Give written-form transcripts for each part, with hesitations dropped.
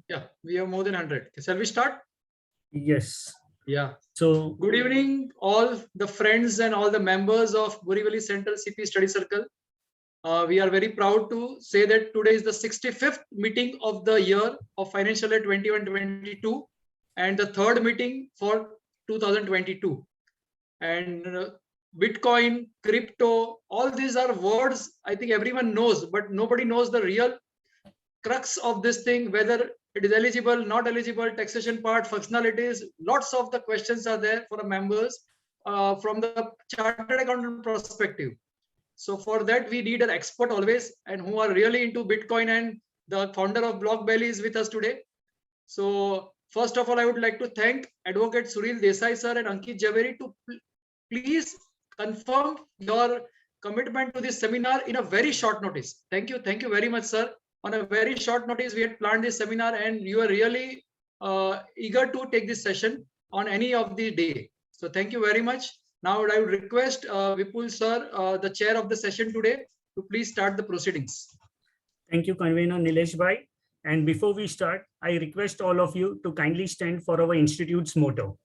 Yeah, we have more than 100. Shall we start? Yes. Yeah. So Good evening, all the friends and all the members of Borivali Central CP Study Circle. We are very proud to say that today is the 65th meeting of the year of financial year 21-22 and the third meeting for 2022. And Bitcoin, crypto, all these are words I think everyone knows, but nobody knows the real crux of this thing, whether it is eligible, not eligible, taxation part, functionalities. Lots of the questions are there for the members from the chartered accountant perspective. So for that, we need an expert always, and who are really into Bitcoin, and the founder of Blockbelly is with us today. So first of all, I would like to thank Advocate Suril Desai sir and Ankit Jhaveri to please confirm your commitment to this seminar in a very short notice. Thank you very much, sir. On a very short notice, we had planned this seminar, and you are really eager to take this session on any of the day. So thank you very much. Now I would request Vipul sir, the chair of the session today, to please start the proceedings. thank you, Convener Nilesh Bhai. And before we start, I request all of you to kindly stand for our institute's motto.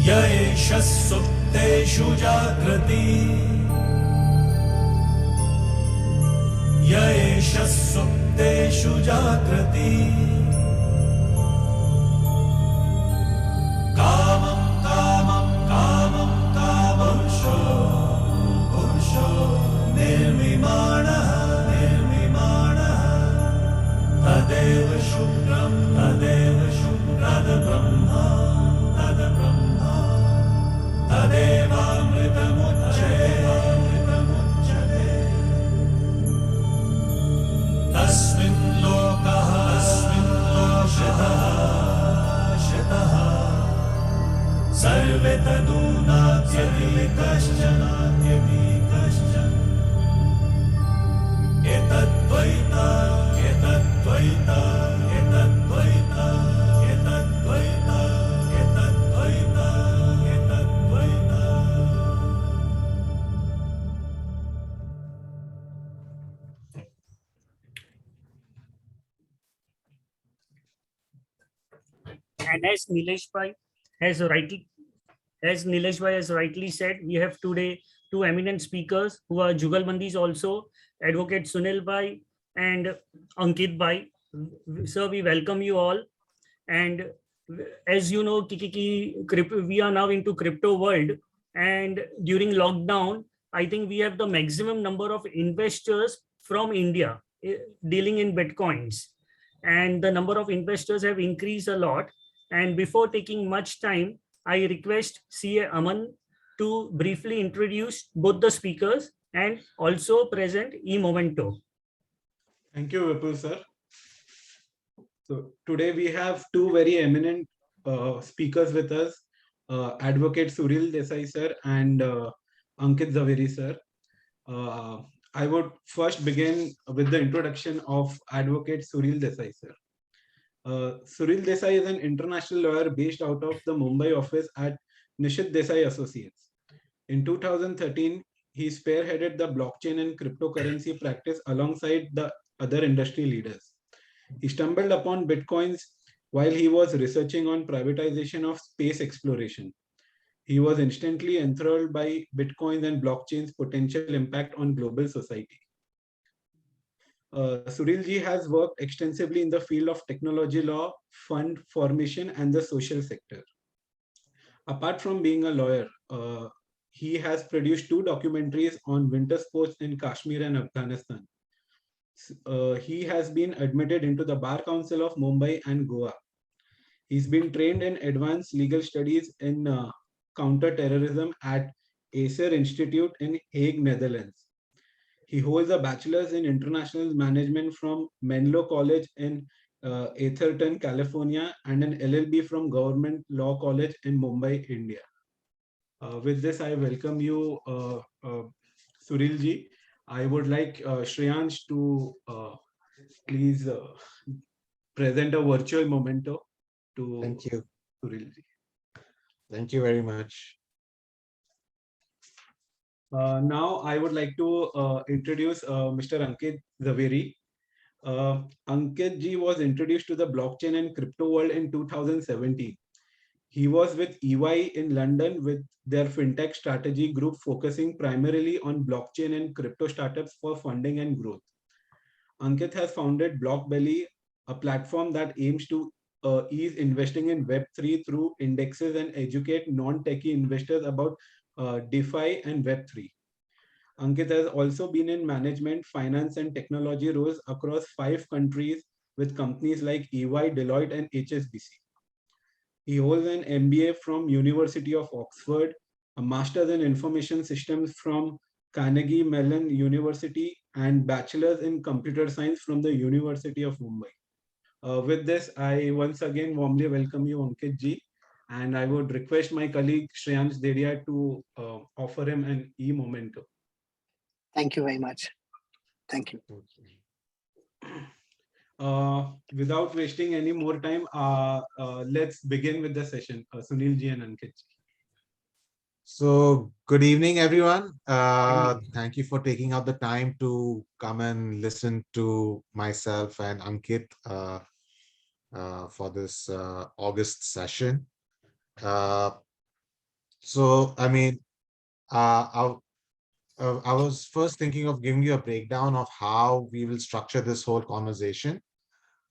येष सुप्तेषु जागृति येष सुप्तेषु जागृति कामं कामं कामं कामंशो पुरुषो निर्मिमाणः निर्मिमाणः तदेव शुक्रं तदेव शुक्रद ब्रह्मा तद ब्रह्मा तदेवामृतमुच्यते तस्मिन् लोकः शितः सर्वे तदूनात्यपि कश्चन एतद्वैता एतद्वैता एतद्वैता एतद्वैता एतद्वैता एतद्वैता And as Nilesh Bhai has rightly said, we have today two eminent speakers who are Jugalbandis also, Advocate Sunil Bhai and Ankit Bhai. Sir, we welcome you all. And as you know, we are now into crypto world, and during lockdown, I think we have the maximum number of investors from India dealing in Bitcoins, and the number of investors have increased a lot. And before taking much time, I request CA Aman to briefly introduce both the speakers and also present e-momento. Thank you, Vipul sir. So today we have two very eminent speakers with us, Advocate Suril Desai sir and Ankit Jhaveri sir. I would first begin with the introduction of Advocate Suril Desai sir. Suril Desai is an international lawyer based out of the Mumbai office at Nishit Desai Associates. In 2013, he spearheaded the blockchain and cryptocurrency practice alongside the other industry leaders. He stumbled upon Bitcoins while he was researching on privatization of space exploration. He was instantly enthralled by Bitcoins and blockchain's potential impact on global society. Surilji has worked extensively in the field of technology law, fund formation, and the social sector. Apart from being a lawyer, he has produced two documentaries on winter sports in Kashmir and Afghanistan. He has been admitted into the Bar Council of Mumbai and Goa. He's been trained in advanced legal studies in counter-terrorism at Acer Institute in Hague, Netherlands. He holds a bachelor's in international management from Menlo College in Atherton, California, and an LLB from Government Law College in Mumbai, India. With this, I welcome you, Surilji. I would like Shreyansh to please present a virtual memento to Thank you. Suril ji. Thank you very much. Now I would like to introduce Mr. Ankit Jhaveri. Ankit ji was introduced to the blockchain and crypto world in 2017. He was with EY in London with their fintech strategy group focusing primarily on blockchain and crypto startups for funding and growth. Ankit has founded Blockbelly, a platform that aims to ease investing in Web3 through indexes and educate non-techie investors about DeFi and Web3. Ankit has also been in management, finance, and technology roles across 5 countries with companies like EY, Deloitte, and HSBC. He holds an MBA from University of Oxford, a master's in information systems from Carnegie Mellon University, and bachelor's in computer science from the University of Mumbai. With this, I once again warmly welcome you, Ankit ji, and I would request my colleague Shreyansh Dedia to offer him an e-memento. Thank you very much. Thank you. Without wasting any more time, let's begin with the session. Sunil ji and Ankit ji. So good evening, everyone. Thank you for taking out the time to come and listen to myself and Ankit for this August session. So, I mean, I was first thinking of giving you a breakdown of how we will structure this whole conversation.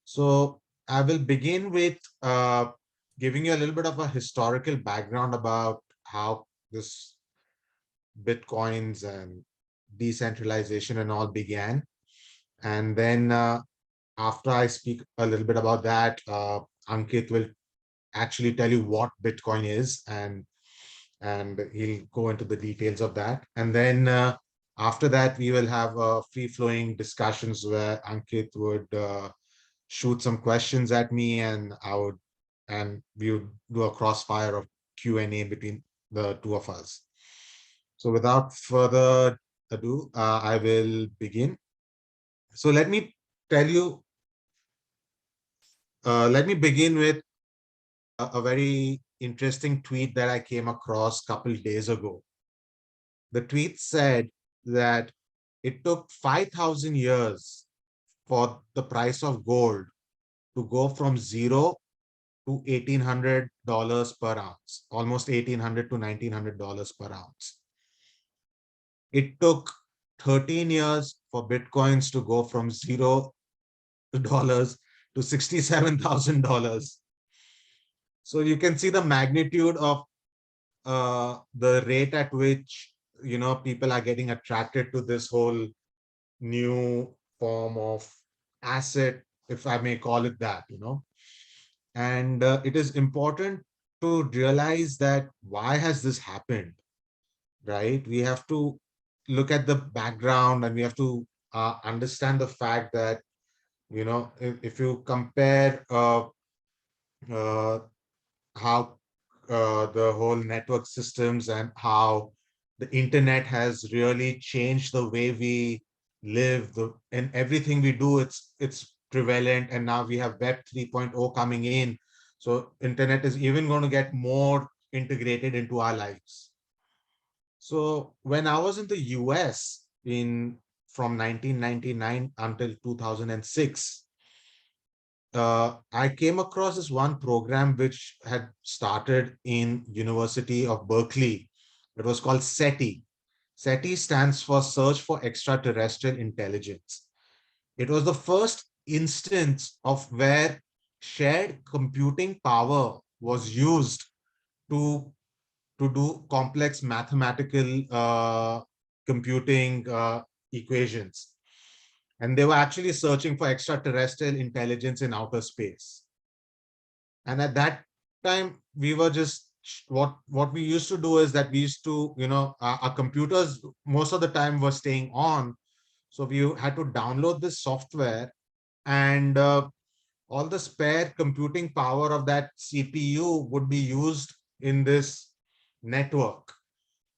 So I will begin with giving you a little bit of a historical background about how this Bitcoins and decentralization and all began. And then after I speak a little bit about that, Ankit will actually tell you what Bitcoin is, and he'll go into the details of that. And then after that, we will have free-flowing discussions where Ankit would shoot some questions at me, and we would do a crossfire of Q&A between the two of us. So without further ado, I will begin. So let me begin with a very interesting tweet that I came across a couple of days ago. The tweet said that it took 5,000 years for the price of gold to go from zero to $1,800 per ounce, almost $1,800 to $1,900 per ounce. It took 13 years for Bitcoins to go from $0 to $67,000. So you can see the magnitude of the rate at which, you know, people are getting attracted to this whole new form of asset, if I may call it that, you know. And it is important to realize that why has this happened, right? We have to look at the background, and we have to understand the fact that, you know, if you compare how the whole network systems and how the internet has really changed the way we live, and everything we do, it's prevalent. And now we have Web 3.0 coming in. So internet is even going to get more integrated into our lives. So when I was in the US from 1999 until 2006, I came across this one program which had started in University of Berkeley. It was called SETI. SETI stands for Search for Extraterrestrial Intelligence. It was the first instance of where shared computing power was used to do complex mathematical computing equations. And they were actually searching for extraterrestrial intelligence in outer space. And at that time, we were just, what we used to do is that we used to, you know, our computers most of the time were staying on. So we had to download this software, and all the spare computing power of that CPU would be used in this network.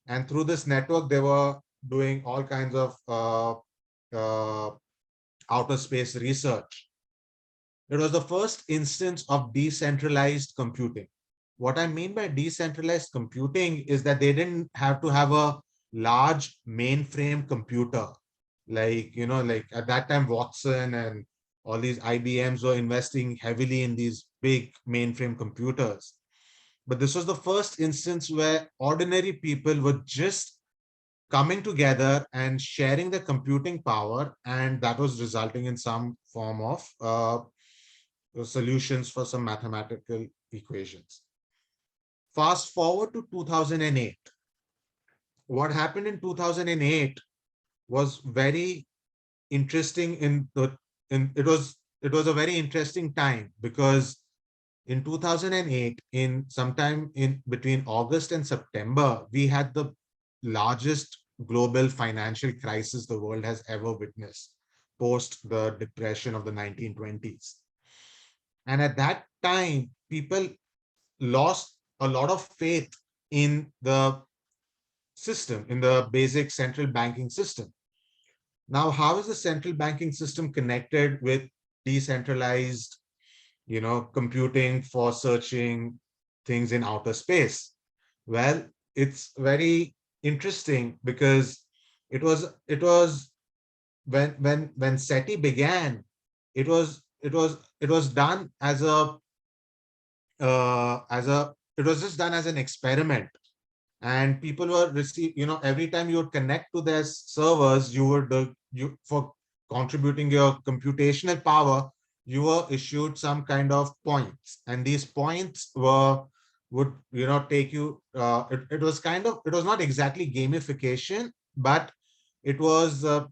And through this network, they were doing all kinds of outer space research. It was the first instance of decentralized computing. What I mean by decentralized computing is that they didn't have to have a large mainframe computer. Like, like at that time, Watson and all these IBMs were investing heavily in these big mainframe computers. But this was the first instance where ordinary people were just coming together and sharing the computing power, and that was resulting in some form of solutions for some mathematical equations. Fast forward to 2008. What happened in 2008 was very interesting it was a very interesting time, because in 2008, in sometime in between August and September, we had the largest global financial crisis the world has ever witnessed, post the depression of the 1920s. And at that time, people lost a lot of faith in the system, in the basic central banking system. Now, how is the central banking system connected with decentralized, computing for searching things in outer space? Well, it's very interesting, because it was when SETI began, it was done as a it was just done as an experiment, and people were every time you would connect to their servers, you would you for contributing your computational power, you were issued some kind of points, and these points would take you it was not exactly gamification, but it was uh,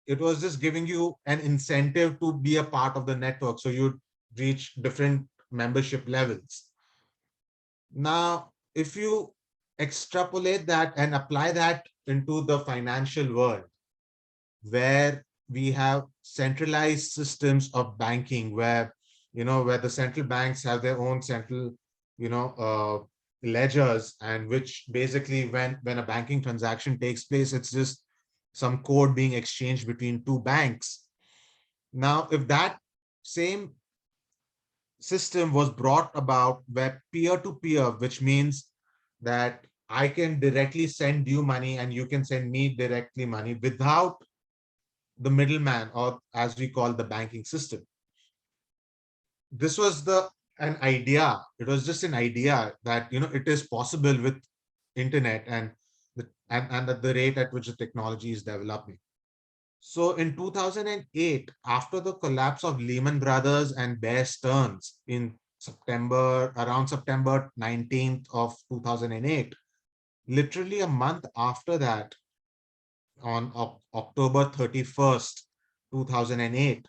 it was just giving you an incentive to be a part of the network, so you'd reach different membership levels. Now, if you extrapolate that and apply that into the financial world, where we have centralized systems of banking, where the central banks have their own central, ledgers, and which basically, when a banking transaction takes place, it's just some code being exchanged between two banks. Now, if that same system was brought about where peer-to-peer, which means that I can directly send you money and you can send me directly money without the middleman, or as we call the banking system. This was an idea. It was just an idea that it is possible with internet and at the rate at which the technology is developing. So in 2008, after the collapse of Lehman Brothers and Bear Stearns in around September 19th of 2008, literally a month after that, on October 31st, 2008,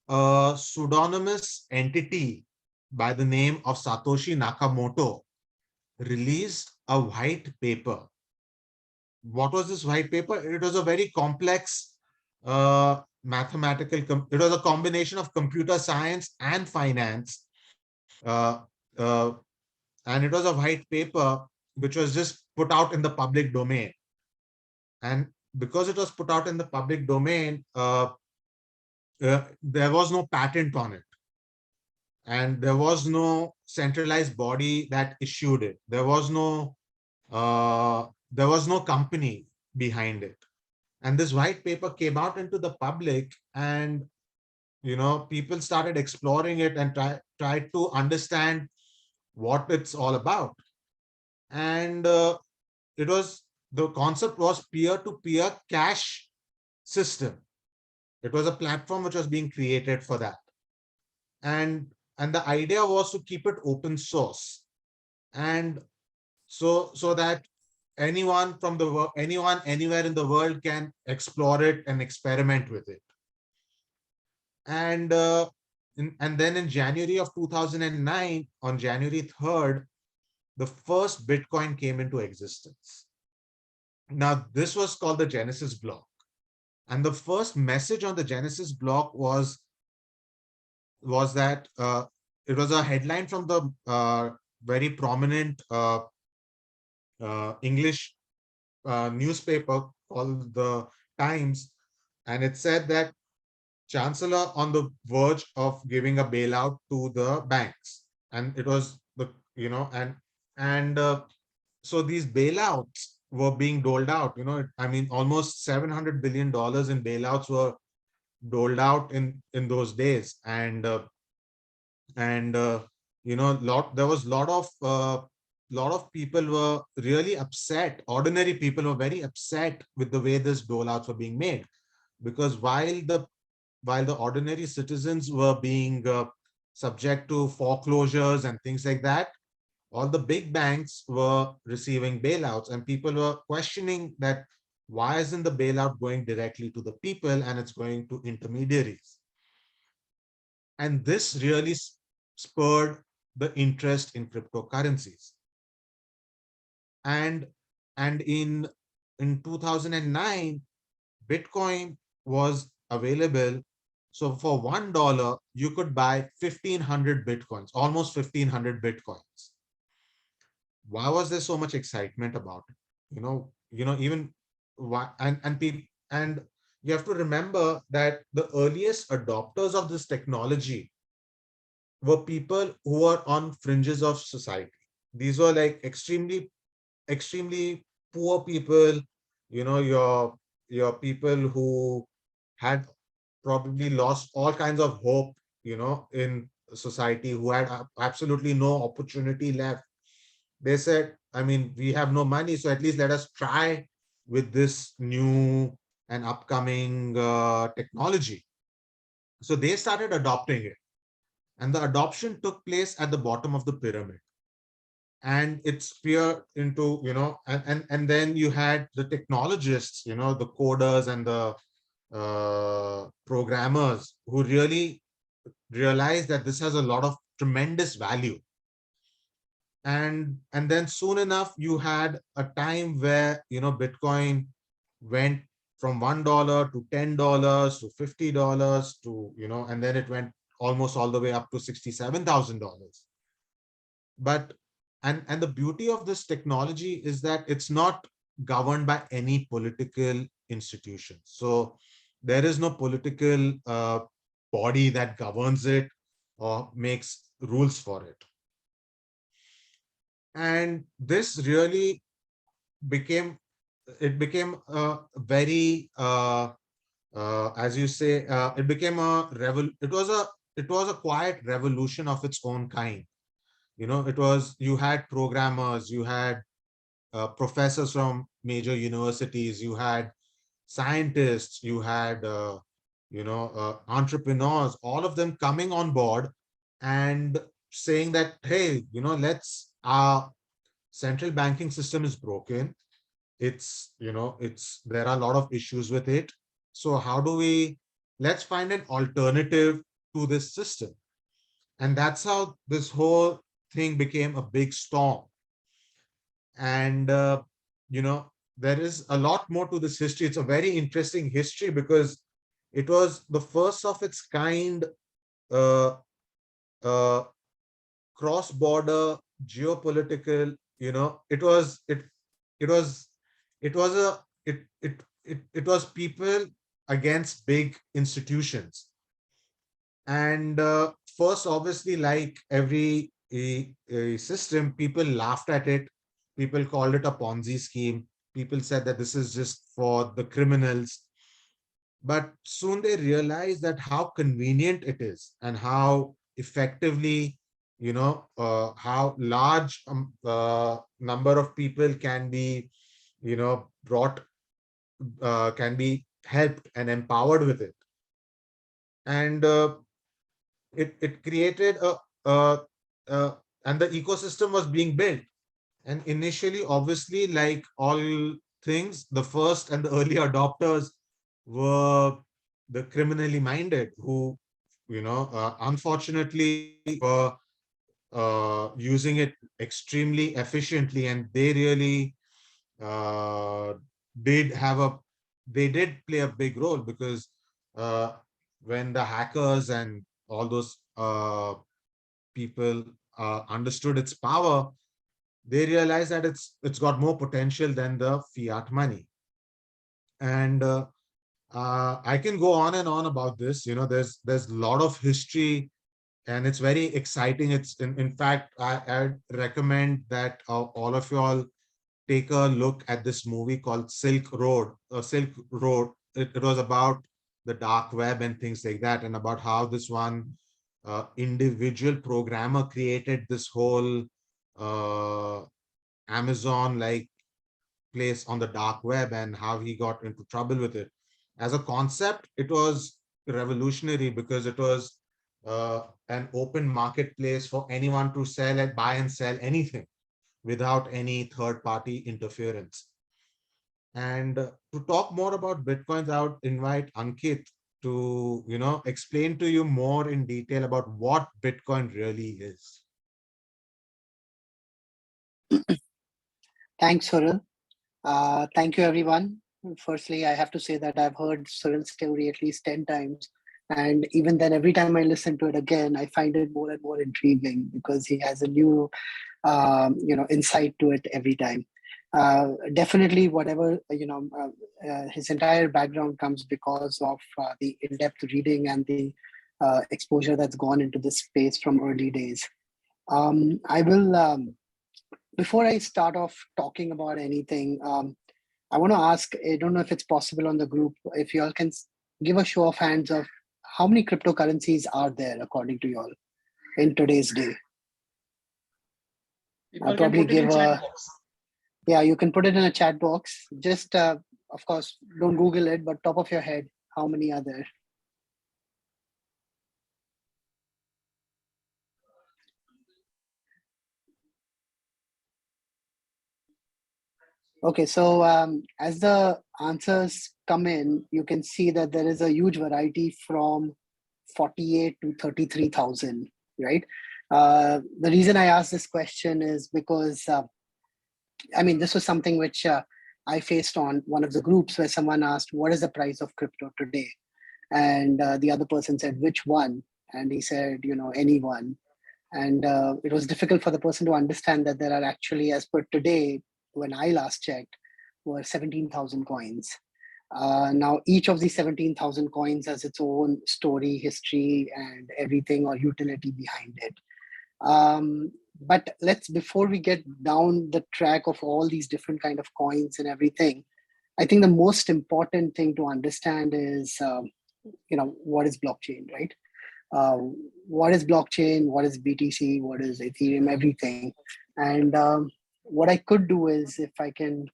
a pseudonymous entity by the name of Satoshi Nakamoto released a white paper. What was this white paper? It was a very complex it was a combination of computer science and finance. Uh, uh, and it was a white paper which was just put out in the public domain. And because it was put out in the public domain, there was no patent on it. And there was no centralized body that issued it. There was no company behind it. And this white paper came out into the public, and people started exploring it and tried to understand what it's all about. And the concept was peer-to-peer cash system. It was a platform which was being created for that. And the idea was to keep it open source, and so that anyone from the world, anyone anywhere in the world can explore it and experiment with it. And then in January of 2009, on January 3rd, the first Bitcoin came into existence. Now, this was called the Genesis block. And the first message on the Genesis block was that it was a headline from the very prominent English newspaper called the Times. And it said that chancellor on the verge of giving a bailout to the banks, and it was the and so these bailouts were being doled out. I mean, almost $700 billion in bailouts were doled out in those days, and there was lot of people were really upset. Ordinary people were very upset with the way this dolouts were being made, because while the ordinary citizens were being subject to foreclosures and things like that, all the big banks were receiving bailouts, and people were questioning that why isn't the bailout going directly to the people and it's going to intermediaries. And this really spurred the interest in cryptocurrencies. And in 2009, Bitcoin was available. So for $1, you could buy 1,500 Bitcoins, almost 1,500 Bitcoins. Why was there so much excitement about it? Even why, and you have to remember that the earliest adopters of this technology were people who were on fringes of society. These were like extremely poor people, your people who had probably lost all kinds of hope, in society, who had absolutely no opportunity left. They said, I mean, we have no money, so at least let us try with this new and upcoming technology. So they started adopting it, and the adoption took place at the bottom of the pyramid, and it speared into, and then you had the technologists, the coders and the programmers, who really realized that this has a lot of tremendous value. And then soon enough, you had a time where, Bitcoin went from $1 to $10 to $50 to, and then it went almost all the way up to $67,000. But and the beauty of this technology is that it's not governed by any political institution. So there is no political body that governs it or makes rules for it. And this really became a very as you say, it became it was a quiet revolution of its own kind. You had programmers, you had professors from major universities, you had scientists, you had entrepreneurs, all of them coming on board and saying that, hey, let's our central banking system is broken. There are a lot of issues with it. So how do let's find an alternative to this system. And that's how this whole thing became a big storm. And there is a lot more to this history. It's a very interesting history because it was the first of its kind uh, uh, cross-border geopolitical. It was people against big institutions. And first, obviously, like every a system, people laughed at it. People called it a Ponzi scheme. People said that this is just for the criminals. But soon they realized that how convenient it is and how effectively, how large number of people can be, brought, can be helped and empowered with it. And it created and the ecosystem was being built. And initially, obviously, like all things, the first and the early adopters were the criminally minded, who, unfortunately, were using it extremely efficiently, and they really uh, did have they did play a big role, because uh, when the hackers and all those people understood its power, they realized that it's got more potential than the fiat money. And I can go on and on about this. There's a lot of history, and it's very exciting. It's in fact, I'd recommend that all of you all take a look at this movie called Silk Road. Silk Road. It was about the dark web and things like that, and about how this one individual programmer created this whole Amazon-like place on the dark web, and how he got into trouble with it. As a concept, it was revolutionary because it was an open marketplace for anyone to sell and buy and sell anything without any third-party interference. And to talk more about Bitcoins, I would invite Ankit to explain to you more in detail about what Bitcoin really is. Thanks, Suril. Thank you, everyone. Firstly, I have to say that I've heard Suril's story at least 10 times. And even then, every time I listen to it again, I find it more and more intriguing because he has a new, insight to it every time. Definitely, whatever, his entire background comes because of the in-depth reading and the exposure that's gone into this space from early days. I will, before I start off talking about anything, I want to ask, I don't know if it's possible on the group, if you all can give a show of hands of how many cryptocurrencies are there according to you all in today's day. People I'll can probably put it in give chat box. yeah, you can put it in a chat box. Just, of course, don't Google it, but top of your head, how many are there? Okay, so as the answers come in, you can see that there is a huge variety from 48 to 33,000, right? The reason I asked this question is because, this was something which I faced on one of the groups where someone asked, what is the price of crypto today? And the other person said, which one? And he said, any one. And it was difficult for the person to understand that there are actually, as per today, when I last checked, were 17,000 coins. Now, each of these 17,000 coins has its own story, history, and everything or utility behind it. But before we get down the track of all these different kind of coins and everything, I think the most important thing to understand is, what is blockchain, right? What is blockchain? What is BTC? What is Ethereum? Everything. And what I could do is, if I can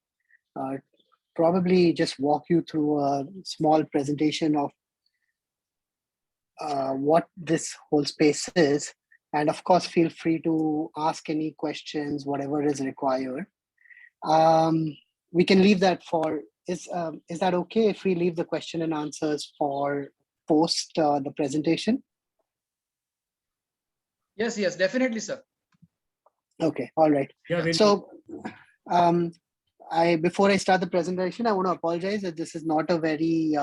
probably just walk you through a small presentation of what this whole space is. And of course, feel free to ask any questions, whatever is required. We can leave that for, is that okay if we leave the question and answers for post the presentation? Yes, definitely, sir. Okay, all right. Yeah, So before I start the presentation, I want to apologize that this is not a very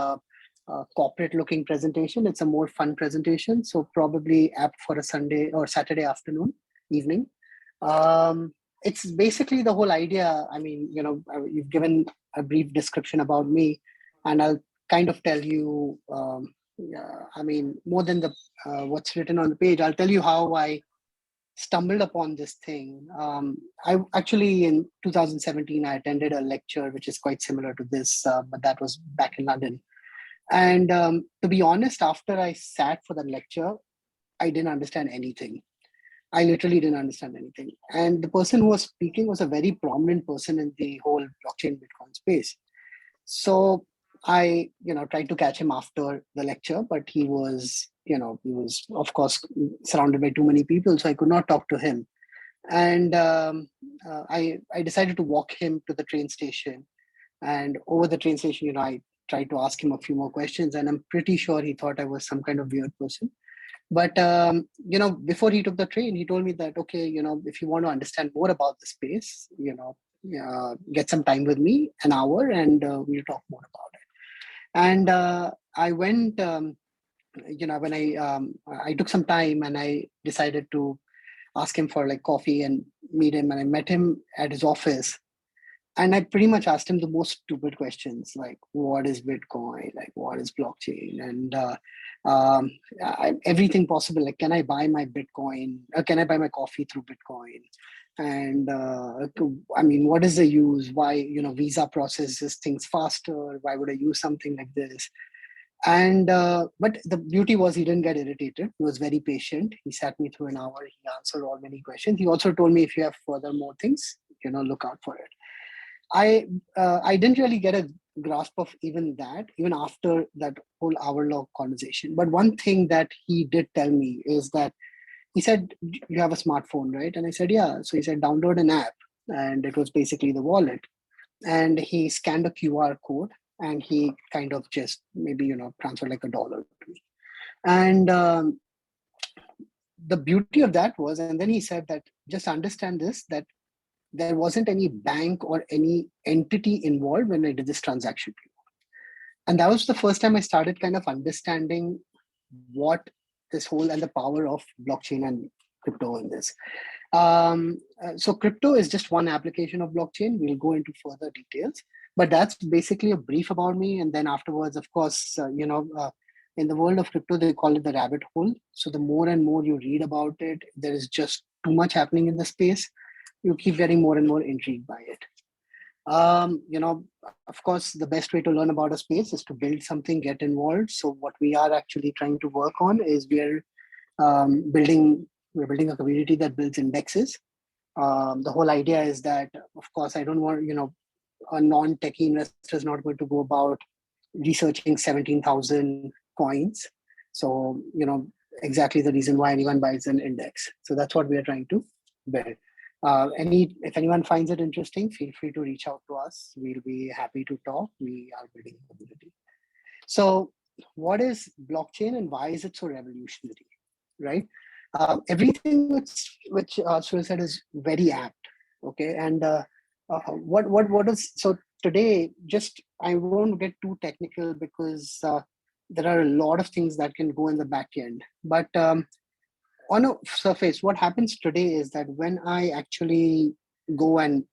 corporate looking presentation. It's a more fun presentation. So probably apt for a Sunday or Saturday afternoon, evening. It's basically the whole idea. You've given a brief description about me, and I'll kind of tell you, more than the what's written on the page, I'll tell you how I stumbled upon this thing. I actually, in 2017, I attended a lecture which is quite similar to this, but that was back in London. And to be honest, after I sat for the lecture, I didn't understand anything. I literally didn't understand anything. And the person who was speaking was a very prominent person in the whole blockchain Bitcoin space. So I, tried to catch him after the lecture, but he was of course surrounded by too many people, so I could not talk to him. And I decided to walk him to the train station. And over the train station, I tried to ask him a few more questions, and I'm pretty sure he thought I was some kind of weird person. But before he took the train, he told me that, okay, if you want to understand more about the space, get some time with me, an hour, and we'll talk more about it. And I went, when I took some time, and I decided to ask him for like coffee and meet him, and I met him at his office. And I pretty much asked him the most stupid questions, like what is Bitcoin, like what is blockchain, and everything possible. Like, can I buy my Bitcoin? Can I buy my coffee through Bitcoin? And I mean, what is the use? Why, Visa processes things faster? Why would I use something like this? And but the beauty was he didn't get irritated. He was very patient. He sat me through an hour. He answered all many questions. He also told me, if you have further more things, look out for it. I didn't really get a grasp of even that, even after that whole hour-long conversation. But one thing that he did tell me is that he said, you have a smartphone, right? And I said, yeah. So he said, download an app. And it was basically the wallet. And he scanned a QR code and he kind of just maybe, transferred like $1 to me. And the beauty of that was, and then he said that just understand this, that there wasn't any bank or any entity involved when I did this transaction. And that was the first time I started kind of understanding what this whole and the power of blockchain and crypto in this. So crypto is just one application of blockchain. We'll go into further details, but that's basically a brief about me. And then afterwards, of course, in the world of crypto, they call it the rabbit hole. So the more and more you read about it, there is just too much happening in the space. You keep getting more and more intrigued by it. Of course, the best way to learn about a space is to build something, get involved. So what we are actually trying to work on is we're building a community that builds indexes. The whole idea is that, of course, I don't want, a non-techie investor is not going to go about researching 17,000 coins. So, exactly the reason why anyone buys an index. So that's what we are trying to build. If anyone finds it interesting, feel free to reach out to us. We'll be happy to talk. We are building a community. So what is blockchain and why is it so revolutionary, right? Everything which Suril said is very apt. Okay. And what is, so today, just, I won't get too technical because there are a lot of things that can go in the back end, but on a surface, what happens today is that when I actually go and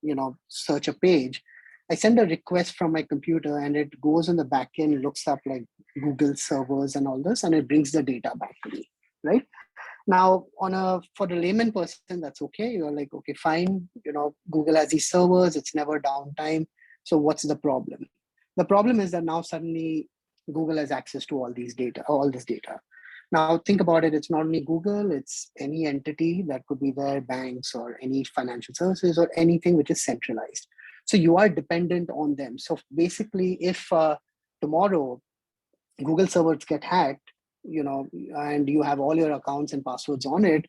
search a page, I send a request from my computer and it goes on the back end, looks up like Google servers and all this, and it brings the data back to me, right? Now, for the layman person, that's okay. You're like, okay, fine. Google has these servers. It's never downtime. So what's the problem? The problem is that now suddenly Google has access to all this data. Now think about it, it's not only Google, it's any entity that could be there, banks or any financial services or anything which is centralized. So you are dependent on them. So basically, if tomorrow Google servers get hacked, and you have all your accounts and passwords on it,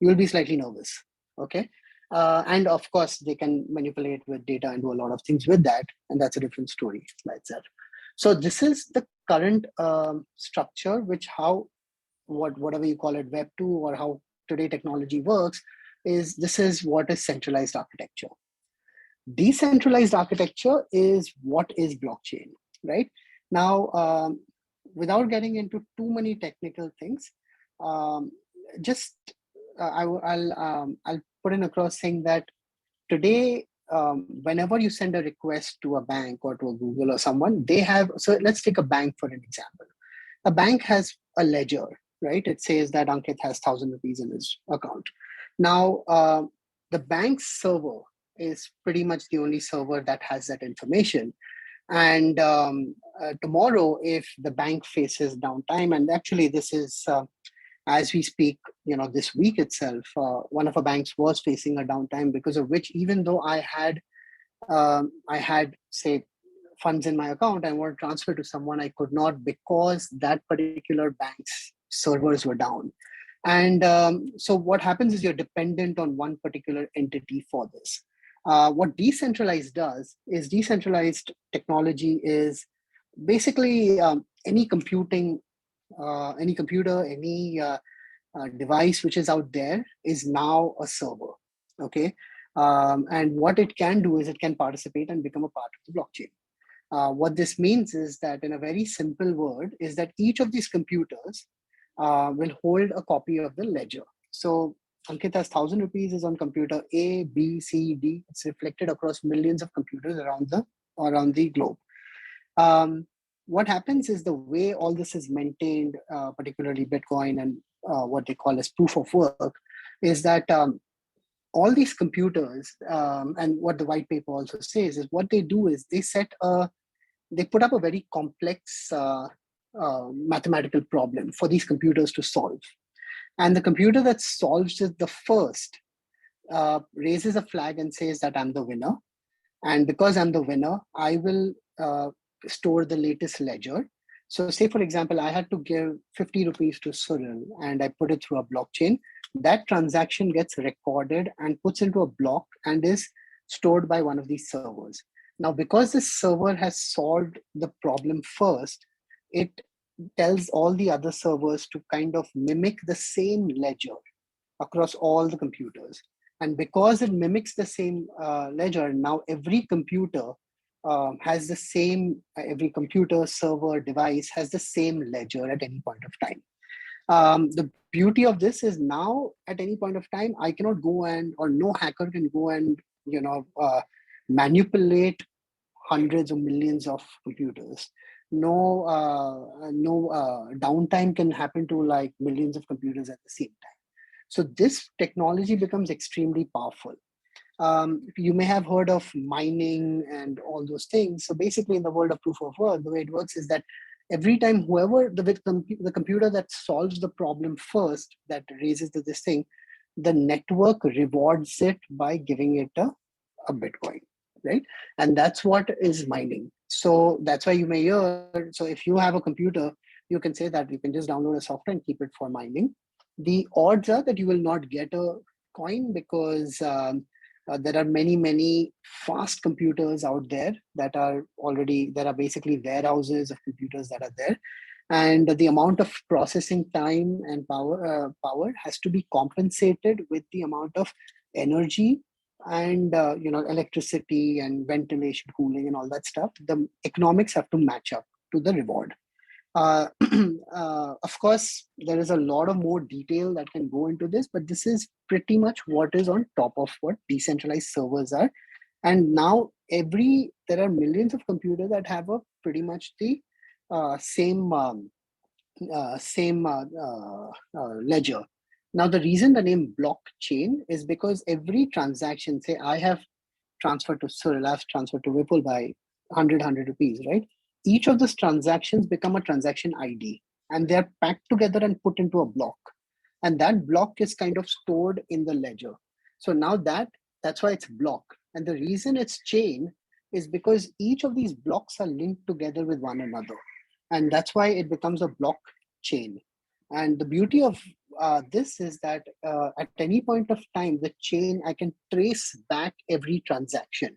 you will be slightly nervous, okay? And of course, they can manipulate with data and do a lot of things with that, and that's a different story by itself. So this is the current structure, which whatever you call it, Web 2 or how today technology works, this is what is centralized architecture. Decentralized architecture is what is blockchain, right? Now, without getting into too many technical things, I'll put in across saying that today, whenever you send a request to a bank or to a Google or someone, so let's take a bank for an example. A bank has a ledger, right? It says that Ankit has 1,000 rupees in his account. Now, the bank's server is pretty much the only server that has that information. And tomorrow, if the bank faces downtime, and actually this is, as we speak, this week itself, one of our banks was facing a downtime, because of which, even though I had, say, funds in my account, I want to transfer to someone, I could not, because that particular bank's servers were down. And so what happens is you're dependent on one particular entity for this. What decentralized does is, decentralized technology is basically any computer, any device which is out there is now a server, okay? And what it can do is it can participate and become a part of the blockchain. What this means is that, in a very simple word, is that each of these computers will hold a copy of the ledger. So Ankit has 1,000 rupees is on computer A, B, C, D. It's reflected across millions of computers around the globe. What happens is the way all this is maintained, particularly Bitcoin and what they call as proof of work, is that all these computers, and what the white paper also says, is what they do is they put up a very complex mathematical problem for these computers to solve. And the computer that solves it the first raises a flag and says that I'm the winner. And because I'm the winner, I will store the latest ledger. So say, for example, I had to give 50 rupees to Suril and I put it through a blockchain. That transaction gets recorded and puts into a block and is stored by one of these servers. Now, because this server has solved the problem first, it tells all the other servers to kind of mimic the same ledger across all the computers. And because it mimics the same ledger, now every computer has the same, every computer, server, device has the same ledger at any point of time. The beauty of this is now at any point of time, I cannot go or no hacker can go and, manipulate hundreds of millions of computers. No downtime can happen to like millions of computers at the same time. So this technology becomes extremely powerful. You may have heard of mining and all those things. So basically in the world of proof of work, the way it works is that every time whoever the computer that solves the problem first, that raises this thing, the network rewards it by giving it a Bitcoin, right? And that's what is mining. So that's why you may hear, so if you have a computer, you can say that you can just download a software and keep it for mining. The odds are that you will not get a coin because there are many fast computers out there that are basically warehouses of computers that are there, and the amount of processing time and power has to be compensated with the amount of energy and electricity and ventilation, cooling, and all that stuff. The economics have to match up to the reward. Of course, there is a lot of more detail that can go into this, but this is pretty much what is on top of what decentralized servers are. And now there are millions of computers that have a pretty much the same ledger. Now, the reason the name blockchain is because every transaction, say I have transferred to Suril, I've transferred to Vipul by 100 rupees, right? Each of those transactions become a transaction ID and they're packed together and put into a block. And that block is kind of stored in the ledger. So now that's why it's block. And the reason it's chain is because each of these blocks are linked together with one another. And that's why it becomes a block chain. And the beauty of this is that at any point of time, the chain, I can trace back every transaction.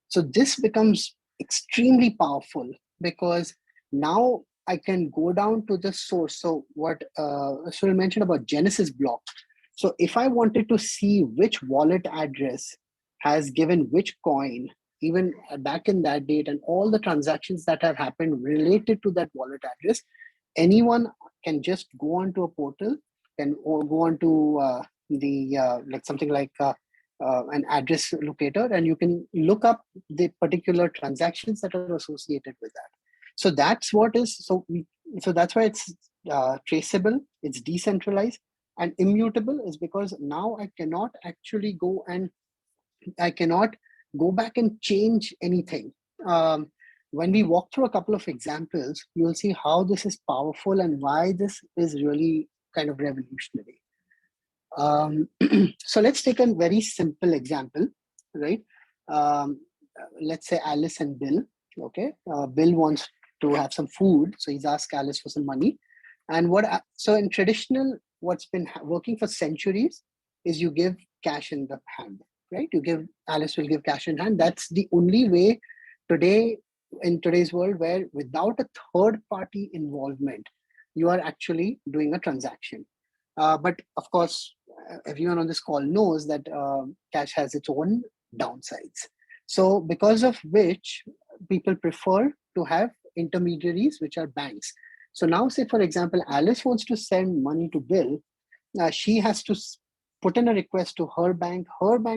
So this becomes extremely powerful because now I can go down to the source. So what Suril mentioned about Genesis block. So if I wanted to see which wallet address has given which coin, even back in that date, and all the transactions that have happened related to that wallet address, anyone can just go onto a portal or go onto something like an address locator, and you can look up the particular transactions that are associated with that. So that's what is so that's why it's traceable, it's decentralized, and immutable is because now I cannot actually go back and change anything. When we walk through a couple of examples, you'll see how this is powerful and why this is really kind of revolutionary. So let's take a very simple example, right? Let's say Alice and Bill. Okay, Bill wants to have some food, so he's asked Alice for some money. And so in traditional, what's been working for centuries is you give cash in the hand, right? Alice will give cash in hand. That's the only way today in today's world where without a third party involvement, you are actually doing a transaction. But of course, everyone on this call knows that cash has its own downsides. So because of which people prefer to have intermediaries, which are banks. So now say, for example, Alice wants to send money to Bill. She has to put in a request to her bank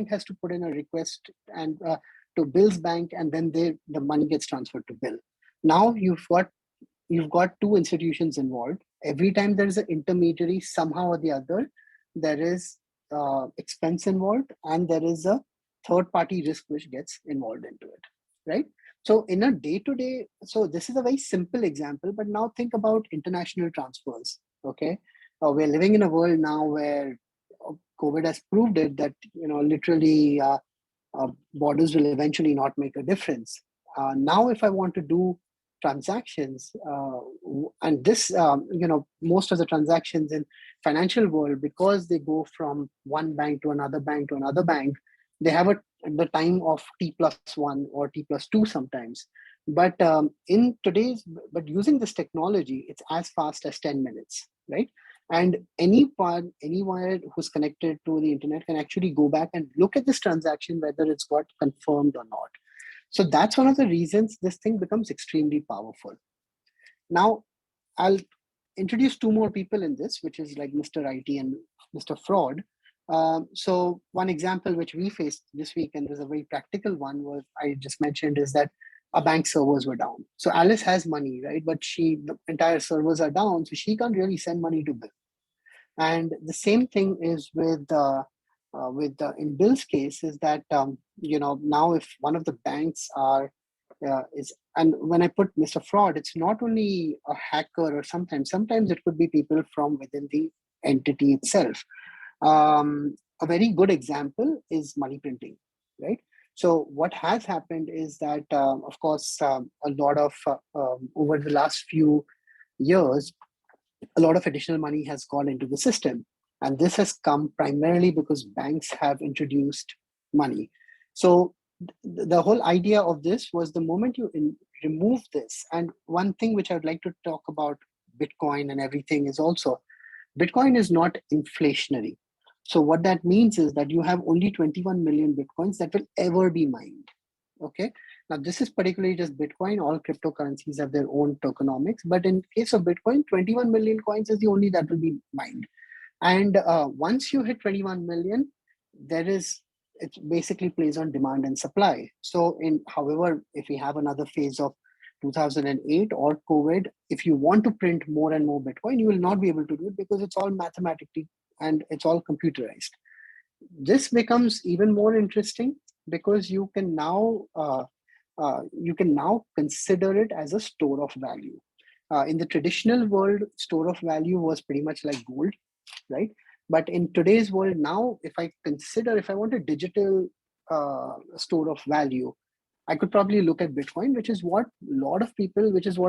has to put in a request and to Bill's bank, and then the money gets transferred to Bill. Now you've got two institutions involved. Every time there is an intermediary, somehow or the other, there is expense involved, and there is a third party risk which gets involved into it, right? So in a day-to-day, so this is a very simple example, but now think about international transfers, okay? We're living in a world now where COVID has proved it that, literally borders will eventually not make a difference. Now, if I want to do transactions, and this, most of the transactions in financial world, because they go from one bank to another bank to another bank, they have the time of T+1 or T+2 sometimes. But using this technology, it's as fast as 10 minutes, right? And anyone who's connected to the internet can actually go back and look at this transaction, whether it's got confirmed or not. So that's one of the reasons this thing becomes extremely powerful. Now, I'll introduce two more people in this, which is like Mr. IT and Mr. Fraud. So one example which we faced this week, and there's a very practical one, was I just mentioned, is that our bank servers were down. So Alice has money, right? But the entire servers are down, so she can't really send money to Bill. And the same thing is with in Bill's case, is that now if one of the banks and when I put Mr. Fraud, it's not only a hacker, or sometimes it could be people from within the entity itself. A very good example is money printing, right? So what has happened is that, of course, a lot of over the last few years, a lot of additional money has gone into the system. And this has come primarily because banks have introduced money. So the whole idea of this was, the moment you remove this, and one thing which I would like to talk about Bitcoin and everything is also, Bitcoin is not inflationary. So what that means is that you have only 21 million Bitcoins that will ever be mined. Okay. Now this is particularly just Bitcoin. All cryptocurrencies have their own tokenomics, but in case of Bitcoin, 21 million coins is the only that will be mined. And once you hit 21 million, it basically plays on demand and supply. So however, if we have another phase of 2008 or COVID, if you want to print more and more Bitcoin, you will not be able to do it because it's all mathematically and it's all computerized. This becomes even more interesting because you can now consider it as a store of value. In the traditional world, store of value was pretty much like gold, right? But in today's world now, if I want a digital store of value, I could probably look at Bitcoin, which is what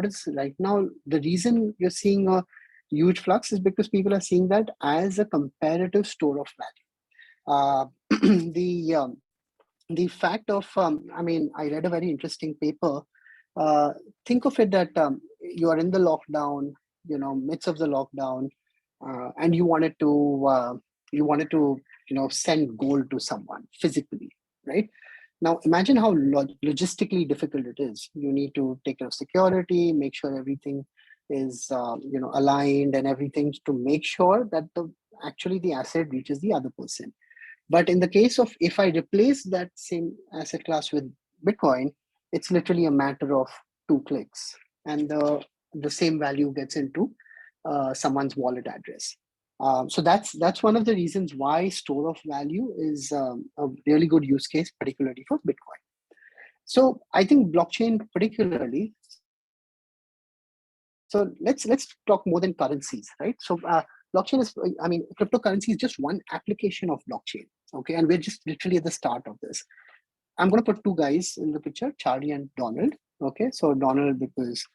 is right now. The reason you're seeing a huge flux is because people are seeing that as a comparative store of value. The fact of, I read a very interesting paper. Think of it that you are in the lockdown, midst of the lockdown, and you wanted to send gold to someone physically, right? Now imagine how logistically difficult it is. You need to take care of security, make sure everything is aligned and everything, to make sure that the asset reaches the other person. But in the case of, if I replace that same asset class with Bitcoin, it's literally a matter of 2 clicks, and the same value gets into someone's wallet address. So that's one of the reasons why store of value is a really good use case, particularly for Bitcoin. So I think blockchain particularly. So let's talk more than currencies, right? So blockchain is, cryptocurrency is just one application of blockchain. Okay, and we're just literally at the start of this. I'm going to put 2 guys in the picture, Charlie and Donald. Okay, so Donald, because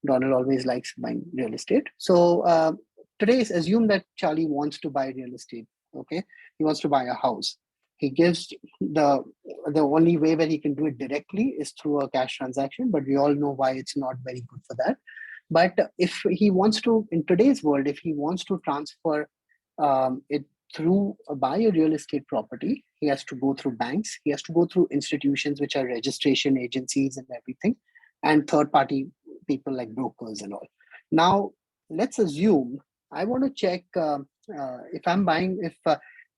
Donald always likes buying real estate. So today is assume that Charlie wants to buy real estate. Okay, he wants to buy a house. He gives the only way where he can do it directly is through a cash transaction, but we all know why it's not very good for that. But if he wants to, in today's world, if he wants to transfer it through buy a real estate property, he has to go through banks, he has to go through institutions which are registration agencies and everything, and third-party people like brokers and all. Now, let's assume I want to check if I'm buying, if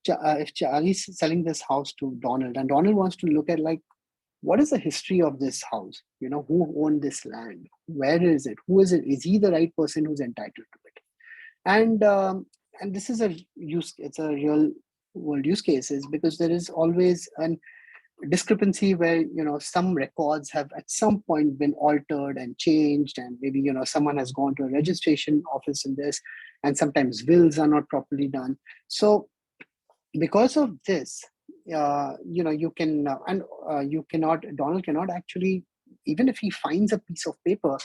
if Charlie's selling this house to Donald, and Donald wants to look at like, what is the history of this house? You know, who owned this land? Where is it? Who is it? Is he the right person who's entitled to it? And this is it's a real world use cases, because there is always an discrepancy where, you know, some records have at some point been altered and changed, and maybe, you know, someone has gone to a registration office in this, and sometimes wills are not properly done. So because of this, you know, you can you cannot Donald cannot actually, even if he finds a piece of paper,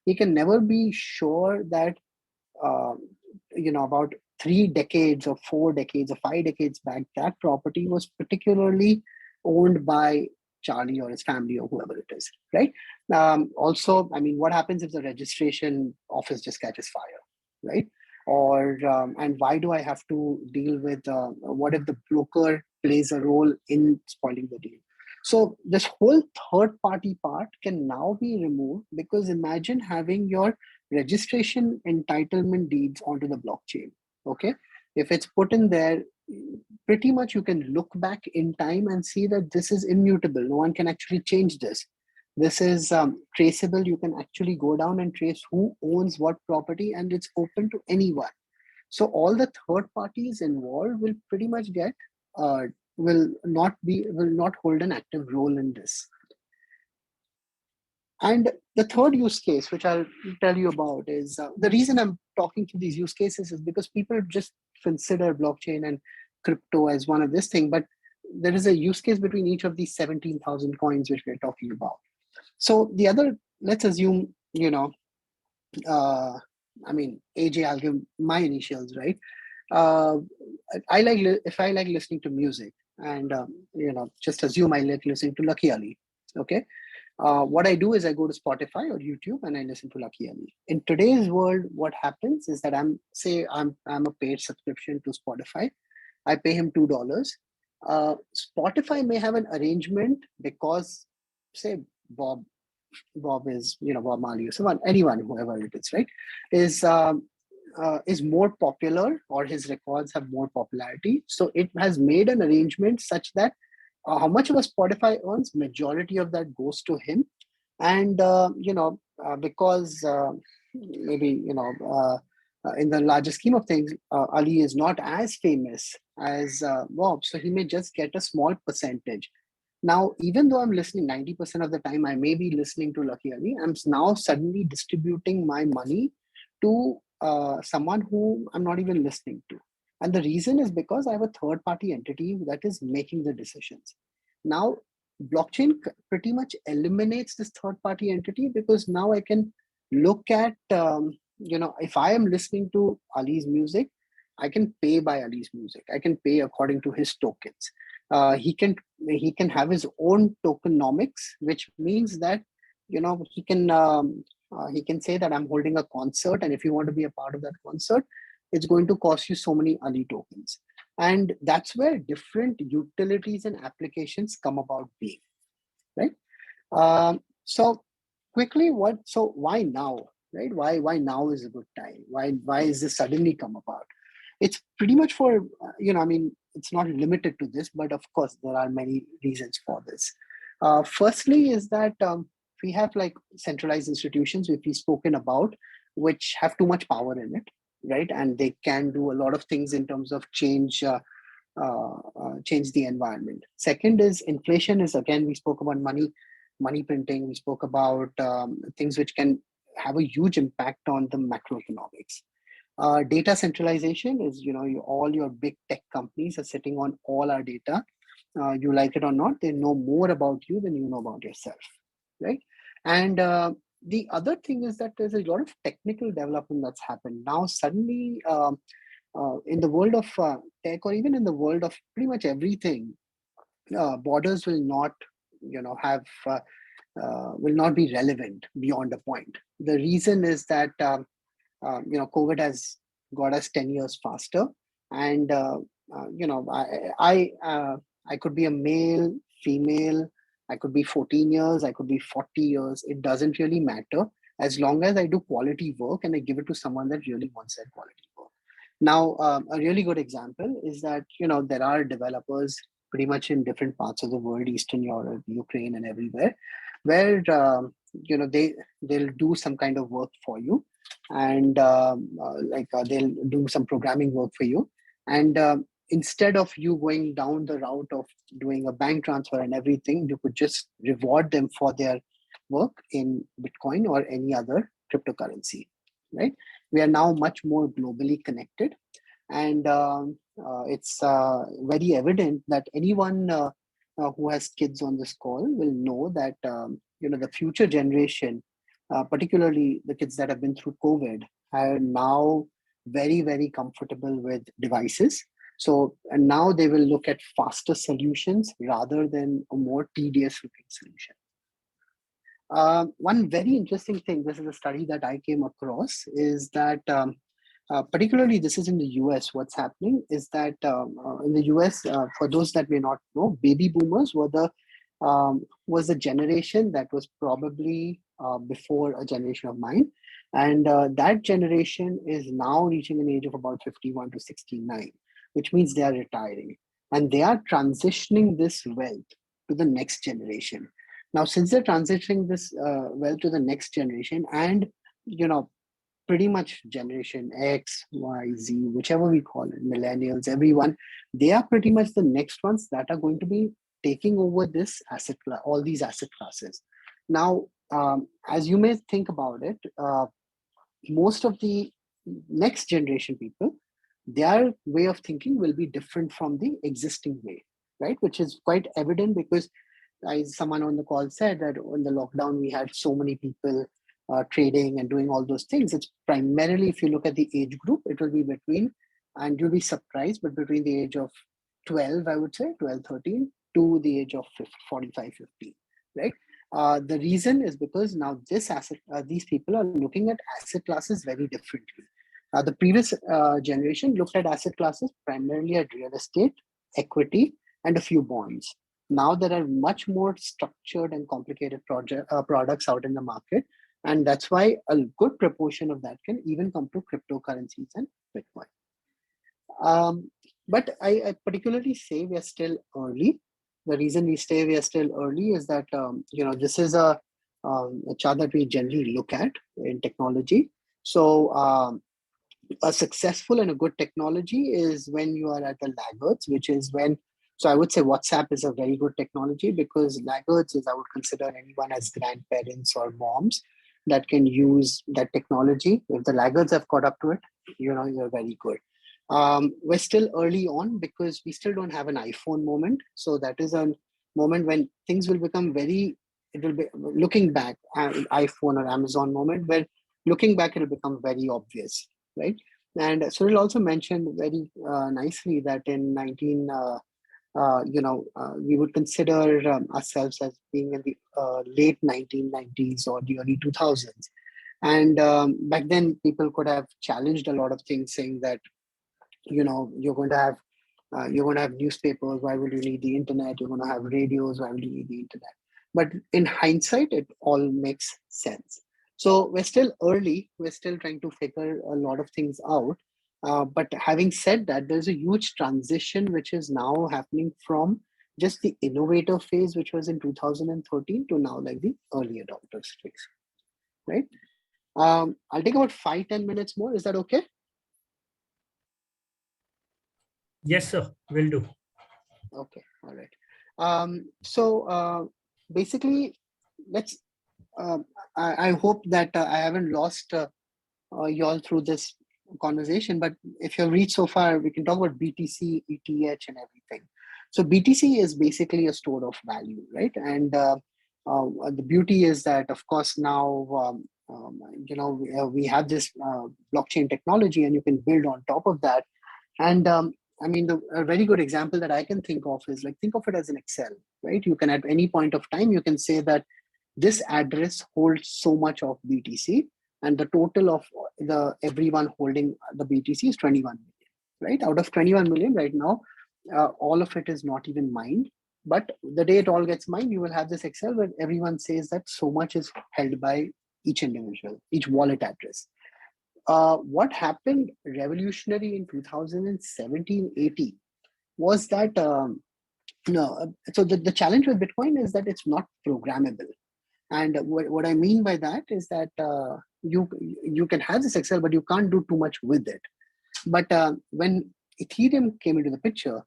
he can never be sure that you know, about 3 decades or 4 decades or 5 decades back, that property was particularly owned by Charlie or his family or whoever it is, right? Also, I mean, what happens if the registration office just catches fire, right? Or and why do I have to deal with what if the broker plays a role in spoiling the deal? So this whole third party part can now be removed, because imagine having your registration entitlement deeds onto the blockchain. Okay, if it's put in there, pretty much you can look back in time and see that this is immutable. No one can actually change this. This is traceable. You can actually go down and trace who owns what property, and it's open to anyone. So all the third parties involved will pretty much get will not hold an active role in this. And the third use case, which I'll tell you about, is the reason I'm talking to these use cases is because people just consider blockchain and crypto as one of this thing, but there is a use case between each of these 17,000 coins which we're talking about. So the other, let's assume, you know, I mean, AJ, I'll give my initials, right? If I like listening to music, and you know, just assume I like listening to Lucky Ali. Okay, what I do is I go to Spotify or YouTube and I listen to Lucky Ali. In today's world, what happens is that I'm a paid subscription to Spotify. I pay him $2. Spotify may have an arrangement because, say, Bob is, you know, Bob Marley or someone, anyone, whoever it is, right, is more popular, or his records have more popularity. So it has made an arrangement such that how much of a Spotify earns, majority of that goes to him. And you know, because maybe, you know, in the larger scheme of things, Ali is not as famous as Bob, so he may just get a small percentage. Now, even though I'm listening 90% of the time, I may be listening to Lucky Ali, I'm now suddenly distributing my money to someone who I'm not even listening to. And the reason is because I have a third party entity that is making the decisions. Now, blockchain pretty much eliminates this third party entity, because now I can look at, you know, if I am listening to Ali's music, I can pay by Ali's music. I can pay according to his tokens. He can have his own tokenomics, which means that, you know, he can say that I'm holding a concert, and if you want to be a part of that concert, it's going to cost you so many Ali tokens. And that's where different utilities and applications come about being, right? So quickly, why now, right? Why now is a good time? Why is this suddenly come about? It's pretty much for, you know, I mean, it's not limited to this, but of course there are many reasons for this. Firstly is that we have like centralized institutions, which we've spoken about, which have too much power in it, right? And they can do a lot of things in terms of change the environment. Second is inflation. Is, again, we spoke about money printing. We spoke about things which can have a huge impact on the macroeconomics. Data centralization is, you know, all your big tech companies are sitting on all our data. You like it or not, they know more about you than you know about yourself, right? And the other thing is that there's a lot of technical development that's happened. Now, suddenly, in the world of tech, or even in the world of pretty much everything, borders will not, you know, will not be relevant beyond a point. The reason is that you know, COVID has got us 10 years faster, and you know, I could be a male, female, I could be 14 years, I could be 40 years. It doesn't really matter, as long as I do quality work and I give it to someone that really wants that quality work. Now, a really good example is that, there are developers pretty much in different parts of the world, Eastern Europe, Ukraine, and everywhere, where, they'll do some kind of work for you, and they'll do some programming work for you. And instead of you going down the route of doing a bank transfer and everything, you could just reward them for their work in Bitcoin or any other cryptocurrency, right? We are now much more globally connected, and it's very evident that anyone who has kids on this call will know that the future generation, particularly the kids that have been through COVID, are now very, very comfortable with devices. So, and now they will look at faster solutions rather than a more tedious looking solution. One very interesting thing, this is a study that I came across, is that particularly this is in the US, what's happening is that in the US, for those that may not know, baby boomers was the generation that was probably before a generation of mine. And that generation is now reaching an age of about 51 to 69, which means they are retiring. And they are transitioning this wealth to the next generation. Now, since they're transitioning this wealth to the next generation, and pretty much generation X, Y, Z, whichever we call it, millennials, everyone, they are pretty much the next ones that are going to be taking over this asset class, all these asset classes. Now, as you may think about it, most of the next generation people, their way of thinking will be different from the existing way, right? Which is quite evident because someone on the call said that in the lockdown, we had so many people trading and doing all those things. It's primarily, if you look at the age group, it will be between, and you'll be surprised, but between the age of 12, I would say, 12, 13, to the age of 45, 50, right? The reason is because now these people are looking at asset classes very differently. The previous generation looked at asset classes primarily at real estate, equity, and a few bonds. Now there are much more structured and complicated products out in the market. And that's why a good proportion of that can even come to cryptocurrencies and Bitcoin. But I particularly say we are still early. The reason we say we are still early is that, this is a chart that we generally look at in technology. So a successful and a good technology is when you are at the laggards, which is when, so I would say WhatsApp is a very good technology, because laggards is, I would consider anyone as grandparents or moms that can use that technology. If the laggards have caught up to it, you're very good. We're still early on because we still don't have an iPhone moment. So that is a moment when things will become it will be looking back, iPhone or Amazon moment, where looking back, it'll become very obvious, right? And Suril also mentioned very nicely that in we would consider ourselves as being in the late 1990s or the early 2000s. And back then, people could have challenged a lot of things, saying that, you're going to have newspapers. Why would you need the internet? You're going to have radios. Why would you need the internet? But in hindsight, it all makes sense. So we're still early. We're still trying to figure a lot of things out. But having said that, there's a huge transition which is now happening from just the innovator phase, which was in 2013, to now like the early adopters phase, right? I'll take about 5-10 minutes more. Is that okay? Yes, sir. Will do. Okay. All right. So basically, let's. I hope that I haven't lost you all through this conversation, but if you've reached so far, we can talk about BTC, ETH, and everything. So BTC is basically a store of value, right? And the beauty is that, of course, now we have this blockchain technology, and you can build on top of that. And a very good example that I can think of is, like, think of it as an Excel, right? You can, at any point of time, you can say that this address holds so much of BTC, and the total of everyone holding the BTC is 21 million, right? Out of 21 million right now, all of it is not even mined. But the day it all gets mined, you will have this Excel where everyone says that so much is held by each individual, each wallet address. what happened revolutionary in 2017-18 was that so the challenge with Bitcoin is that it's not programmable. And what I mean by that is that you can have this Excel, but you can't do too much with it. But when Ethereum came into the picture,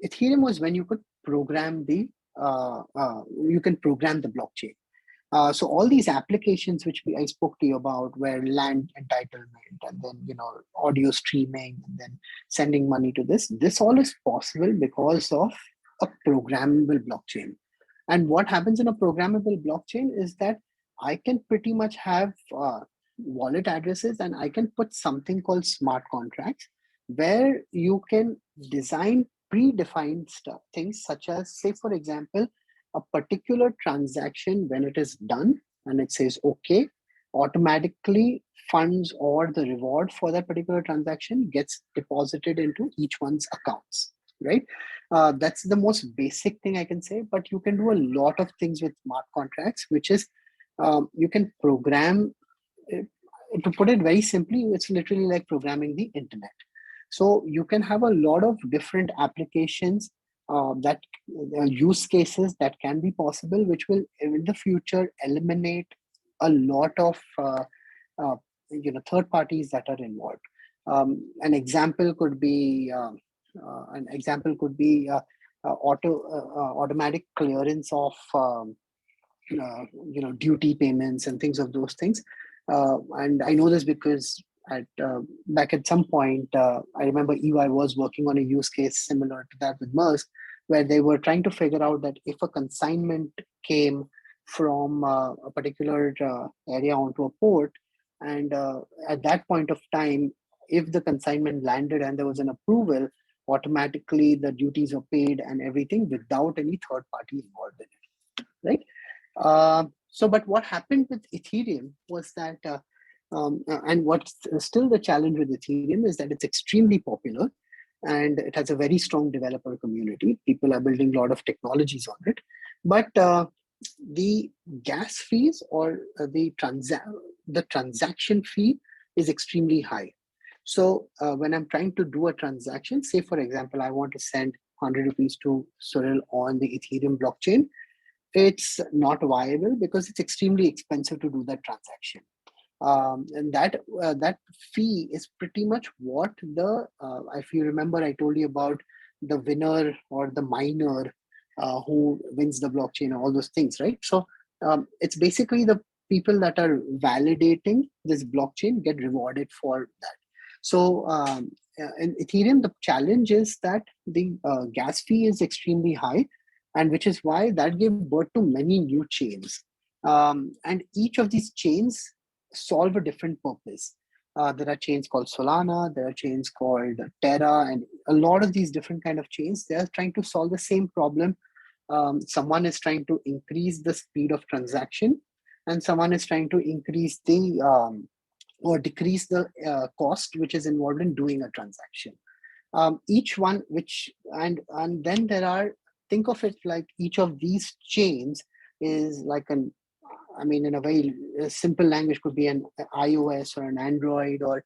Ethereum was when you could program the blockchain. So all these applications which I spoke to you about, where land entitlement and then audio streaming and then sending money to this all is possible because of a programmable blockchain. And what happens in a programmable blockchain is that I can pretty much have wallet addresses, and I can put something called smart contracts, where you can design predefined things such as, say, for example, a particular transaction, when it is done and it says okay, automatically funds or the reward for that particular transaction gets deposited into each one's accounts, right? That's the most basic thing I can say, but you can do a lot of things with smart contracts, which is you can program, to put it very simply, it's literally like programming the internet. So you can have a lot of different applications that use cases that can be possible, which will in the future eliminate a lot of third parties that are involved. An example could be automatic clearance of duty payments and things of those things. And I know this because back at some point, I remember EY was working on a use case similar to that with Maersk, where they were trying to figure out that if a consignment came from a particular area onto a port, and at that point of time, if the consignment landed and there was an approval, automatically the duties are paid and everything without any third party involved in it, right? But what happened with Ethereum was that, and what's still the challenge with Ethereum is that it's extremely popular and it has a very strong developer community. People are building a lot of technologies on it, but the gas fees or the transaction fee is extremely high. So when I'm trying to do a transaction, say for example, I want to send 100 rupees to Suril on the Ethereum blockchain, it's not viable because it's extremely expensive to do that transaction. And that fee is pretty much what if you remember, I told you about the winner or the miner who wins the blockchain, all those things, right? So it's basically the people that are validating this blockchain get rewarded for that. So in Ethereum, the challenge is that the gas fee is extremely high, and which is why that gave birth to many new chains. And each of these chains solve a different purpose. There are chains called Solana, there are chains called Terra, and a lot of these different kind of chains, they are trying to solve the same problem. Someone is trying to increase the speed of transaction, and someone is trying to increase the or decrease the cost which is involved in doing a transaction. Each one, and then there are, think of it like each of these chains is like in a very simple language, could be an iOS or an Android or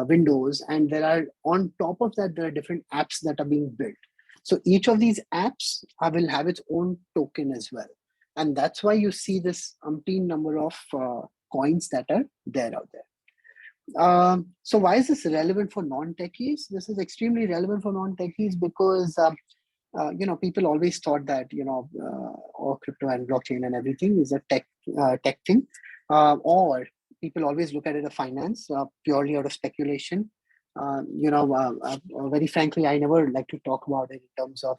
Windows, and there are, on top of that, there are different apps that are being built. So each of these apps will have its own token as well, and that's why you see this umpteen number of coins that are there out there. So why is this relevant for non-techies? This is extremely relevant for non-techies because people always thought that or crypto and blockchain and everything is a tech thing, or people always look at it as finance, purely out of speculation. Very frankly, I never like to talk about it in terms of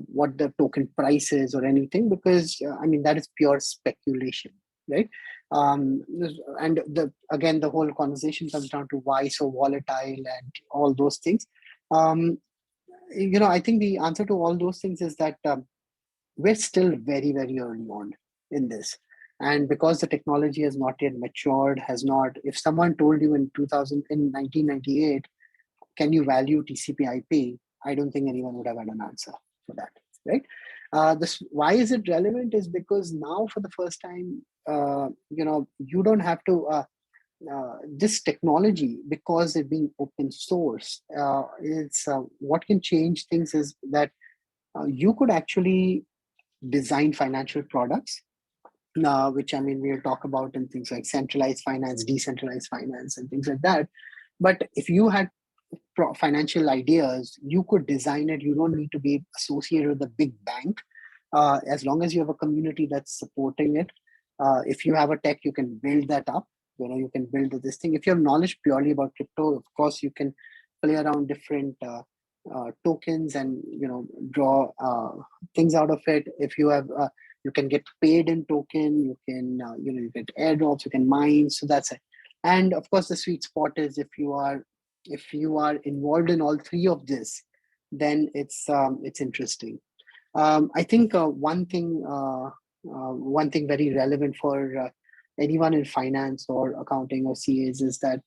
what the token price is or anything, because that is pure speculation, right? And again, the whole conversation comes down to why so volatile and all those things. I think the answer to all those things is that we're still very, very early on in this. And because the technology has not yet matured, if someone told you in 1998, can you value TCP IP? I don't think anyone would have had an answer for that, right? Why is it relevant is because now for the first time, you don't have to, this technology, because it being open source, is what can change things is that you could actually design financial products, which I mean we'll talk about in things like centralized finance, decentralized finance, and things like that. But if you had financial ideas, you could design it. You don't need to be associated with a big bank, as long as you have a community that's supporting it. If you have a tech, you can build that up. You can build this thing. If you have knowledge purely about crypto, of course, you can play around different tokens and draw things out of it. If you have, you can get paid in token. You can you get airdrops. You can mine. So that's it. And of course, the sweet spot is if you are involved in all three of this, then it's interesting. I think one thing very relevant for anyone in finance or accounting or CAs is that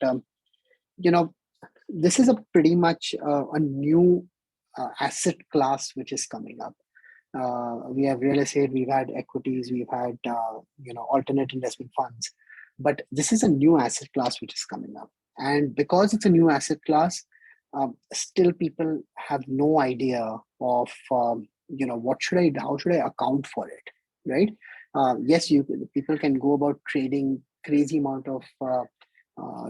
this is a pretty much a new asset class which is coming up. We have real estate, we've had equities, we've had alternate investment funds, but this is a new asset class which is coming up. And because it's a new asset class, still people have no idea of how should I account for it, right? Yes, people can go about trading crazy amount of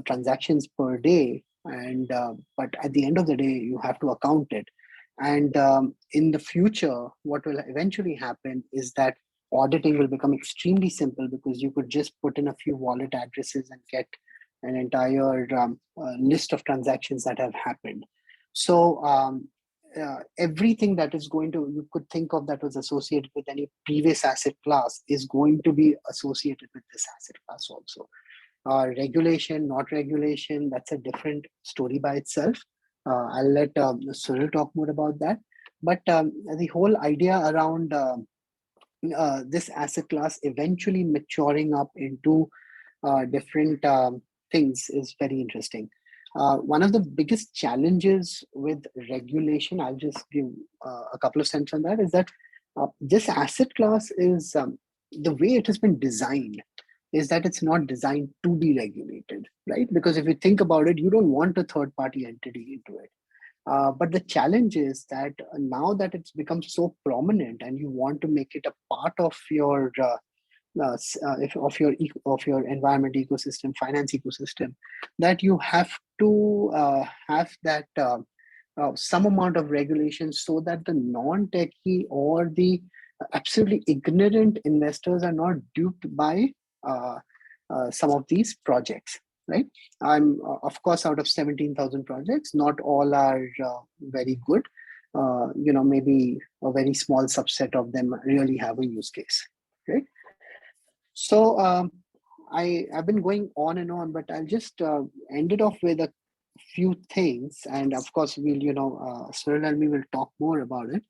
transactions per day, and but at the end of the day, you have to account it. And in the future, what will eventually happen is that auditing will become extremely simple, because you could just put in a few wallet addresses and get an entire list of transactions that have happened. So everything that is you could think of that was associated with any previous asset class is going to be associated with this asset class also. Regulation, not regulation, that's a different story by itself. I'll let Suril talk more about that. But the whole idea around this asset class eventually maturing up into different things is very interesting. One of the biggest challenges with regulation, I'll just give a couple of cents on that, is that this asset class is the way it has been designed is that it's not designed to be regulated, right? Because if you think about it, you don't want a third-party entity into it. But the challenge is that now that it's become so prominent and you want to make it a part of your of your environment ecosystem, finance ecosystem, that you have to have that some amount of regulation so that the non-techie or the absolutely ignorant investors are not duped by some of these projects, right? I'm of course, out of 17,000 projects, not all are very good. Maybe a very small subset of them really have a use case, right? So I've been going on and on, but I'll just end it off with a few things, and of course we'll Suril and me will talk more about it.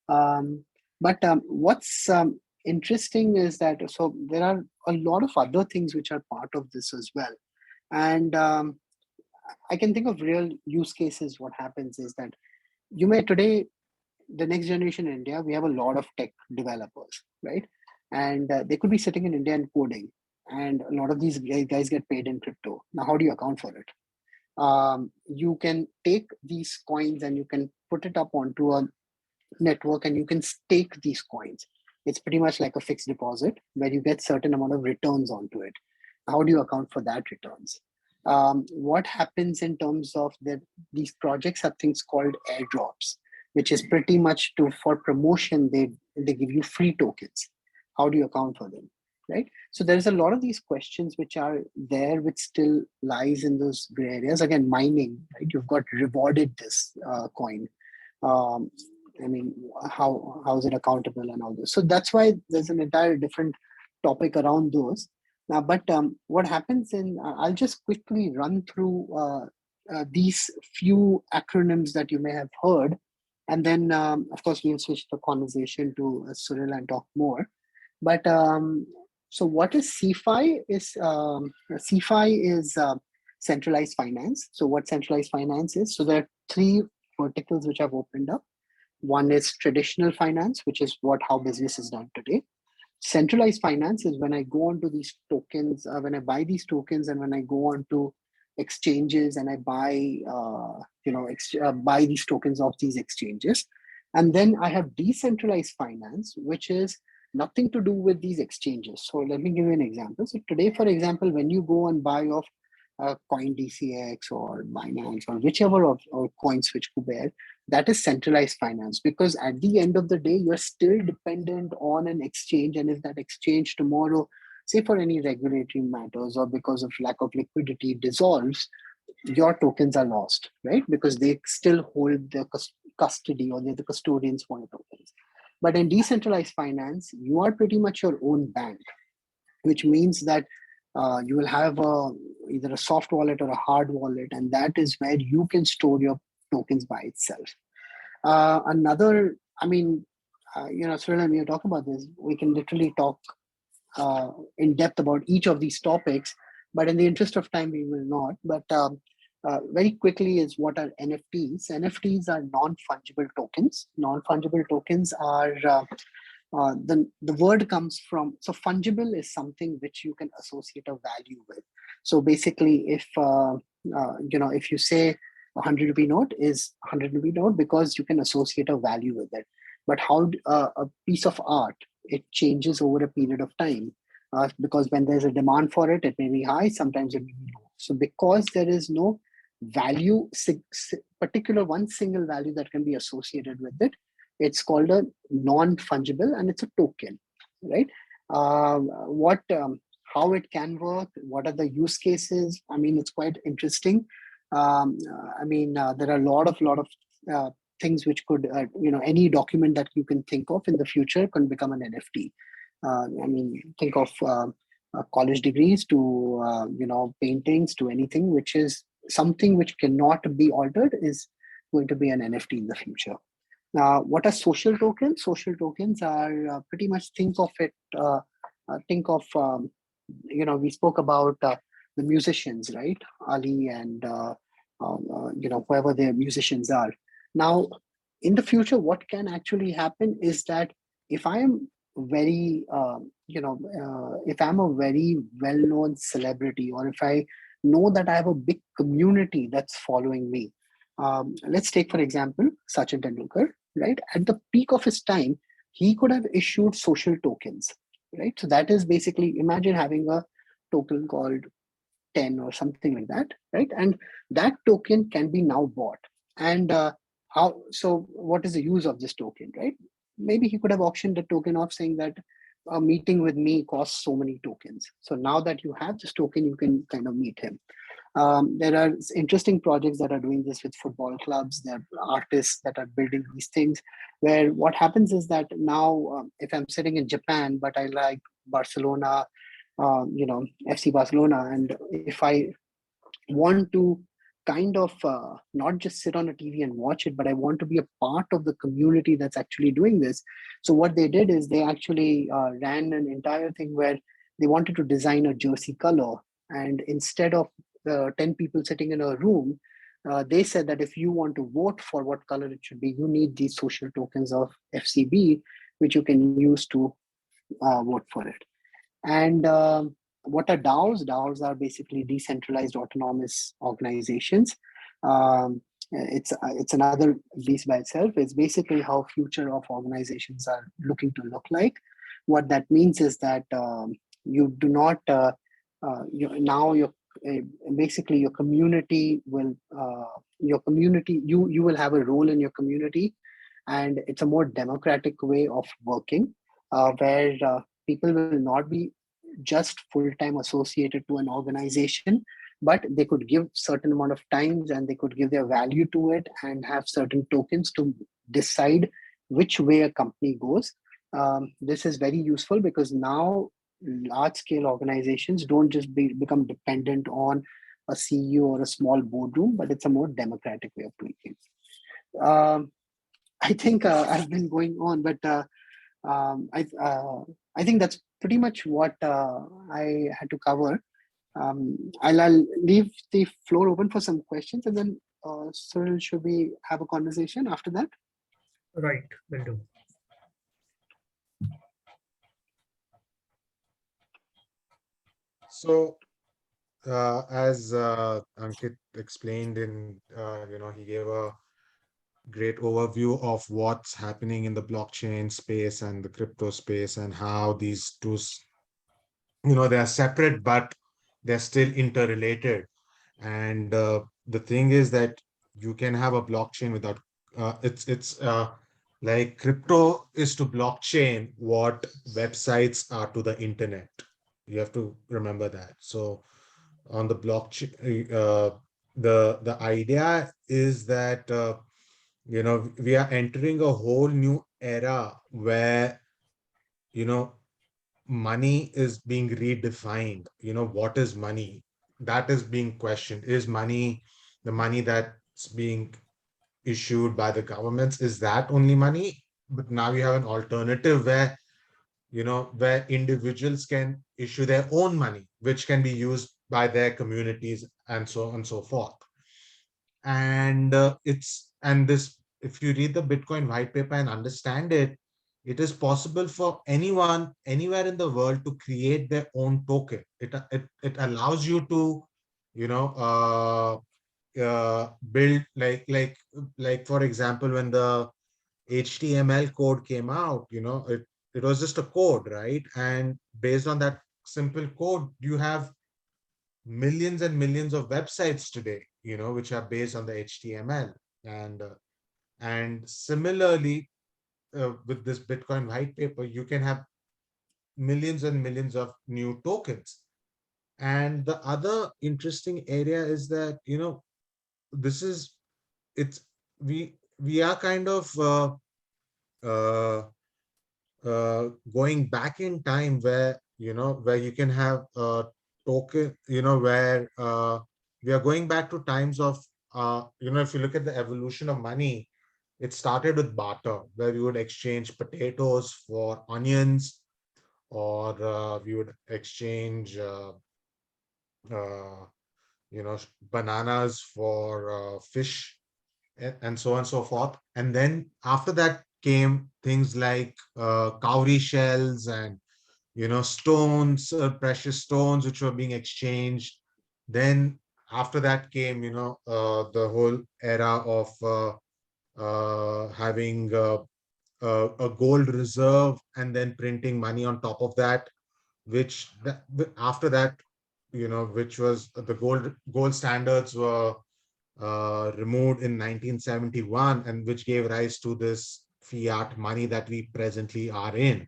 But what's interesting is that there are a lot of other things which are part of this as well, and I can think of real use cases. What happens is that today, the next generation in India, we have a lot of tech developers, right? And they could be sitting in India and coding, and a lot of these guys get paid in crypto. Now, how do you account for it? You can take these coins and you can put it up onto a network and you can stake these coins. It's pretty much like a fixed deposit where you get certain amount of returns onto it. How do you account for that returns? What happens in terms of these projects have things called airdrops, which is pretty much for promotion, they give you free tokens. How do you account for them, right? So there's a lot of these questions which are there, which still lies in those gray areas. Again, mining, right? You've got rewarded this coin. I mean, how is it accountable and all this? So that's why there's an entire different topic around those. But what happens I'll just quickly run through these few acronyms that you may have heard. And then, of course, we'll switch the conversation to Suril and talk more. But so what is CFI? CFI is centralized finance. So what centralized finance is? So there are three verticals which have opened up. One is traditional finance, which is how business is done today. Centralized finance is when I go onto these tokens, when I buy these tokens, and when I go onto exchanges and I buy, buy these tokens of these exchanges. And then I have decentralized finance, which is nothing to do with these exchanges. So let me give you an example. So today, for example, when you go and buy off CoinDCX or Binance or whichever of or CoinSwitch Kuber, that is centralized finance, because at the end of the day, you're still dependent on an exchange. And if that exchange tomorrow, say for any regulatory matters or because of lack of liquidity, dissolves, your tokens are lost, right? Because they still hold the custody, or they're the custodians for your tokens. But in decentralized finance, you are pretty much your own bank, which means that you will have either a soft wallet or a hard wallet, and that is where you can store your tokens by itself. Suril, when you talk about this, we can literally talk in depth about each of these topics, but in the interest of time, we will not. But very quickly is what are NFTs? NFTs are non-fungible tokens. Non-fungible tokens are the word comes from, so fungible is something which you can associate a value with. So basically, if if you say a 100 rupee note is 100 rupee note because you can associate a value with it. But how a piece of art, it changes over a period of time, because when there's a demand for it, it may be high, sometimes it may be low. So because there is no value, particular one single value that can be associated with it, it's called a non-fungible, and it's a token, right? How it can work, what are the use cases? I mean, it's quite interesting. There are a lot of things which could, any document that you can think of in the future can become an NFT. Think of college degrees to, paintings, to anything which is something which cannot be altered is going to be an NFT in the future. Now, what are social tokens? Social tokens are pretty much, think of it, we spoke about the musicians, right? Ali and, whoever their musicians are. Now, in the future, what can actually happen is that if I am very, if I'm a very well-known celebrity, or if I know that I have a big community that's following me, let's take, for example, Sachin Tendulkar, right? At the peak of his time, he could have issued social tokens, right? So that is basically, imagine having a token called 10 or something like that, right? And that token can be now bought. And so what is the use of this token, right? Maybe he could have auctioned the token off, saying that a meeting with me costs so many tokens. So now that you have this token, you can kind of meet him. There are interesting projects that are doing this with football clubs. There are artists that are building these things, where what happens is that now, if I'm sitting in Japan, but I like Barcelona, FC Barcelona, and if I want to kind of not just sit on a TV and watch it, but I want to be a part of the community that's actually doing this. So what they did is they actually ran an entire thing where they wanted to design a jersey color. And instead of 10 people sitting in a room, they said that if you want to vote for what color it should be, you need these social tokens of FCB, which you can use to vote for it. And what are DAOs? DAOs are basically decentralized autonomous organizations. It's another beast by itself. It's basically how future of organizations are looking to look like. What that means is that you do not, basically your community will, you will have a role in your community, and it's a more democratic way of working, where people will not be just full-time associated to an organization, but they could give certain amount of times, and they could give their value to it, and have certain tokens to decide which way a company goes. This is very useful because now large-scale organizations don't just become dependent on a CEO or a small boardroom, but it's a more democratic way of doing things. I think I've been going on, but I think that's pretty much what I had to cover. I'll leave the floor open for some questions, and then Suril, should we have a conversation after that? Right, will do. So as Ankit explained he gave a great overview of what's happening in the blockchain space and the crypto space and how these two, they are separate, but they're still interrelated. And the thing is that you can have a blockchain without, it's like crypto is to blockchain what websites are to the internet. You have to remember that. So on the blockchain, the idea is that we are entering a whole new era where you know money is being redefined. What is money? That is being questioned. Is money the money that's being issued by the governments? Is that only money? But now you have an alternative where individuals can issue their own money, which can be used by their communities and so on and so forth. And this, if you read the Bitcoin white paper and understand it, it is possible for anyone anywhere in the world to create their own token. It allows you to you know build, like for example, when the HTML code came out, it was just a code, right? And based on that simple code, you have millions and millions of websites today, which are based on the HTML. And similarly, with this Bitcoin white paper, you can have millions and millions of new tokens. And the other interesting area is that, this is it's we are kind of uh, going back in time, where you can have a token, where we are going back to times of if you look at the evolution of money, it started with barter, where we would exchange potatoes for onions, or we would exchange uh, bananas for fish, and so on and so forth. And then after that came things like cowrie shells and stones, precious stones, which were being exchanged. Then after that came the whole era of having a gold reserve and then printing money on top of that, after that, which was the gold standards were removed in 1971, and which gave rise to this fiat money that we presently are in.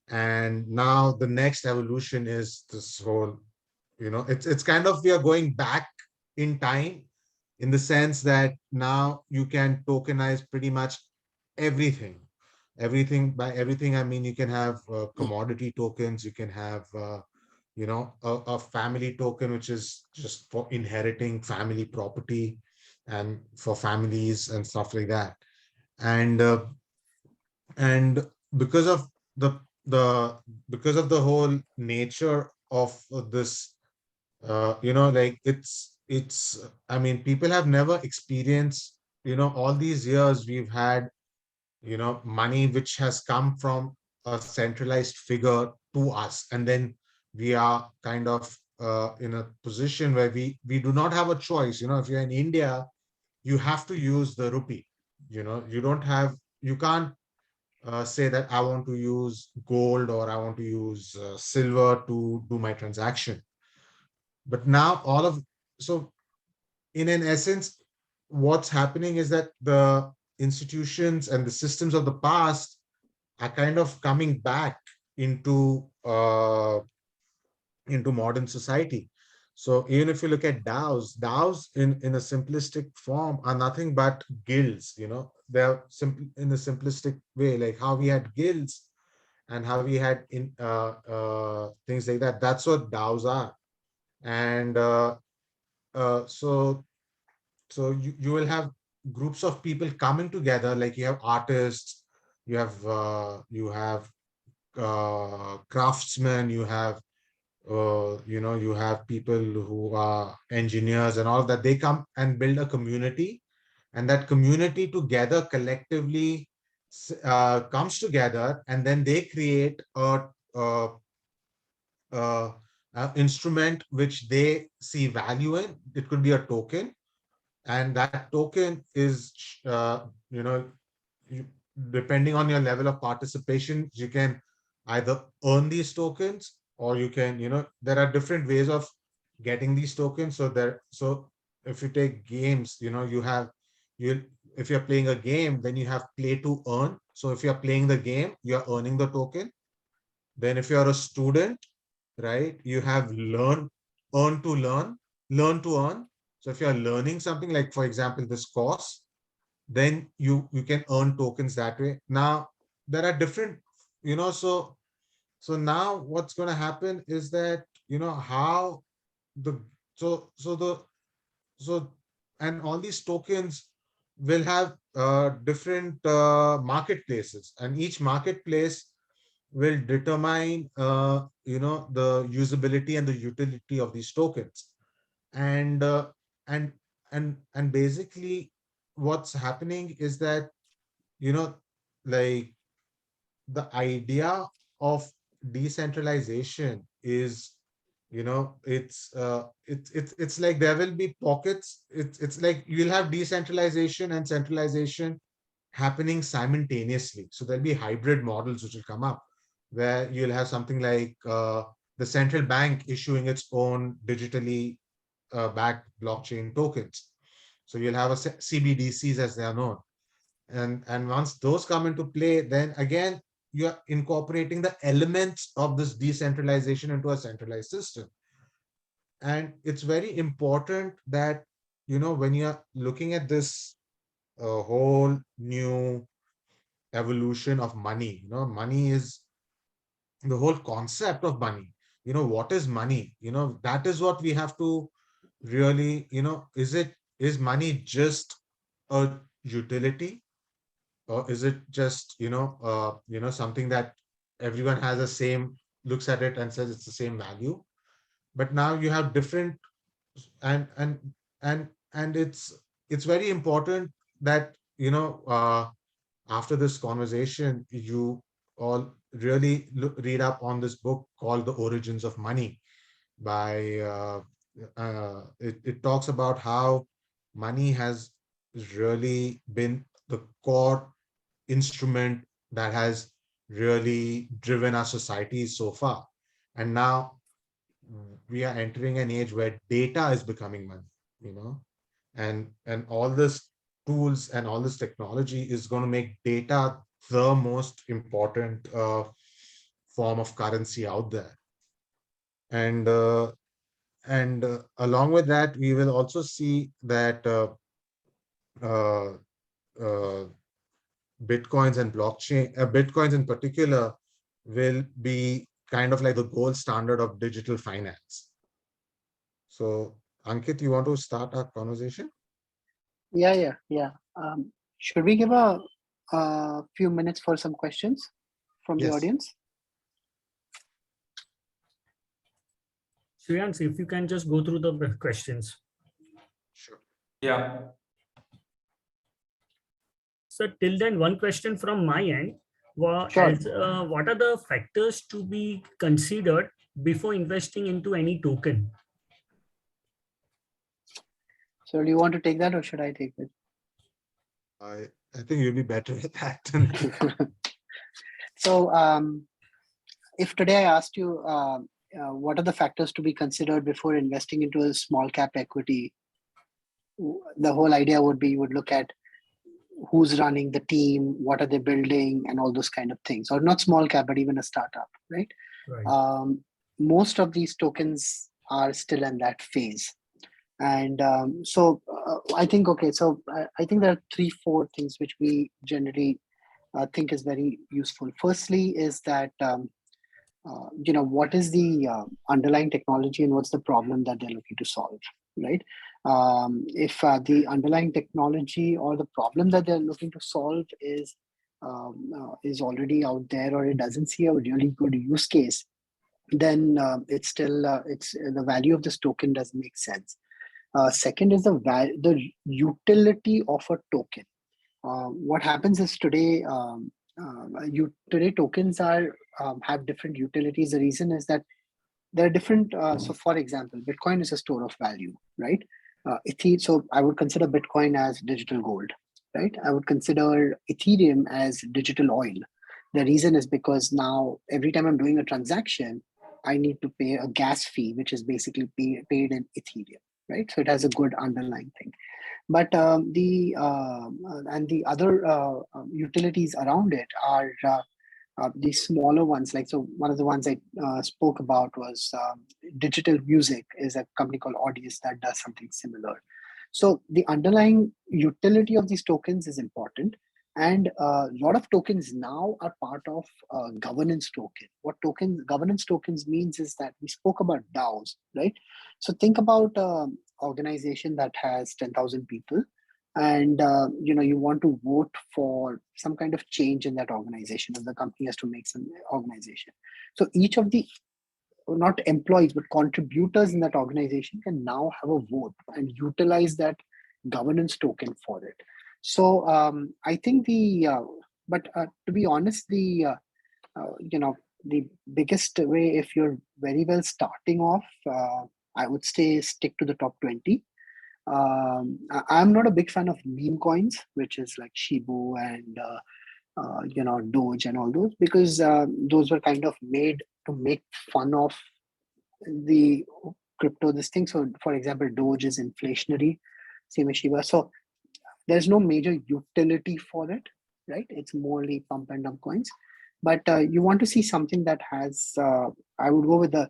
And now the next evolution is this whole, it's kind of, we are going back in time, in the sense that now you can tokenize pretty much everything. By everything, I mean, you can have commodity tokens, you can have a family token, which is just for inheriting family property and for families and stuff like that. And because of the because of the whole nature of this, like it's I mean, people have never experienced, all these years we've had money which has come from a centralized figure to us, and then we are kind of in a position where we do not have a choice. If you're in India, you have to use the rupee. You can't say that I want to use gold, or I want to use silver to do my transaction. But now so in an essence, what's happening is that the institutions and the systems of the past are kind of coming back into modern society. So even if you look at DAOs in a simplistic form are nothing but guilds. They're simple in a simplistic way, like how we had guilds and how we had things like that. That's what DAOs are. And so you will have groups of people coming together, like you have artists, you have craftsmen, you have people who are engineers and all that. They come and build a community, and that community together collectively comes together, and then they create a instrument which they see value in. It could be a token, and that token is, you, depending on your level of participation, you can either earn these tokens, or you can, there are different ways of getting these tokens. So if you take games, you if you're playing a game, then you have play to earn. So if you're playing the game, you're earning the token. Then if you're a student, right, you have earn to learn to earn. So if you're learning something, like for example this course, then you can earn tokens that way. Now there are different, so now what's going to happen is that, how the so the so and all these tokens will have different marketplaces, and each marketplace will determine the usability and the utility of these tokens. And and and basically what's happening is that, like, the idea of decentralization is, it's like there will be pockets. It's like you'll have decentralization and centralization happening simultaneously. So there'll be hybrid models which will come up, where you'll have something like the central bank issuing its own digitally backed blockchain tokens. So you'll have CBDCs, as they are known. And once those come into play, then again, you're incorporating the elements of this decentralization into a centralized system. And it's very important that, when you're looking at this whole new evolution of money, money is the whole concept of money. What is money? That is what we have to really, is money just a utility, or is it just, something that everyone has the same, looks at it and says it's the same value? But now you have different, and and and it's very important that, after this conversation, you all really read up on this book called The Origins of Money by it talks about how money has really been the core instrument that has really driven our societies so far. And now we are entering an age where data is becoming money, and all this tools and all this technology is going to make data the most important form of currency out there. And along with that, we will also see that uh, uh, bitcoins and blockchain, bitcoins in particular, will be kind of like the gold standard of digital finance. So, Ankit, you want to start our conversation? Yeah. Should we give a few minutes for some questions from the Yes. audience? Shreyans, if you can just go through the questions. Sure. Yeah. So till then, one question from my end. What Sure. are the factors to be considered before investing into any token? So do you want to take that, or should I take it? I think you'll be better at that than me. So if today I asked you what are the factors to be considered before investing into a small cap equity, the whole idea would be you would look at who's running the team, what are they building, and all those kind of things. Or not small cap, but even a startup, right? Right. Most of these tokens are still in that phase. And so I think, okay, so I think there are 3-4 things which we generally think is very useful. Firstly is that, what is the underlying technology and what's the problem that they're looking to solve, right? If the underlying technology or the problem that they're looking to solve is already out there, or it doesn't see a really good use case, then it's still it's the value of this token doesn't make sense. Second is the utility of a token. What happens is today, today tokens are have different utilities. The reason is that there are different. So, for example, Bitcoin is a store of value, right? So I would consider Bitcoin as digital gold, right? I would consider Ethereum as digital oil. The reason is because now every time I'm doing a transaction, I need to pay a gas fee, which is basically paid in Ethereum, right? So it has a good underlying thing. But the other utilities around it are the smaller ones. Like, so one of the ones I spoke about was digital music is a company called Audius that does something similar. So the underlying utility of these tokens is important. And a lot of tokens now are part of governance token. What governance tokens means is that we spoke about DAOs, right? So think about organization that has 10,000 people, and you want to vote for some kind of change in that organization, and the company has to make some organization. So each of the, not employees but contributors in that organization, can now have a vote and utilize that governance token for it. So I think but to be honest, the biggest way, if you're very well starting off, I would say stick to the top 20. I'm not a big fan of meme coins, which is like Shibu and Doge and all those, because those were kind of made to make fun of the crypto, this thing. So for example, Doge is inflationary, same as Shiba. So there's no major utility for it, right? It's morely pump and dump coins. But you want to see something that has, I would go with the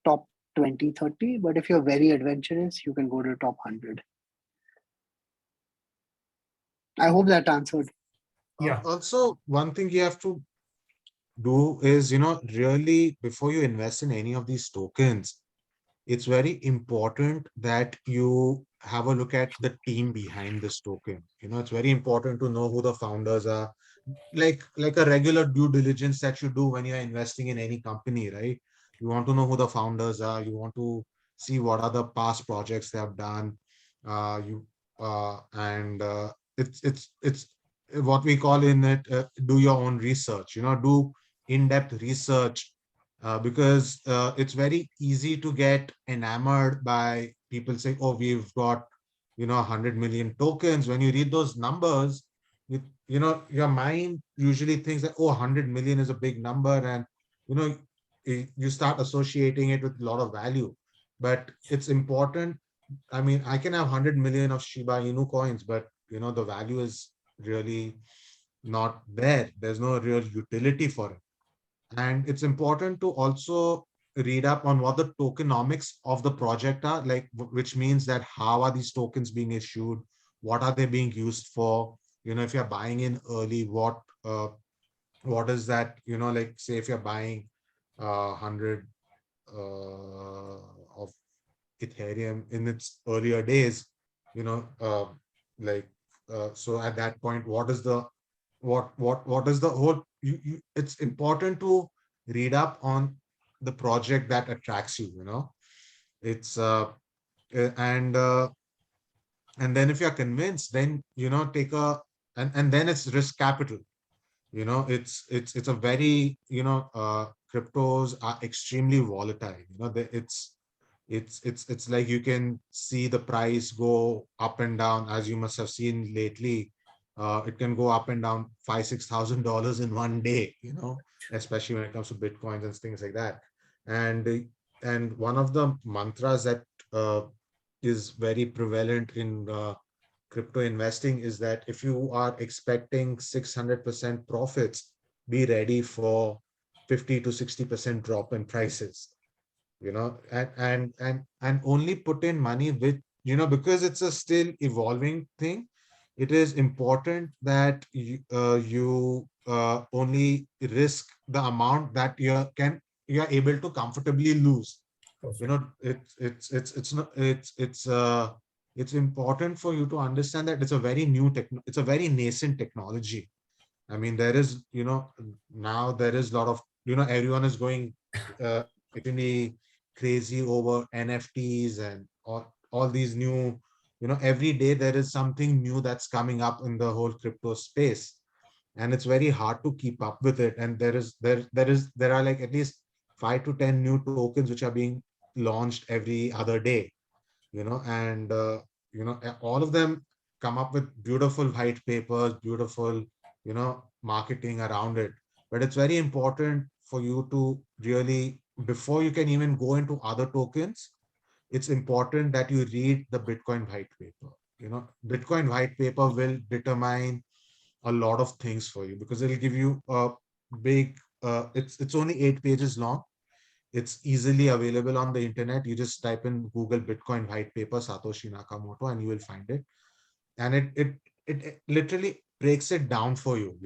top 20, 30. But if you're very adventurous, you can go to the top 100. I hope that answered. Yeah. Also, one thing you have to do is, really, before you invest in any of these tokens, it's very important that you have a look at the team behind this token. It's very important to know who the founders are, like a regular due diligence that you do when you're investing in any company, right? You want to know who the founders are. You want to see what are the past projects they have done. It's what we call in it, do your own research. Do in-depth research, because it's very easy to get enamored by people saying, oh, we've got 100 million tokens. When you read those numbers, your mind usually thinks that, oh, 100 million is a big number, and you start associating it with a lot of value. But it's important. I mean, I can have 100 million of Shiba Inu coins, but the value is really not there. There's no real utility for it. And it's important to also read up on what the tokenomics of the project are, like, which means that how are these tokens being issued? What are they being used for? If you're buying in early, what is that? Like, say if you're buying 100 of Ethereum in its earlier days, so at that point, what is the whole, it's important to read up on the project that attracts you. It's and then if you're convinced, then take and then it's risk capital. It's a very, cryptos are extremely volatile. It's like you can see the price go up and down, as you must have seen lately. It can go up and down $5,000-6,000 in one day, especially when it comes to Bitcoins and things like that. And one of the mantras that is very prevalent in crypto investing is that if you are expecting 600% profits, be ready for 50 to 60% drop in prices. And only put in money with, because it's a still evolving thing. It is important that you only risk the amount that you are able to comfortably lose. It's important for you to understand that it's a very it's a very nascent technology. I mean, there is, now there is a lot of, everyone is going extremely crazy over NFTs and all these new, every day there is something new that's coming up in the whole crypto space, and it's very hard to keep up with it. And there are like at least 5 to 10 new tokens which are being launched every other day, and all of them come up with beautiful white papers, beautiful, marketing around it. But it's very important for you to really, before you can even go into other tokens, it's important that you read the Bitcoin white paper. Bitcoin white paper will determine a lot of things for you, because it'll give you a big, it's only 8 pages long. It's easily available on the internet. You just type in Google Bitcoin white paper Satoshi Nakamoto and you will find it. And it literally breaks it down for you.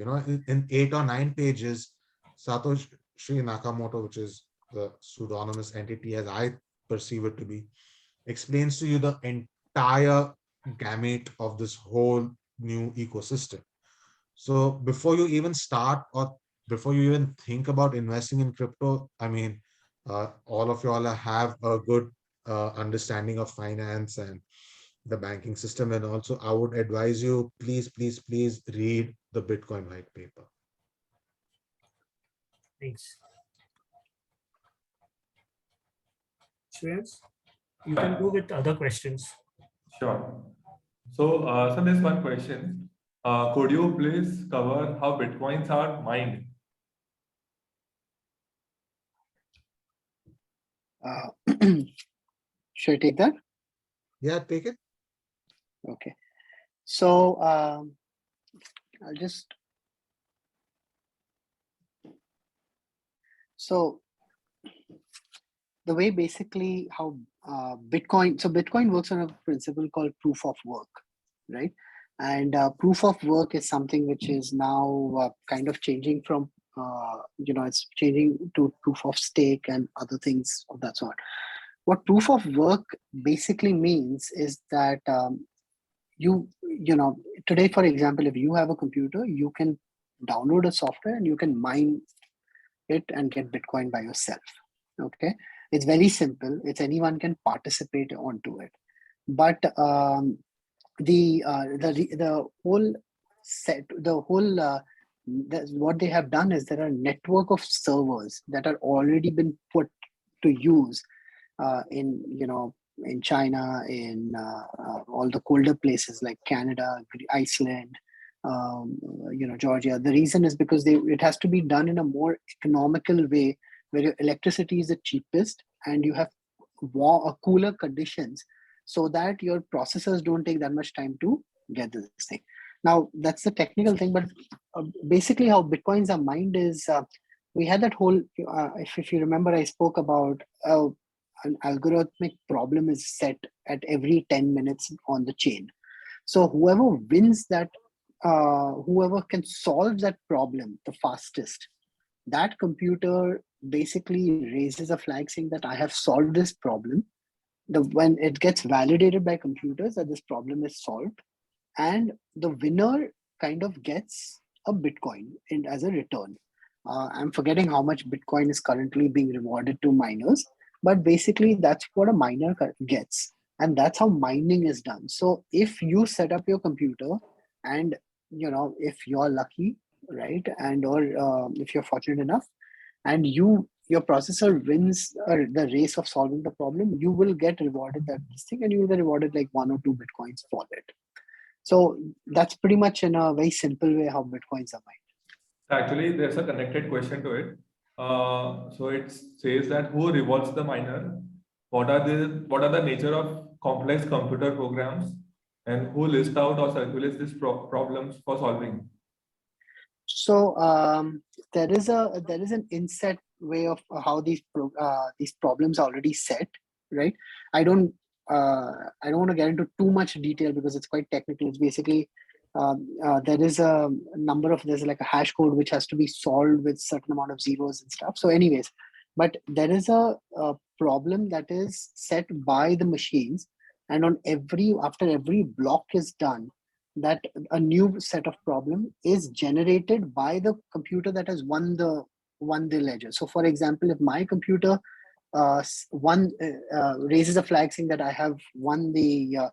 In 8 or 9 pages, Satoshi Nakamoto, which is the pseudonymous entity as I perceive it to be, explains to you the entire gamut of this whole new ecosystem. So before you even start, or before you even think about investing in crypto, I mean, all of you all have a good understanding of finance and the banking system. And also, I would advise you, please, please, please read the Bitcoin white paper. Thanks. Shreyas, you can go with other questions. Sure. So there's one question. Could you please cover how Bitcoins are mined? Should I take that? Yeah, take it. Okay. So I'll just. So the way basically how Bitcoin works on a principle called proof of work, right? And proof of work is something which is now kind of changing from, it's changing to proof of stake and other things of that sort. What proof of work basically means is that today, for example, if you have a computer, you can download a software and you can mine it and get Bitcoin by yourself. Okay, it's very simple. It's anyone can participate onto it, but the whole set, what they have done is there are a network of servers that are already been put to use in China, in all the colder places like Canada, Iceland, Georgia. The reason is because it has to be done in a more economical way, where your electricity is the cheapest and you have cooler conditions, so that your processors don't take that much time to get this thing. Now, that's the technical thing, but basically how Bitcoins are mined is, we had that whole, if you remember, I spoke about an algorithmic problem is set at every 10 minutes on the chain. So whoever wins that, whoever can solve that problem the fastest, that computer basically raises a flag saying that I have solved this problem. When it gets validated by computers that this problem is solved, and the winner kind of gets a Bitcoin as a return. I'm forgetting how much Bitcoin is currently being rewarded to miners, but basically that's what a miner gets, and that's how mining is done. So if you set up your computer, and if you're lucky, right, and or if you're fortunate enough, and your processor wins the race of solving the problem, you will get rewarded that this thing, and you will get rewarded like 1 or 2 Bitcoins for it. So that's pretty much in a very simple way how Bitcoins are mined. Actually, there's a connected question to it. So it says that who rewards the miner? What are the nature of complex computer programs, and who list out or circulates these problems for solving? So there is an inset way of how these problems are already set, right? I don't want to get into too much detail because it's quite technical. It's basically there is a there's like a hash code which has to be solved with certain amount of zeros and stuff. So anyways, but there is a problem that is set by the machines, and after every block is done, that a new set of problem is generated by the computer that has won the ledger. So for example, if my computer raises a flag saying that I have won the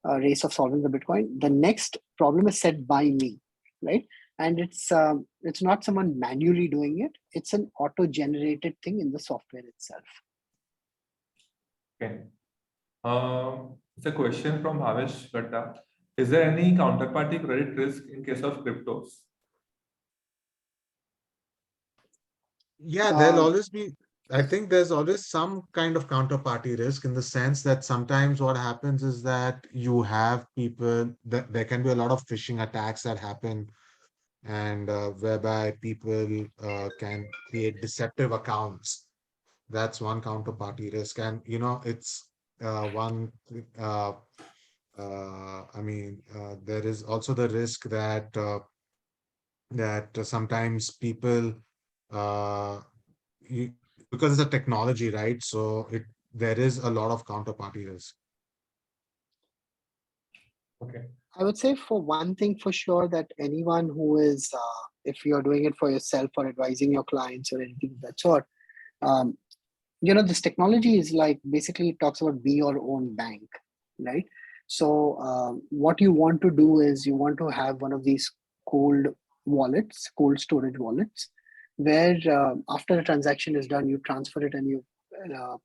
race of solving the Bitcoin, the next problem is set by me, right? and it's not someone manually doing it. It's an auto-generated thing in the software itself. Okay. It's a question from Bhavesh Gatta. Is there any counterparty credit risk in case of cryptos? Yeah, there'll Um, always be, I think there's always some kind of counterparty risk, in the sense that sometimes what happens is that you have people that there can be a lot of phishing attacks that happen, and whereby people can create deceptive accounts. That's one counterparty risk. And, it's one, there is also the risk that sometimes people, uh, you, because it's a technology, right? So there is a lot of counterparty risk. Okay. I would say, for one thing for sure, that anyone who is, if you're doing it for yourself or advising your clients or anything of that sort, um, this technology is like, basically it talks about be your own bank, right? So what you want to do is you want to have one of these cold cold storage wallets, where after a transaction is done, you transfer it and you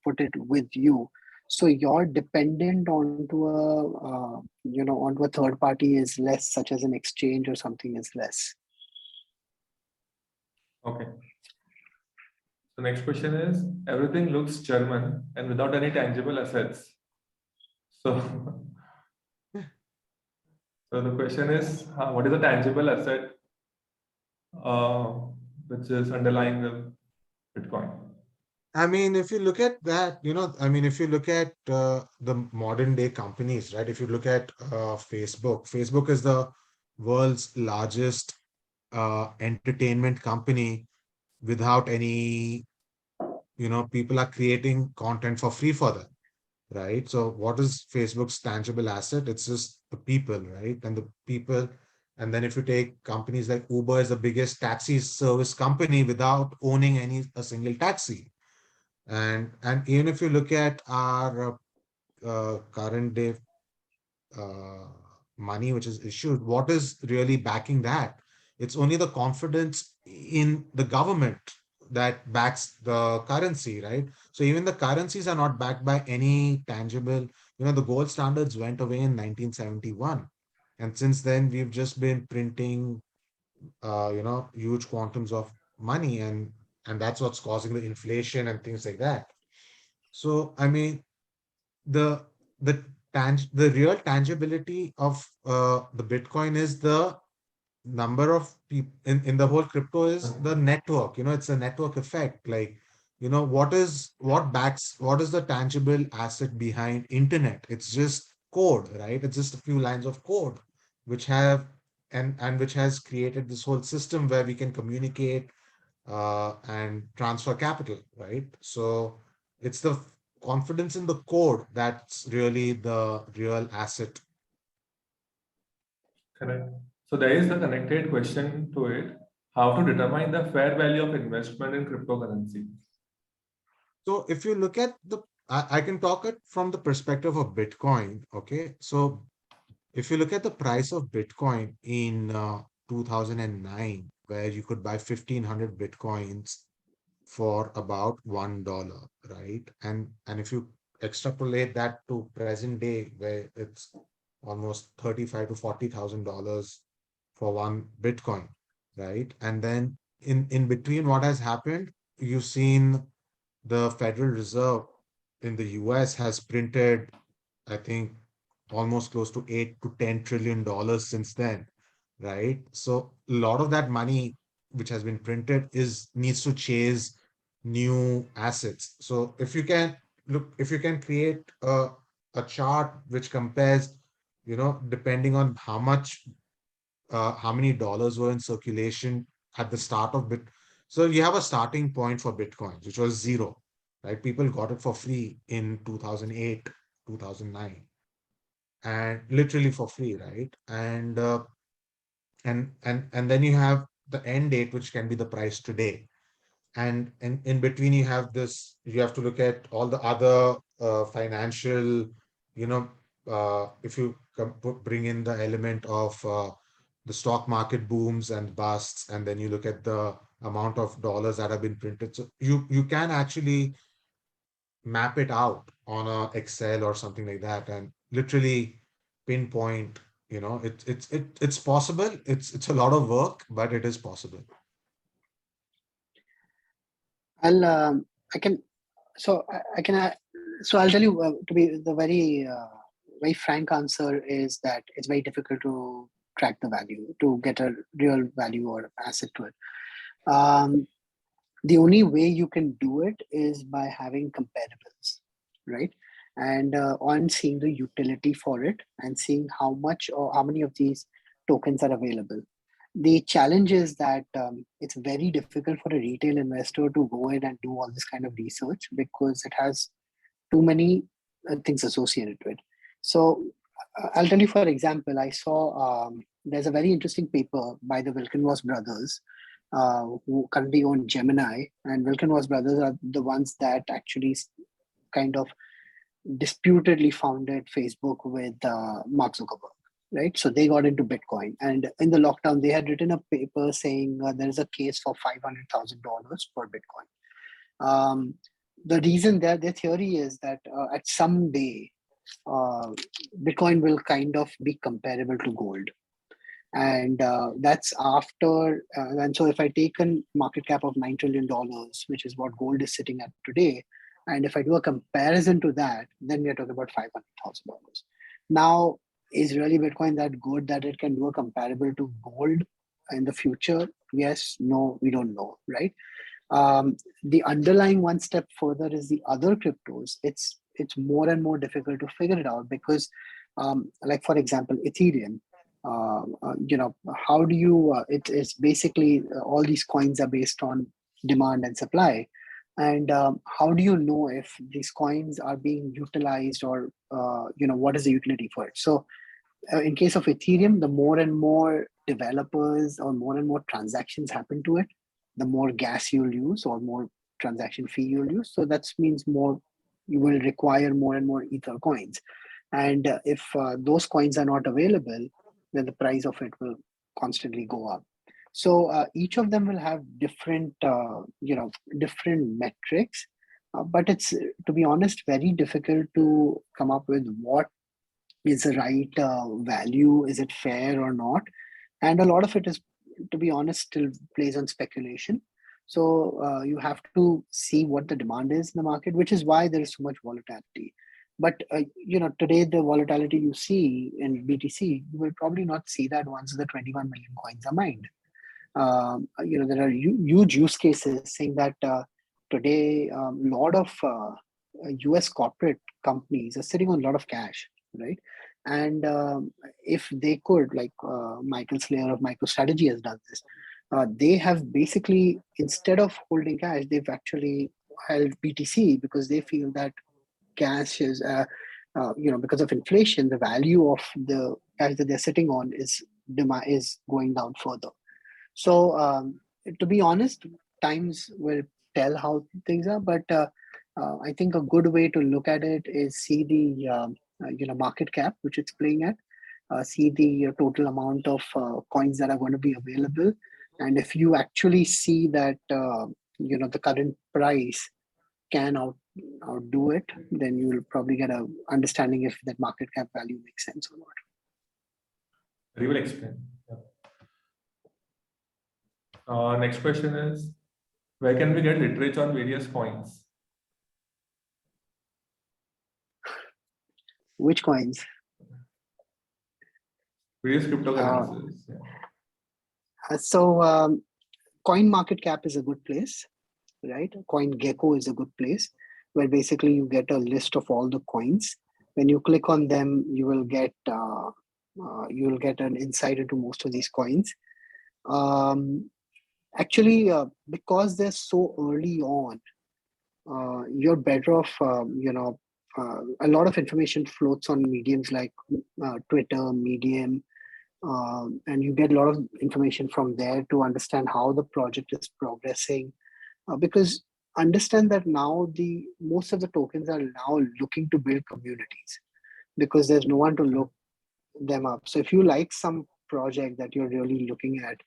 put it with you. So your dependent onto onto a third party is less, such as an exchange or something is less. Okay. So next question is, everything looks German and without any tangible assets. So, so the question is, what is a tangible asset uh, which is underlying the Bitcoin? I mean, if you look at that, if you look at the modern day companies, right? If you look at Facebook is the world's largest entertainment company without any, people are creating content for free for them, right? So what is Facebook's tangible asset? It's just the people, right? And the people. And then if you take companies like Uber, is the biggest taxi service company without owning a single taxi. And even if you look at our current day uh, money which is issued, what is really backing that? It's only the confidence in the government that backs the currency, right? So even the currencies are not backed by any tangible, the gold standards went away in 1971. And since then, we've just been printing, huge quantums of money, and that's what's causing the inflation and things like that. So, I mean, the the the real tangibility of the Bitcoin is the number of people in the whole crypto, is the network. It's a network effect. Like, what is the tangible asset behind internet? It's just code, right? It's just a few lines of code which have and which has created this whole system where we can communicate and transfer capital, right? So it's the confidence in the code that's really the real asset. Correct. So there is a connected question to it. How to determine the fair value of investment in cryptocurrency? So if you look at I can talk it from the perspective of Bitcoin. Okay. So if you look at the price of Bitcoin in 2009, where you could buy 1,500 Bitcoins for about $1, right? And if you extrapolate that to present day, where it's almost 35 to $40,000 for one Bitcoin, right? And then in between, what has happened, you've seen the Federal Reserve in the US has printed, I think, almost close to $8 to $10 trillion since then, right? So a lot of that money which has been printed needs to chase new assets. So if you can create a chart which compares, depending on how many dollars were in circulation at the start of Bit. So you have a starting point for Bitcoin, which was zero, right? People got it for free in 2008, 2009, and literally for free, right? And then you have the end date, which can be the price today. And in between, you have to look at all the other financial, if you bring in the element of the stock market booms and busts, and then you look at the amount of dollars that have been printed. So you can actually map it out on a Excel or something like that and literally pinpoint, it's possible. It's a lot of work, but it is possible. I can, so I can, so I'll tell you, to be the very frank answer is that it's very difficult to track the value, to get a real value or asset to it. The only way you can do it is by having comparables, right? And on seeing the utility for it and seeing how much or how many of these tokens are available. The challenge is that it's very difficult for a retail investor to go in and do all this kind of research because it has too many things associated to it. So I'll tell you, for example, I saw there's a very interesting paper by the Wilkenwas brothers who currently own Gemini, and Wilkenwas brothers are the ones that actually kind of disputedly founded Facebook with Mark Zuckerberg. Right, so they got into Bitcoin, and in the lockdown, they had written a paper saying there is a case for $500,000 for Bitcoin. The reason their theory is that at some day, Bitcoin will kind of be comparable to gold, and that's after. And so, if I take a market cap of $9 trillion, which is what gold is sitting at today, and if I do a comparison to that, then we are talking about $500,000. Now, is really Bitcoin that good that it can do a comparable to gold in the future? Yes, no, we don't know, right? The underlying one step further is the other cryptos. It's more and more difficult to figure it out because, like for example, Ethereum. How do you? It's basically all these coins are based on demand and supply, and how do you know if these coins are being utilized or what is the utility for it? So in case of Ethereum, the more and more developers or more and more transactions happen to it, the more gas you'll use or more transaction fee you'll use. So that means you will require more and more Ether coins. And if those coins are not available, then the price of it will constantly go up. So each of them will have different, different metrics. But it's, to be honest, very difficult to come up with what is the right value, is it fair or not, and a lot of it is, to be honest, still plays on speculation. So you have to see what the demand is in the market, which is why there is so much volatility. But today the volatility you see in BTC, you will probably not see that once the 21 million coins are mined. There are huge use cases saying that today a lot of US corporate companies are sitting on a lot of cash, right? And if they could, like Michael Slayer of MicroStrategy has done this, they have basically, instead of holding cash, they've actually held BTC because they feel that cash is, because of inflation, the value of the cash that they're sitting on is going down further. So to be honest, times will tell how things are, but I think a good way to look at it is see the market cap which it's playing at, see the total amount of coins that are going to be available, and if you actually see that the current price can outdo it, then you will probably get a understanding if that market cap value makes sense or not. Very well explained. Yeah. Next question is, where can we get literature on various coins? Which coins? Various cryptocurrencies. So CoinMarketCap is a good place, right? CoinGecko is a good place where basically you get a list of all the coins. When you click on them, you will get an insight into most of these coins. Actually, because they're so early on, you're better off. A lot of information floats on mediums like Twitter, Medium, and you get a lot of information from there to understand how the project is progressing. Because understand that now most of the tokens are now looking to build communities because there's no one to look them up. So if you like some project that you're really looking at,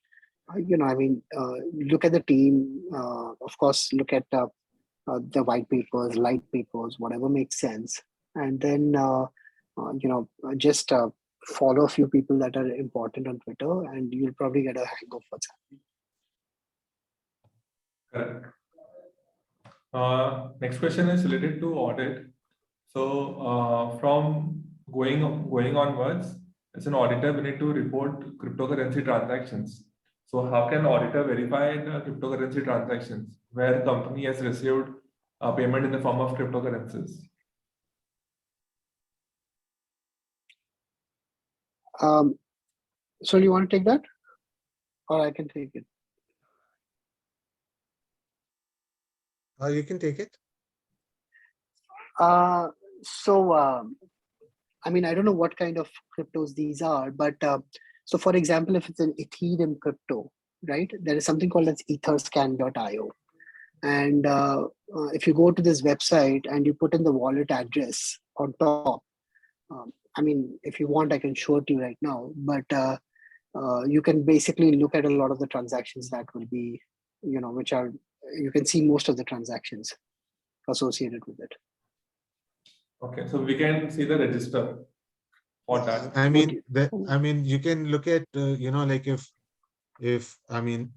look at the team, of course, look at the white papers, light papers, whatever makes sense. And then, just follow a few people that are important on Twitter, and you'll probably get a hang of what's happening. Correct. Next question is related to audit. So from going onwards, as an auditor, we need to report cryptocurrency transactions. So how can auditor verify the cryptocurrency transactions where company has received a payment in the form of cryptocurrencies? So you want to take that, or I can take it? You can take it. I don't know what kind of cryptos these are, but so for example, if it's an Ethereum crypto, right, there is something called as etherscan.io. And if you go to this website and you put in the wallet address on top, if you want, I can show it to you right now, but you can basically look at a lot of the transactions that will be, you can see most of the transactions associated with it. Okay, so we can see the register for that. You can look at,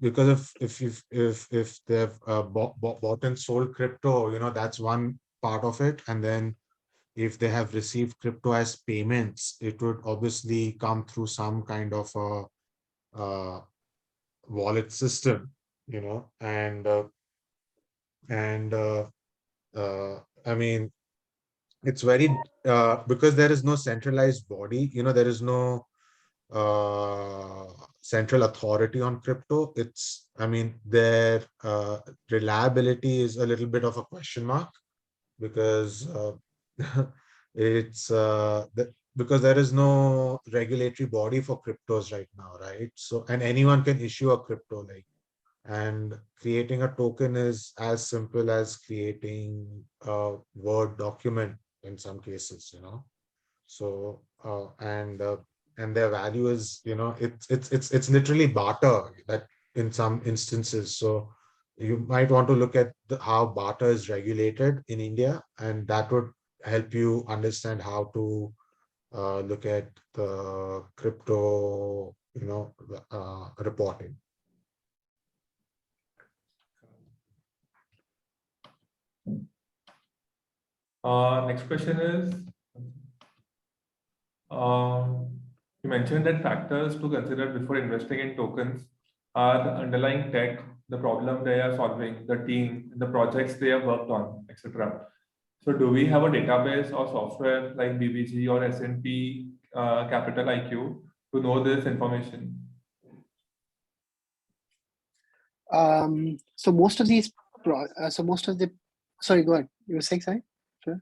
because if they've bought and sold crypto, that's one part of it. And then if they have received crypto as payments, it would obviously come through some kind of a wallet system, it's very because there is no centralized body, there is no central authority on crypto. Their reliability is a little bit of a question mark, because because there is no regulatory body for cryptos right now, right? So, and anyone can issue a crypto, and creating a token is as simple as creating a Word document in some cases, So, and their value is, it's literally barter that in some instances. So you might want to look at how barter is regulated in India, and that would help you understand how to look at the crypto, reporting. Next question is, you mentioned that factors to consider before investing in tokens are the underlying tech, the problem they are solving, the team, the projects they have worked on, etc. So do we have a database or software like BBG or S&P Capital IQ to know this information? So most of these, sorry, go ahead. You were saying, sorry? Sure.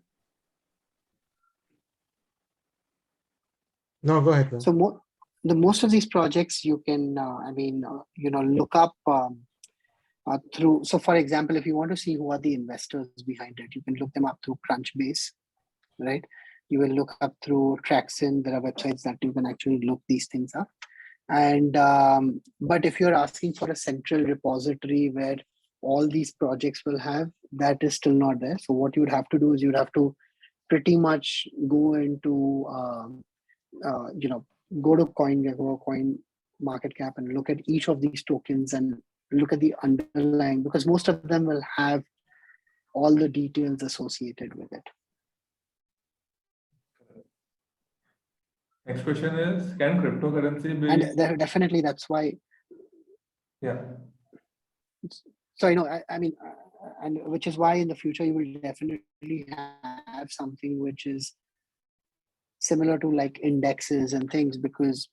No, go ahead. So most of these projects you can, look up through. So for example, if you want to see who are the investors behind it, you can look them up through Crunchbase, right? You will look up through Traxin. There are websites that you can actually look these things up. And but if you're asking for a central repository where all these projects will have, that is still not there. So what you would have to do is you'd have to pretty much go into go to CoinGecko or Coin Market Cap and look at each of these tokens and look at the underlying, because most of them will have all the details associated with it. Next question is, can cryptocurrency be... And definitely that's why... Yeah. So, and which is why in the future you will definitely have something which is similar to like indexes and things, because,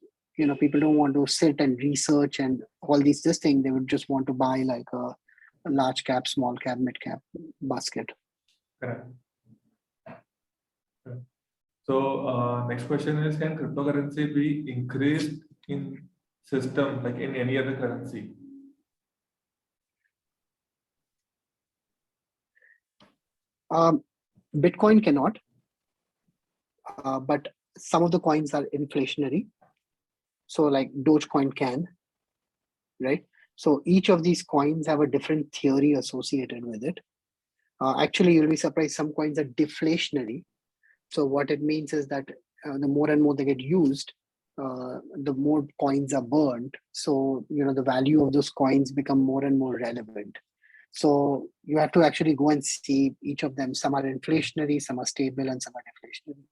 people don't want to sit and research and all this thing. They would just want to buy like a large cap, small cap, mid cap basket. Correct. So next question is, can cryptocurrency be increased in system like in any other currency? Bitcoin cannot, but some of the coins are inflationary. So like Dogecoin can, right? So each of these coins have a different theory associated with it. Actually, you'll be surprised, some coins are deflationary. So what it means is that the more and more they get used, the more coins are burned. So, the value of those coins become more and more relevant. So you have to actually go and see each of them. Some are inflationary, some are stable, and some are deflationary.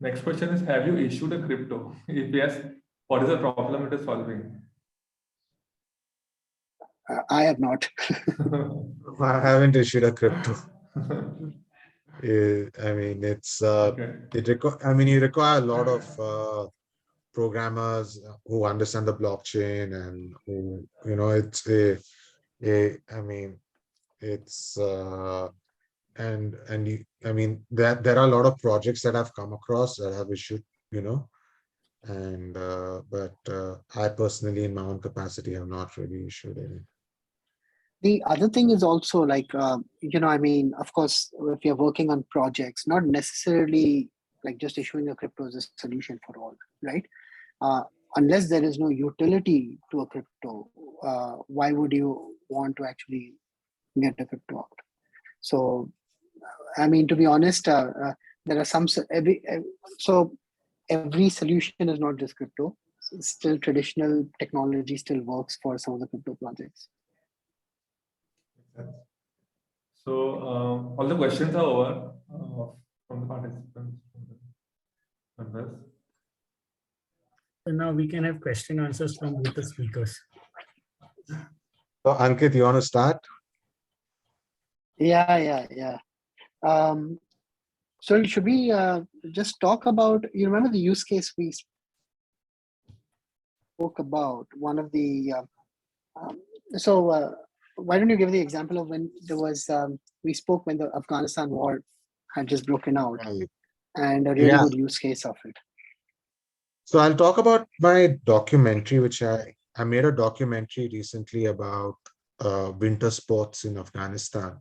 Next question is, have you issued a crypto? If yes, what is the problem it is solving? I have not. I haven't issued a crypto. I mean, it's Okay. you require a lot of programmers who understand the blockchain and who, it's I mean, it's and you, I mean, there are a lot of projects that I've come across that have issued, and but I personally, in my own capacity, have not really issued any. The other thing is also like, of course, if you're working on projects, not necessarily like just issuing a crypto is a solution for all, right? Unless there is no utility to a crypto, why would you want to actually get a crypto out? So, I mean, to be honest, there are some, every solution is not just crypto. Still, traditional technology still works for some of the crypto projects. So all the questions are over from the participants. Members. So now we can have question answers from both the speakers. So Ankit, you want to start? Yeah. So should we just talk about, you remember the use case we spoke about, one of the, why don't you give the example of when there was, we spoke when the Afghanistan war had just broken out, Right. and a really good use case of it. So I'll talk about my documentary, which I made a documentary recently about winter sports in Afghanistan.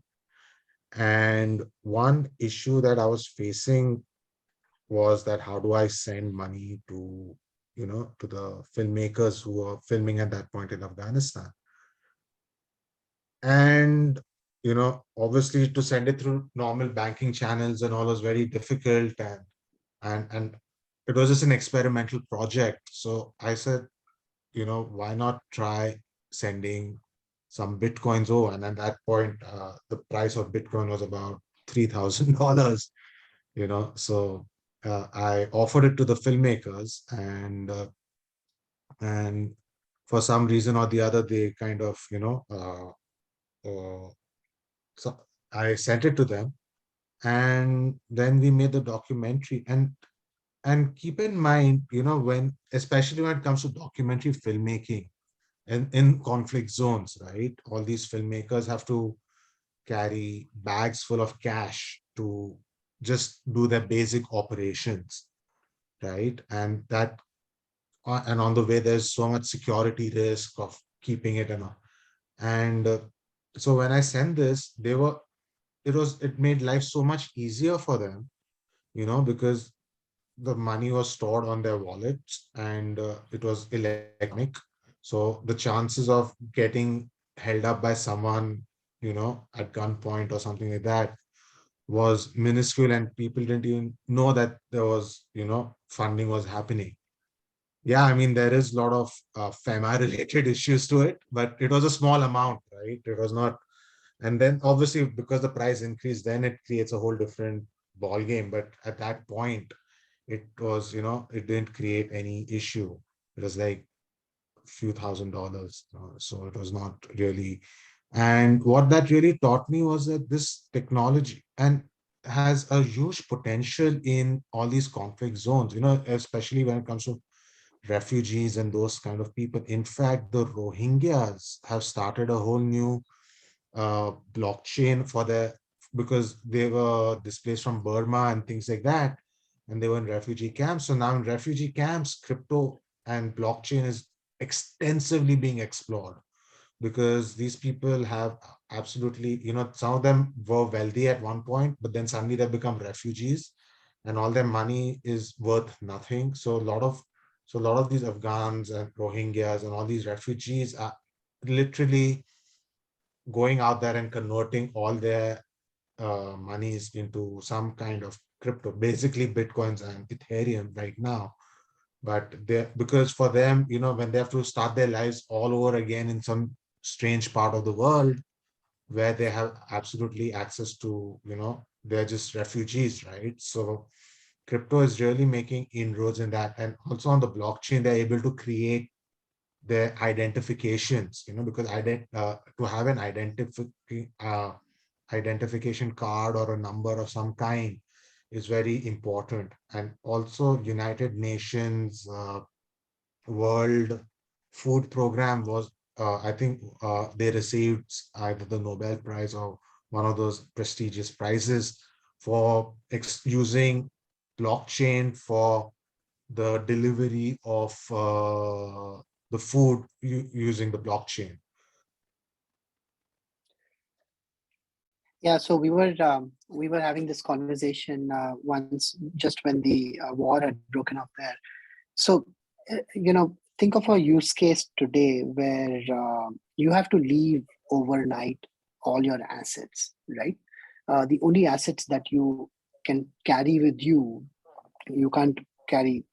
And one issue that I was facing was that how do I send money to, to the filmmakers who were filming at that point in Afghanistan? And, obviously to send it through normal banking channels and all was very difficult. And it was just an experimental project. So I said, why not try sending some Bitcoins over? And at that point, the price of Bitcoin was about $3,000, so I offered it to the filmmakers, and for some reason or the other, they kind of, so I sent it to them, and then we made the documentary. And keep in mind, especially when it comes to documentary filmmaking and in conflict zones, right? All these filmmakers have to carry bags full of cash to just do their basic operations, right? And on the way, there's so much security risk of keeping it and all. And so when I sent this, it made life so much easier for them, because the money was stored on their wallets, and it was electronic. So the chances of getting held up by someone, at gunpoint or something like that was minuscule, and people didn't even know that there was, funding was happening. Yeah, I mean, there is a lot of FEMA related issues to it, but it was a small amount, right? It was not. And then obviously, because the price increased, then it creates a whole different ball game. But at that point, it was, it didn't create any issue. It was like a few $1,000s. So it was not really. And what that really taught me was that this technology and has a huge potential in all these conflict zones, especially when it comes to refugees and those kind of people. In fact, the Rohingyas have started a whole new blockchain because they were displaced from Burma and things like that, and they were in refugee camps. So now in refugee camps, crypto and blockchain is extensively being explored, because these people have absolutely, some of them were wealthy at one point, but then suddenly they become refugees, and all their money is worth nothing. So a lot of these Afghans and Rohingyas and all these refugees are literally going out there and converting all their monies into some kind of crypto, basically Bitcoins and Ethereum right now. But they, because for them, when they have to start their lives all over again in some strange part of the world where they have absolutely access to, they're just refugees, right? So crypto is really making inroads in that. And also on the blockchain, they're able to create their identifications, because to have an identification card or a number of some kind is very important. And also United Nations World Food Program was, I think they received either the Nobel Prize or one of those prestigious prizes for using blockchain for the delivery of the food using the blockchain. Yeah, so we were having this conversation once, just when the war had broken up there. So think of a use case today where you have to leave overnight all your assets, right? The only assets that you can carry with you, you can't carry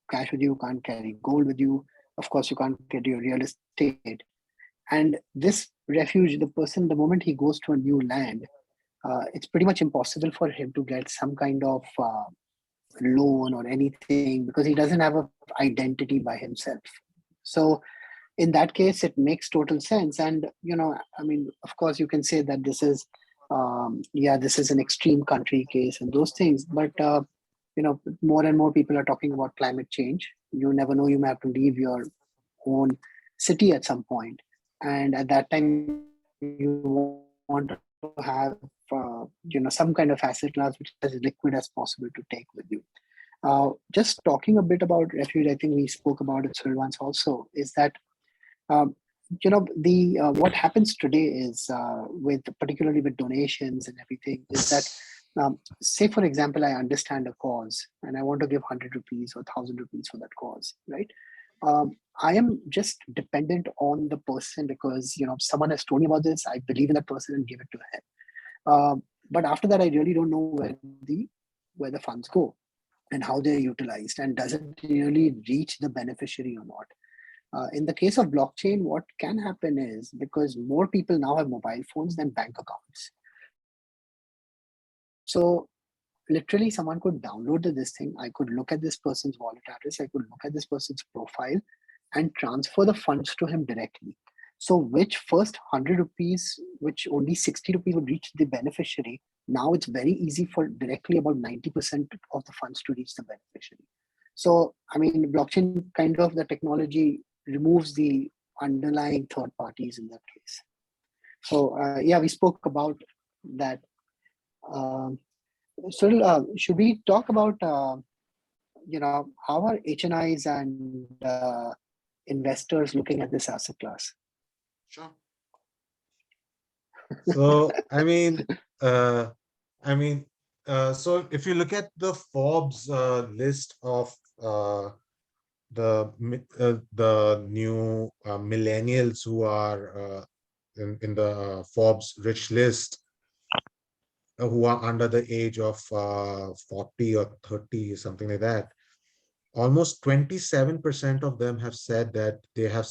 cash with you, can't carry gold with you. Of course, you can't get your real estate. And this refuge, the person, the moment he goes to a new land, it's pretty much impossible for him to get some kind of loan or anything because he doesn't have an identity by himself. So in that case, it makes total sense. And I mean, of course, you can say that this is this is an extreme country case and those things, but more and more people are talking about climate change. You never know, you may have to leave your own city at some point, and at that time you want to have some kind of asset class which is as liquid as possible to take with you. Just talking a bit about refuge, I think we spoke about it once also, is that the what happens today is with particularly with donations and everything is that say for example I understand a cause and I want to give 100 rupees or 1,000 rupees for that cause, right? I am just dependent on the person because someone has told me about this, I believe in that person and give it to him. But after that, I really don't know where the funds go and how they're utilized, and does it really reach the beneficiary or not. In the case of blockchain, what can happen is, because more people now have mobile phones than bank accounts, so literally someone could download this thing, I could look at this person's wallet address, I could look at this person's profile and transfer the funds to him directly. So which first 100 rupees, which only 60 rupees would reach the beneficiary, now it's very easy for directly about 90% of the funds to reach the beneficiary. So, I mean, blockchain kind of the technology removes the underlying third parties in that case. So, yeah, we spoke about that. So, should we talk about, how are HNIs and investors looking at this asset class? Sure. So, so if you look at the Forbes list of the new millennials who are in the Forbes rich list, who are under the age of 40 or 30, something like that, almost 27% of them have said that they have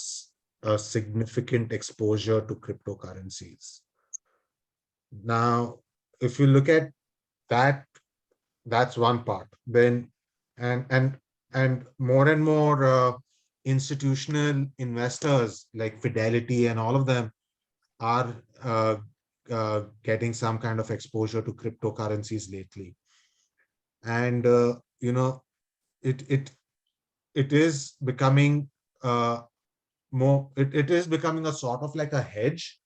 a significant exposure to cryptocurrencies. Now, if you look at that, that's one part. Then, and more and more institutional investors like Fidelity and all of them are getting some kind of exposure to cryptocurrencies lately. And it is becoming it is becoming a sort of like a hedge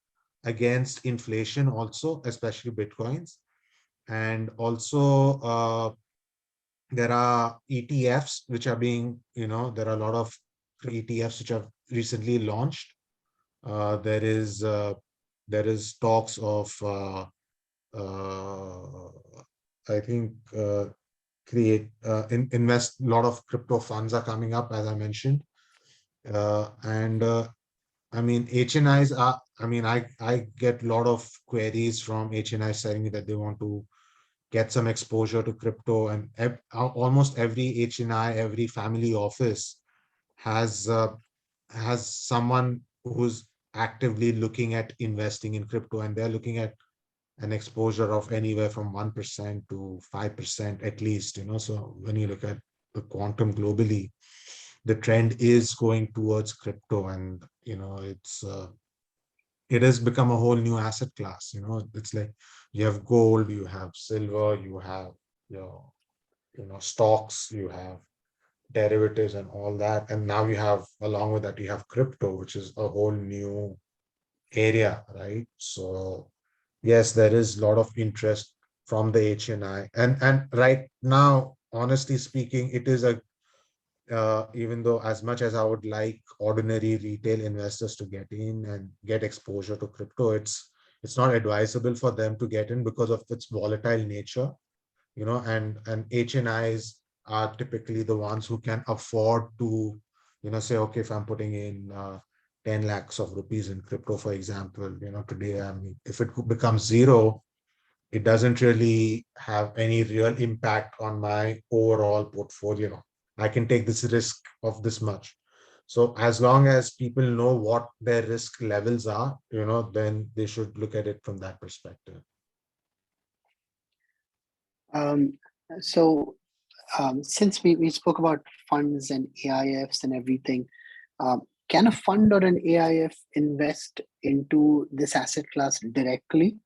against inflation also, especially Bitcoins. And also there are ETFs which are being, there are a lot of ETFs which have recently launched. There is talks of I think invest. A lot of crypto funds are coming up, as I mentioned. And I mean, HNIs are, I mean, I get a lot of queries from HNIs telling me that they want to get some exposure to crypto, and almost every HNI, every family office has someone who's actively looking at investing in crypto, and they're looking at an exposure of anywhere from 1% to 5% at least, So when you look at the quantum globally, the trend is going towards crypto, and it has become a whole new asset class. It's like you have gold, you have silver, you have your stocks, you have derivatives and all that, and now you have, along with that, you have crypto, which is a whole new area, right? So yes, there is a lot of interest from the HNI, and right now, honestly speaking, it is a even though as much as I would like ordinary retail investors to get in and get exposure to crypto, it's not advisable for them to get in because of its volatile nature, and HNIs are typically the ones who can afford to, say, okay, if I'm putting in 10 lakhs of rupees in crypto, for example, today, I mean, if it becomes zero, it doesn't really have any real impact on my overall portfolio. I can take this risk of this much. So as long as people know what their risk levels are, then they should look at it from that perspective. So since we spoke about funds and AIFs and everything, can a fund or an AIF invest into this asset class directly?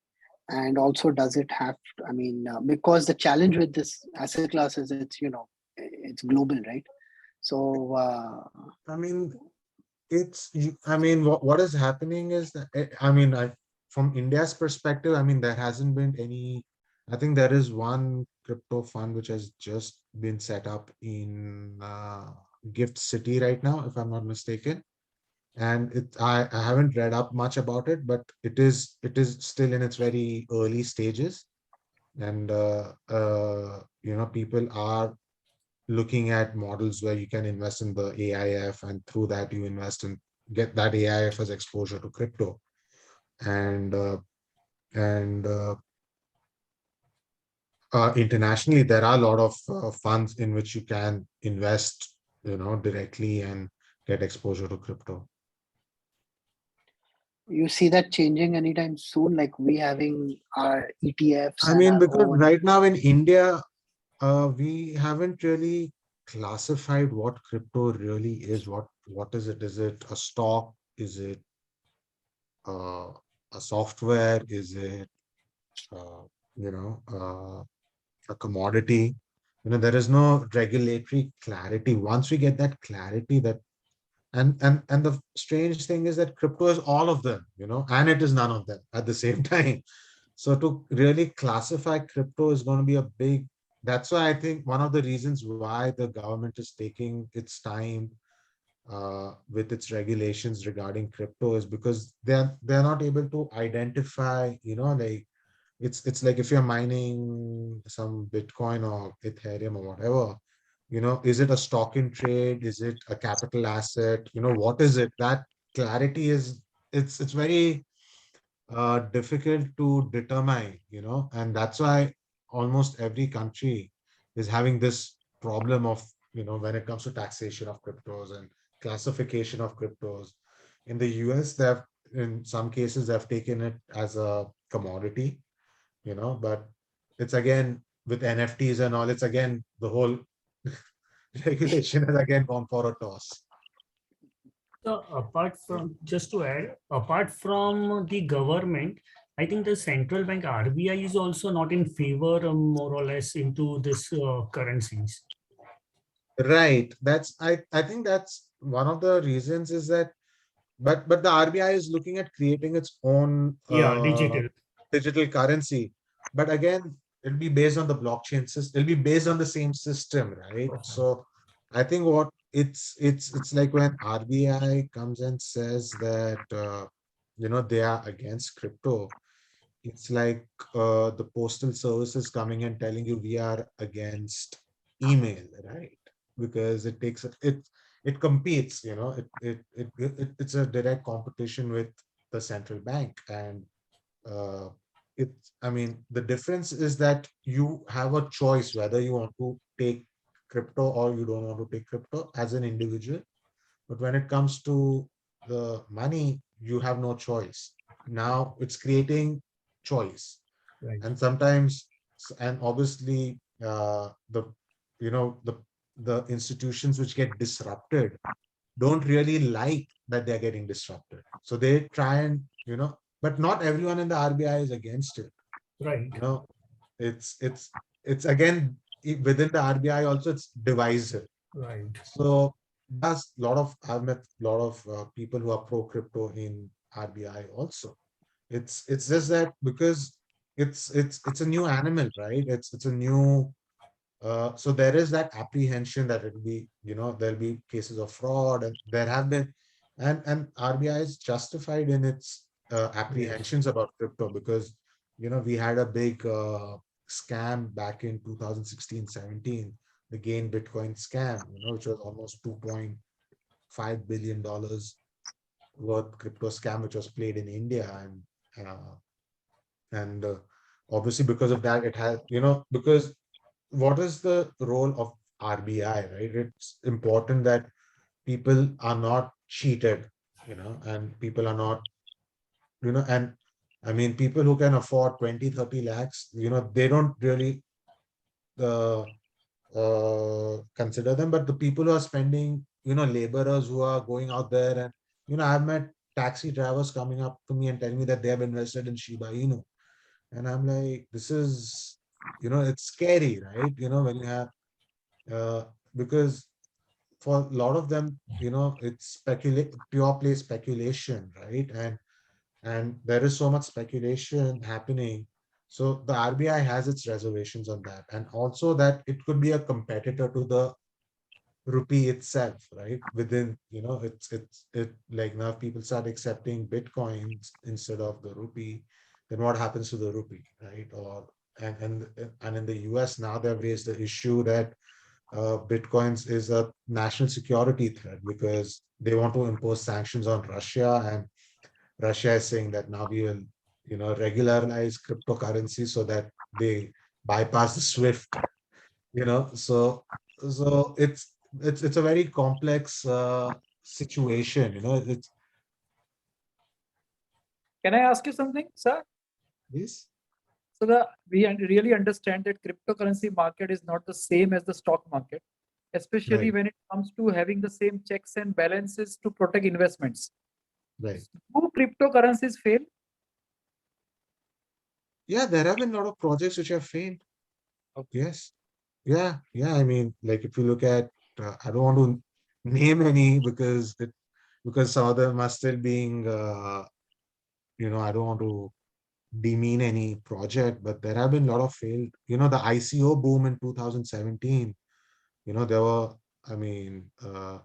And also, does it have, I mean, because the challenge with this asset class is it's global, right? So, I mean, what is happening is that, I mean, from India's perspective, I mean, there hasn't been any, I think there is one crypto fund which has just been set up in Gift City right now, if I'm not mistaken. And I haven't read up much about it, but it is still in its very early stages. And, people are looking at models where you can invest in the AIF, and through that you invest and get that AIF as exposure to crypto. And internationally, there are a lot of funds in which you can invest, directly and get exposure to crypto. you see that changing anytime soon, like we having our ETFs I and mean, our because own. right now in India, we haven't really classified what crypto really is. What is it? Is it a stock? Is it uh, a software? Is it uh, a commodity? There is no regulatory clarity. Once we get that clarity, that and the strange thing is that crypto is all of them, and it is none of them at the same time. So to really classify crypto is going to be a big. That's why I think one of the reasons why the government is taking its time with its regulations regarding crypto is because they're not able to identify, like it's like if you're mining some Bitcoin or Ethereum or whatever, is it a stock in trade? Is it a capital asset? What is it? That clarity is it's very difficult to determine, and that's why almost every country is having this problem of, when it comes to taxation of cryptos and classification of cryptos. In the US, in some cases, they've taken it as a commodity, but it's again with NFTs and all, it's again the whole regulation has again gone for a toss. So apart from, just to add, apart from the government, I think the central bank RBI is also not in favor, more or less, into this currencies. Right. I think that's one of the reasons is that, but the RBI is looking at creating its own Yeah, digital. digital currency. But again, it'll be based on the blockchain system. It'll be based on the same system, right? Okay. So I think what it's like when RBI comes and says that they are against crypto. It's like the postal service is coming and telling you we are against email, right? Because it takes it competes, it's a direct competition with the central bank. And uh, I mean, the difference is that you have a choice whether you want to take crypto or you don't want to take crypto as an individual. But when it comes to the money, you have no choice. Now it's creating choice. Right. And sometimes, and obviously, the you know the institutions which get disrupted don't really like that they're getting disrupted. So they try and, but not everyone in the RBI is against it. Right. You know, it's again within the RBI also it's divisive. Right. So that's I've met a lot of people who are pro crypto in RBI also. It's just that because it's a new animal, right? It's a new so there is that apprehension that it will be, there'll be cases of fraud, and there have been, and RBI is justified in its apprehensions about crypto because, we had a big scam back in 2016-17, the Gain Bitcoin scam, which was almost $2.5 billion worth crypto scam, which was played in India. And obviously because of that, it has, because what is the role of RBI, right? It's important that people are not cheated, and people are not, and I mean, people who can afford 20, 30 lakhs, they don't really uh, consider them. But the people who are spending, laborers who are going out there, and, I've met taxi drivers coming up to me and telling me that they have invested in Shiba Inu. And I'm like, this is, it's scary, right? When you have, uh, because for a lot of them, it's pure play speculation, right? And there is so much speculation happening. So the RBI has its reservations on that, and also that it could be a competitor to the rupee itself, right? Within, it like now if people start accepting bitcoins instead of the rupee, then what happens to the rupee, right? Or and in the US now they've raised the issue that bitcoins is a national security threat because they want to impose sanctions on Russia, and Russia is saying that now we will, regularize cryptocurrency so that they bypass the SWIFT, so it's a very complex situation, it's Can I ask you something, sir? this. So really understand that cryptocurrency market is not the same as the stock market, especially Right, when it comes to having the same checks and balances to protect investments. right. Do cryptocurrencies fail? Yeah, there have been a lot of projects which have failed. Okay. Yes. Yeah. I mean, like if you look at, I don't want to name any because some of them are still being, I don't want to demean any project, but there have been a lot of failed. The ICO boom in 2017. There were, I mean,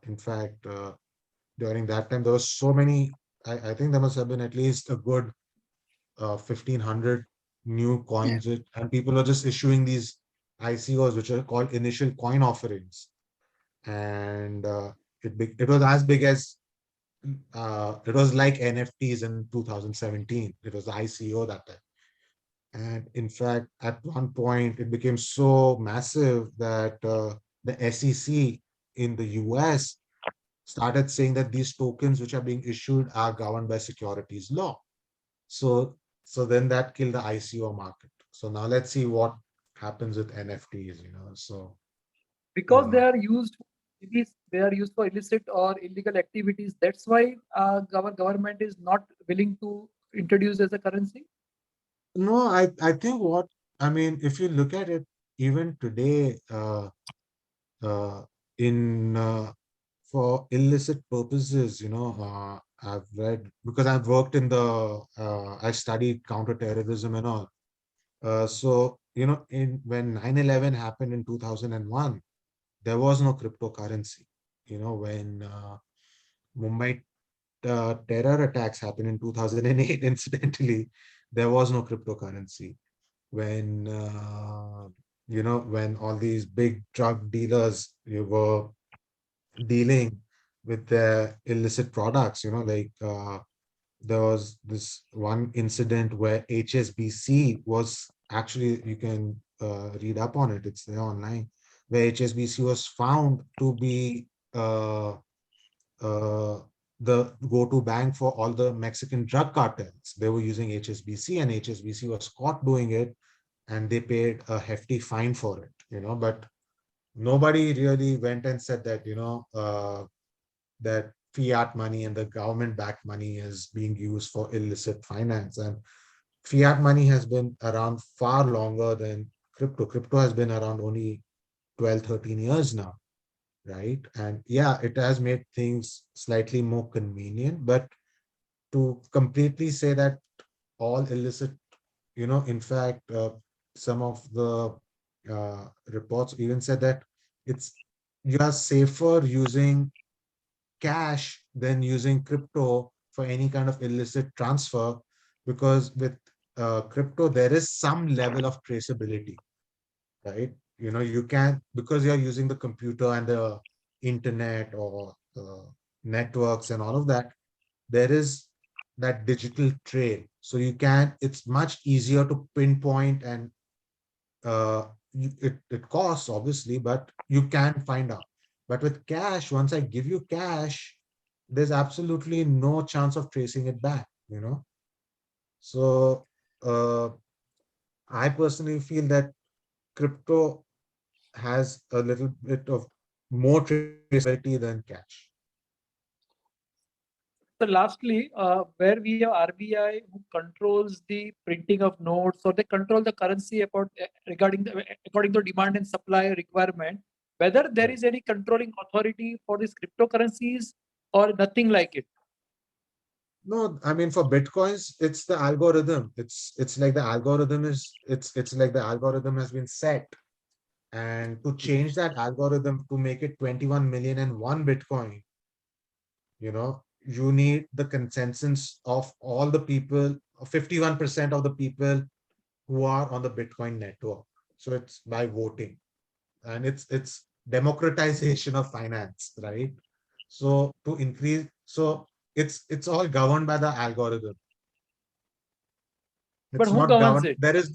in fact, during that time there were so many. I think there must have been at least a good 1,500 new Yeah. coins, and people are just issuing these ICOs, which are called initial coin offerings, and it was as big as it was like NFTs in 2017. It was the ICO that time, and in fact, at one point, it became so massive that the SEC in the US started saying that these tokens which are being issued are governed by securities law. So so then that killed the ICO market. So now let's see what happens with NFTs, So Because they are used, they are used for illicit or illegal activities. That's why our government is not willing to introduce as a currency. no, I think what I mean, if you look at it, even today, uh, in for illicit purposes, I've read because I've worked in I studied counterterrorism and all. So, in when 9/11 happened in 2001, there was no cryptocurrency. When Mumbai terror attacks happened in 2008, incidentally, there was no cryptocurrency. When when all these big drug dealers were dealing with their illicit products, there was this one incident where HSBC was actually, you can read up on it, it's there online, where HSBC was found to be uh, the go-to bank for all the Mexican drug cartels. They were using HSBC, and HSBC was caught doing it, and they paid a hefty fine for it, but nobody really went and said that, that fiat money and the government-backed money is being used for illicit finance. And fiat money has been around far longer than crypto. Crypto has been around only 12, 13 years now, right? And yeah, it has made things slightly more convenient, but to completely say that all illicit, in fact, some of the reports even said that it's you are safer using cash than using crypto for any kind of illicit transfer, because with crypto there is some level of traceability, right? You can, because you're using the computer and the internet or the networks and all of that, there is that digital trail, so it's much easier to pinpoint, and it costs obviously, but you can find out. But with cash, once I give you cash, there's absolutely no chance of tracing it back. So I personally feel that crypto has a little bit of more traceability than cash. So lastly, where we have RBI who controls the printing of notes, or they control the currency according to demand and supply requirement, whether there is any controlling authority for these cryptocurrencies or nothing like it. No, I mean, for Bitcoins, it's the algorithm. It's like the algorithm it's like the algorithm has been set. And to change that algorithm to make it 21 million and one Bitcoin, you need the consensus of all the people, 51% of the people who are on the Bitcoin network. So it's by voting, and it's democratization of finance, right? So to increase, so it's all governed by the algorithm. But It's who not governs governed. it? There is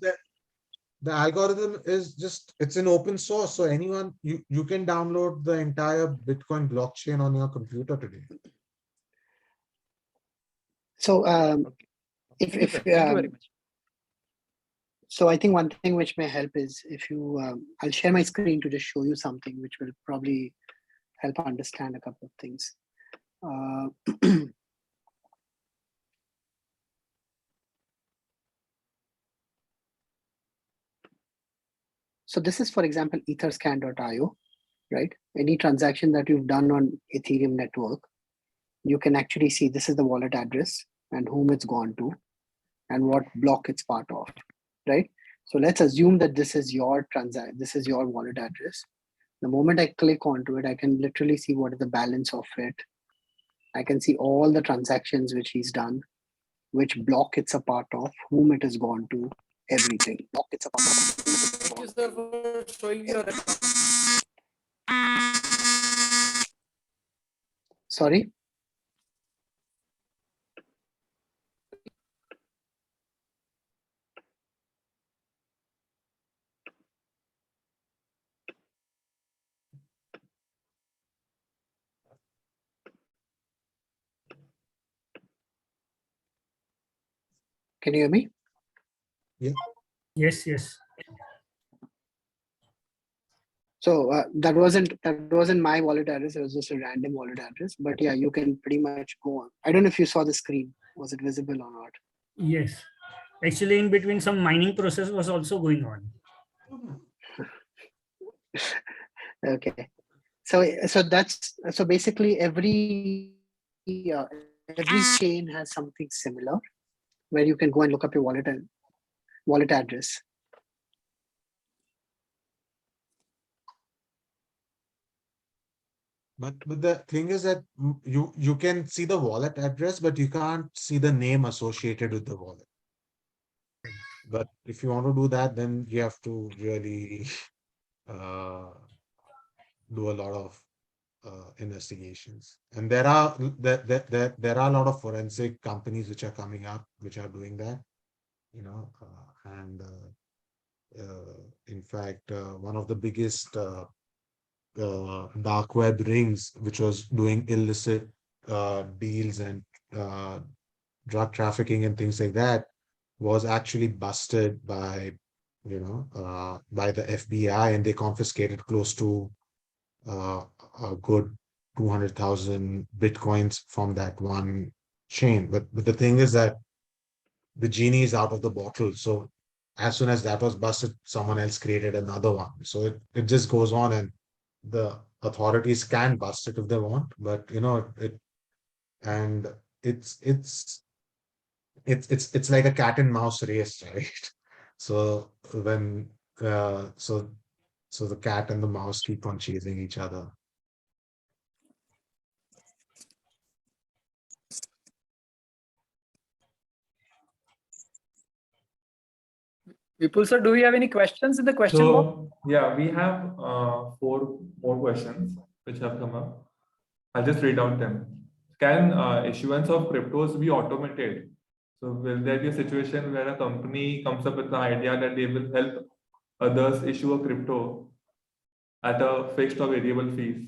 the algorithm is just, it's an open source. So anyone, you can download the entire Bitcoin blockchain on your computer today. So Thank you, sir. Thank you very much. so I think one thing which may help is if you, I'll share my screen to just show you something which will probably help understand a couple of things. So this is, for example, etherscan.io, right? Any transaction that you've done on Ethereum network, you can actually see this is the wallet address and whom it's gone to and what block it's part of, right? So let's assume that this is your this is your wallet address. The moment I click onto it, I can literally see what is the balance of it. I can see all the transactions which he's done, which block it's a part of, whom it has gone to, everything. Block it's a part of. Thank you, sir, for showing your. Sorry? Can you hear me? Yeah. Yes. So that wasn't my wallet address. It was just a random wallet address. But yeah, you can pretty much go on. I don't know if you saw the screen. Was it visible or not? Yes. Actually, in between, some mining process was also going on. Okay. So basically every chain has something similar where you can go and look up your wallet address. But the thing is that you can see the wallet address, but you can't see the name associated with the wallet. But if you want to do that, then you have to really do a lot of investigations. And there are a lot of forensic companies which are coming up, which are doing that, and in fact, one of the biggest dark web rings, which was doing illicit deals and uh, drug trafficking and things like that, was actually busted by, by the FBI, and they confiscated close to uh, a good 200,000 bitcoins from that one chain. But the thing is that the genie is out of the bottle. So as soon as that was busted, someone else created another one. So it just goes on, and the authorities can bust it if they want, but and it's it's it's like a cat and mouse race, right? So when so so the cat and the mouse keep on chasing each other. Vipul sir, do we have any questions in the question box? So yeah, we have 4 more questions which have come up. I'll just read out them. Can issuance of cryptos be automated? So will there be a situation where a company comes up with the idea that they will help others issue a crypto at a fixed or variable fees?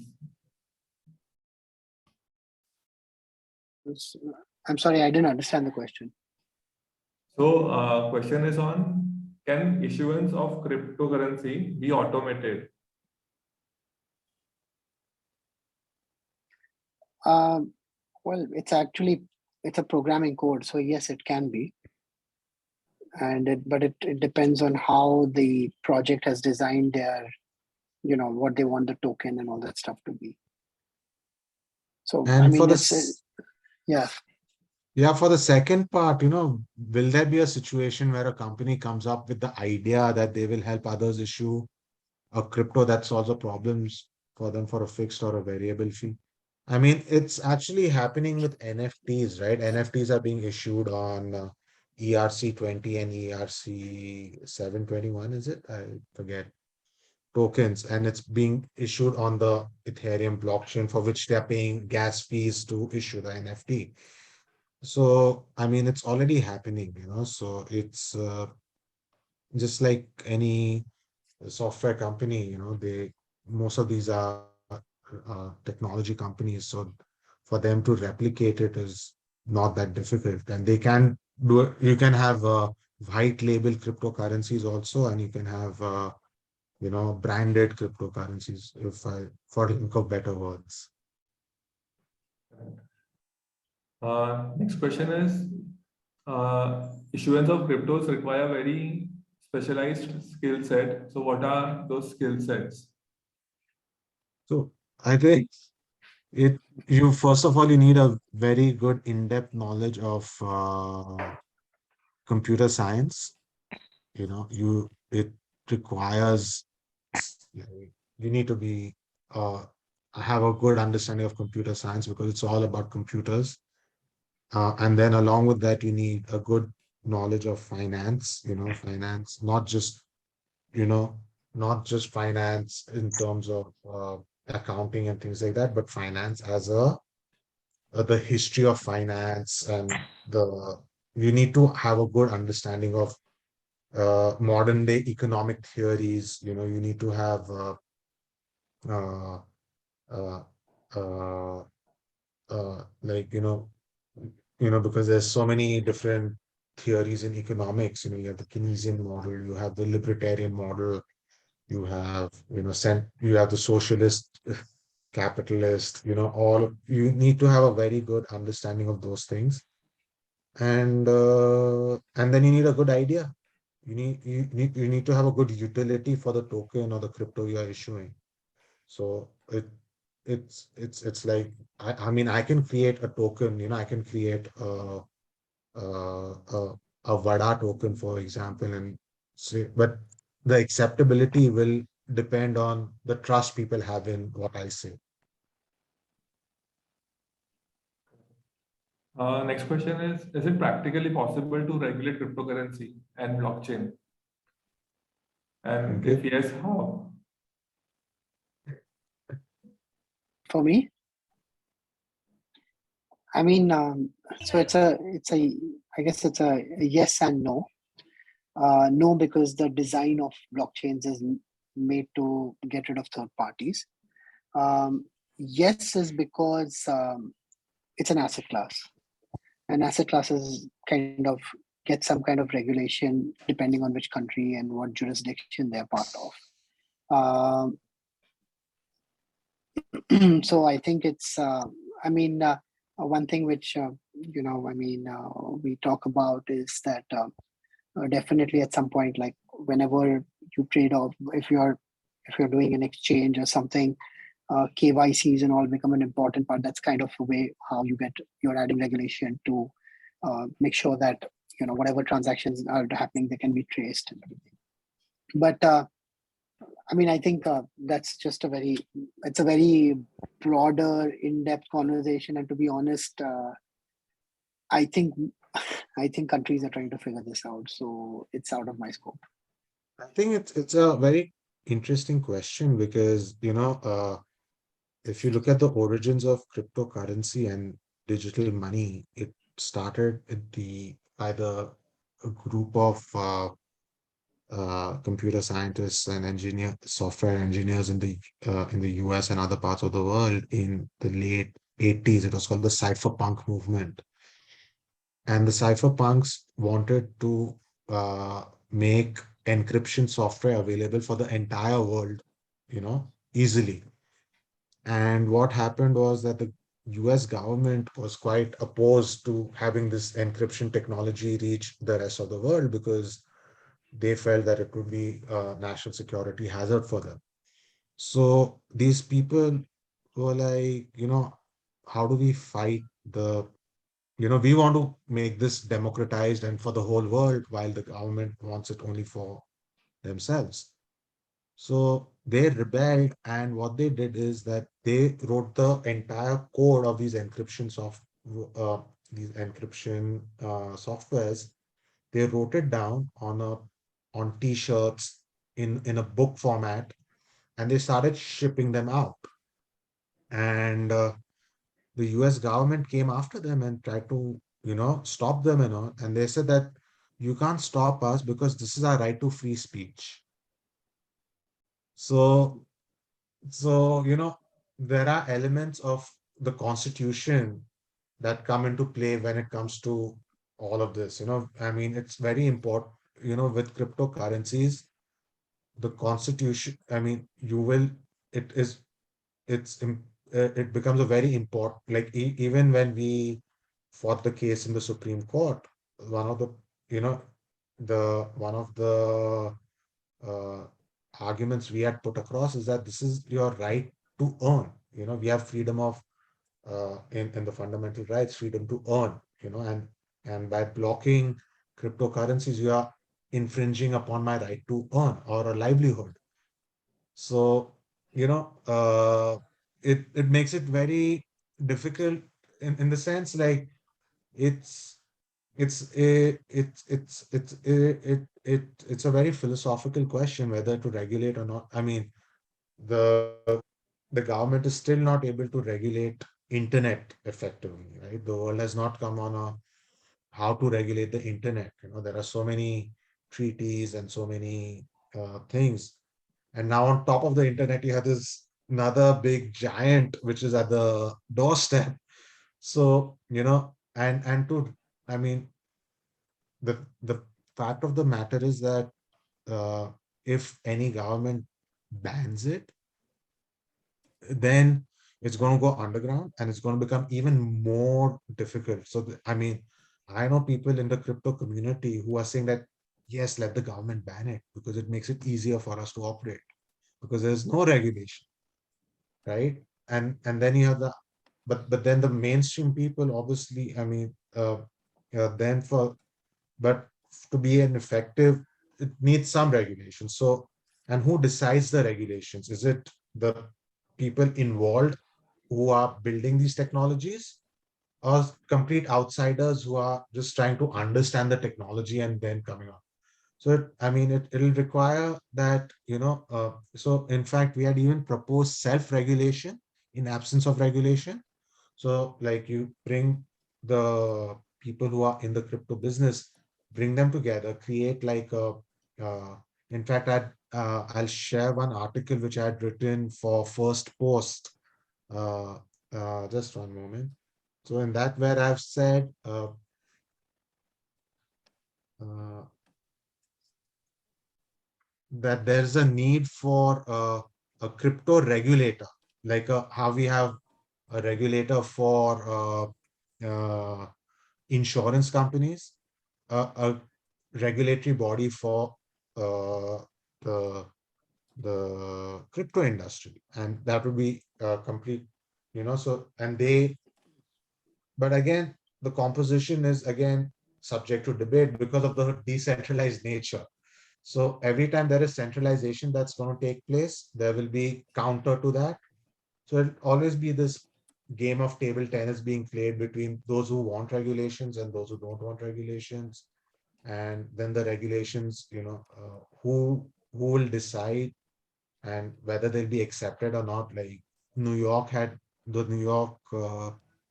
I'm sorry, I didn't understand the question. So question is on, can issuance of cryptocurrency be automated? Well, it's a programming code, so yes, it can be. But it depends on how the project has designed their, what they want the token and all that stuff to be. So And I mean, for yeah. Yeah, for the second part, will there be a situation where a company comes up with the idea that they will help others issue a crypto that solves the problems for them for a fixed or a variable fee? I mean, it's actually happening with NFTs, right? NFTs are being issued on ERC20 and ERC 721, is it? I forget. Tokens, and it's being issued on the Ethereum blockchain, for which they're paying gas fees to issue the NFT. So, I mean, it's already happening, so it's just like any software company, most of these are technology companies. So for them to replicate it is not that difficult. And they can do it. You can have white label cryptocurrencies also, and you can have, branded cryptocurrencies, for lack of better words. Next question is, issuance of cryptos require very specialized skill set. So what are those skill sets? So I think you first of all, you need a very good in-depth knowledge of computer science. It requires, you need to be have a good understanding of computer science, because it's all about computers. And then along with that, you need a good knowledge of finance, finance, you know, not just finance in terms of accounting and things like that, but finance as the history of finance, and you need to have a good understanding of modern day economic theories. You need to have uh, uh, uh, like because there's so many different theories in economics. You have the Keynesian model, you have the libertarian model, you have you have the socialist, capitalist. All you need to have a very good understanding of those things, and then you need a good idea. You need to have a good utility for the token or the crypto you are issuing. So it's like, I mean, I can create a token. I can create a, a Vada token, for example, and say, but the acceptability will depend on the trust people have in what I say. Next question is it practically possible to regulate cryptocurrency and blockchain? And if yes, how? For me, I mean, so I guess it's a yes and no. No, because the design of blockchains is made to get rid of third parties. Yes, is because it's an asset class, and asset classes kind of get some kind of regulation depending on which country and what jurisdiction they're part of. So I think it's, one thing which, we talk about is that definitely at some point, like whenever you trade off, if you're doing an exchange or something, KYCs and all become an important part. That's kind of a way how you're adding regulation to make sure that, whatever transactions are happening, they can be traced and everything. But I think that's just it's a very broader, in-depth conversation. And to be honest, I think countries are trying to figure this out. So it's out of my scope. I think it's a very interesting question because, if you look at the origins of cryptocurrency and digital money, it started by a group of computer scientists and software engineers in the US and other parts of the world in the late 80s. It was called the Cypherpunk Movement. And the cypherpunks wanted to make encryption software available for the entire world, easily. And what happened was that the US government was quite opposed to having this encryption technology reach the rest of the world because they felt that it would be a national security hazard for them. So these people were like, how do we fight we want to make this democratized and for the whole world while the government wants it only for themselves. So they rebelled, and what they did is that they wrote the entire code of these encryption softwares. They wrote it down on t-shirts in a book format, and they started shipping them out. And the US government came after them and tried to, stop them and all. And they said that you can't stop us because this is our right to free speech. So, there are elements of the Constitution that come into play when it comes to all of this. It's very important, with cryptocurrencies, the Constitution, it is, it becomes a very important, like even when we fought the case in the Supreme Court, one of the, one of the uh, arguments we had put across is that this is your right to earn. We have freedom of in the fundamental rights, freedom to earn. And by blocking cryptocurrencies, you are infringing upon my right to earn or a livelihood. So it makes it very difficult in the sense like it's it's a very philosophical question whether to regulate or not. The the government is still not able to regulate internet effectively, right? The world has not come on how to regulate the internet. There are so many treaties and so many things. And now on top of the internet, you have this another big giant which is at the doorstep. So, and to, I mean, the fact of the matter is that if any government bans it, then it's going to go underground and it's going to become even more difficult. So, I know people in the crypto community who are saying that, yes, let the government ban it because it makes it easier for us to operate because there's no regulation, right? And then you have but then the mainstream people, obviously, then but to be an effective, it needs some regulation. So, and who decides the regulations? Is it the people involved who are building these technologies, or complete outsiders who are just trying to understand the technology and then coming up. So, it'll require that, so in fact, we had even proposed self-regulation in absence of regulation. So like you bring the people who are in the crypto business, bring them together, create like in fact, I'll share one article which I had written for First Post. Uh, just one moment. So in that, where I've said, uh, that there's a need for a crypto regulator, like how we have a regulator for insurance companies, a regulatory body for uh, the crypto industry, and that would be complete, so, and they, but again, the composition is again subject to debate because of the decentralized nature. So every time there is centralization that's going to take place, there will be counter to that. So it'll always be this game of table tennis being played between those who want regulations and those who don't want regulations. And then the regulations, who will decide and whether they'll be accepted or not. Like the New York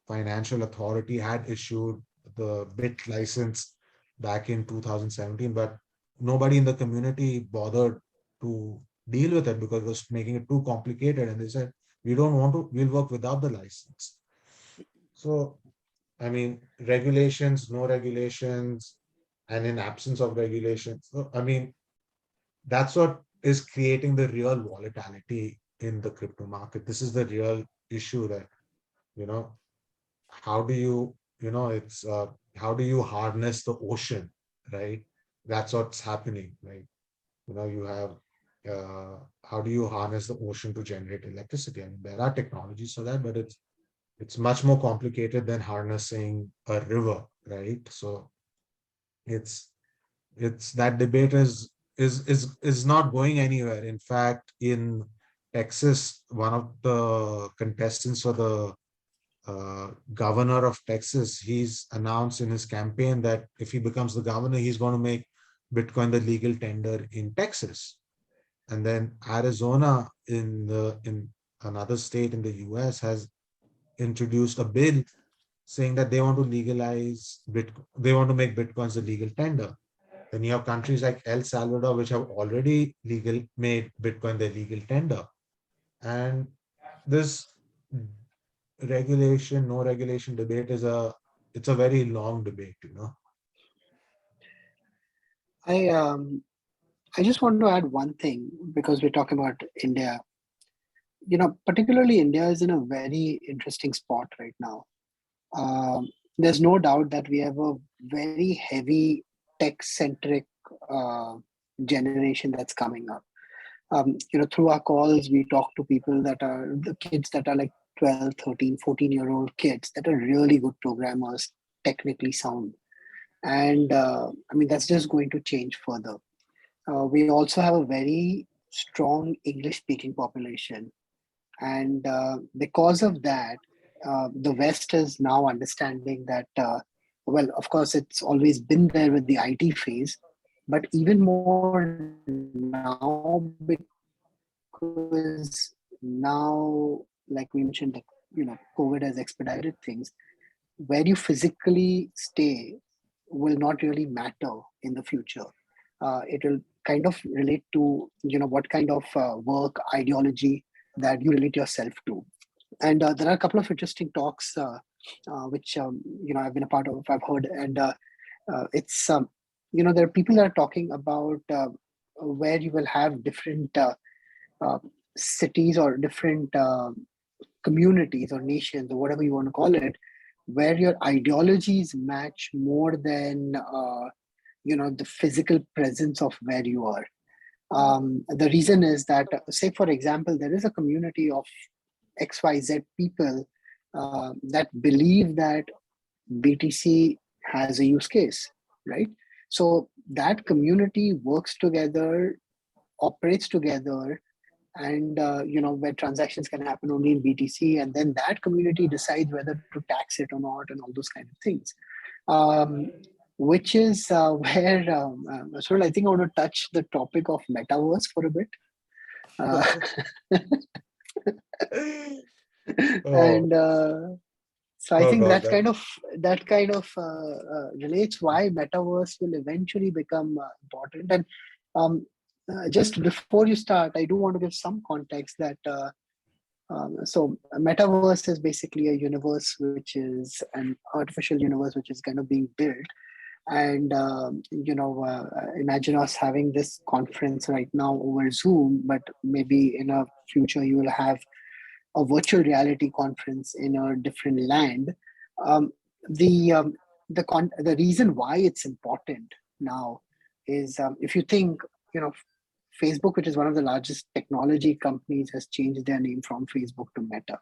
Financial Authority had issued the BIT license back in 2017, but nobody in the community bothered to deal with it because it was making it too complicated. And they said, we don't want to, we'll work without the license. So, regulations, no regulations, and in absence of regulations. So, that's what is creating the real volatility in the crypto market. This is the real issue that, you know, how do you, it's how do you harness the ocean, right? That's what's happening. Like, you have how do you harness the ocean to generate electricity? There are technologies for that, but it's much more complicated than harnessing a river, right? So it's that debate is not going anywhere. In fact, in Texas, one of the contestants for the governor of Texas, he's announced in his campaign that if he becomes the governor, he's going to make Bitcoin the legal tender in Texas. And then Arizona, in another state in the US, has introduced a bill saying that they want to legalize Bitcoin. They want to make Bitcoins the legal tender. Then you have countries like El Salvador, which have already made Bitcoin their legal tender. And this regulation, no regulation debate it's a very long debate. I just want to add one thing because we're talking about India. Particularly India is in a very interesting spot right now. There's no doubt that we have a very heavy tech-centric generation that's coming up. Through our calls, we talk to people that are the kids that are like 12, 13, 14-year-old kids that are really good programmers, technically sound. And that's just going to change further. We also have a very strong English-speaking population. And because of that, the West is now understanding that, well, of course, it's always been there with the IT phase, but even more now because now, like we mentioned, COVID has expedited things. Where you physically stay will not really matter in the future. It will kind of relate to, what kind of work ideology that you relate yourself to. And there are a couple of interesting talks which I've been a part of, I've heard, and it's there are people that are talking about where you will have different cities or different communities or nations or whatever you want to call it, where your ideologies match more than the physical presence of where you are. The reason is that, say, for example, there is a community of XYZ people that believe that BTC has a use case, right? So that community works together, operates together, and where transactions can happen only in BTC, and then that community decides whether to tax it or not, and all those kind of things. Which is where, Suril, I think I want to touch the topic of metaverse for a bit. And so I think God, that kind of relates why metaverse will eventually become important. And just before you start, I do want to give some context that so a metaverse is basically a universe which is an artificial universe which is kind of being built. And imagine us having this conference right now over Zoom, but maybe in a future you will have a virtual reality conference in a different land. The reason why it's important now is if you think, Facebook, which is one of the largest technology companies, has changed their name from Facebook to Meta.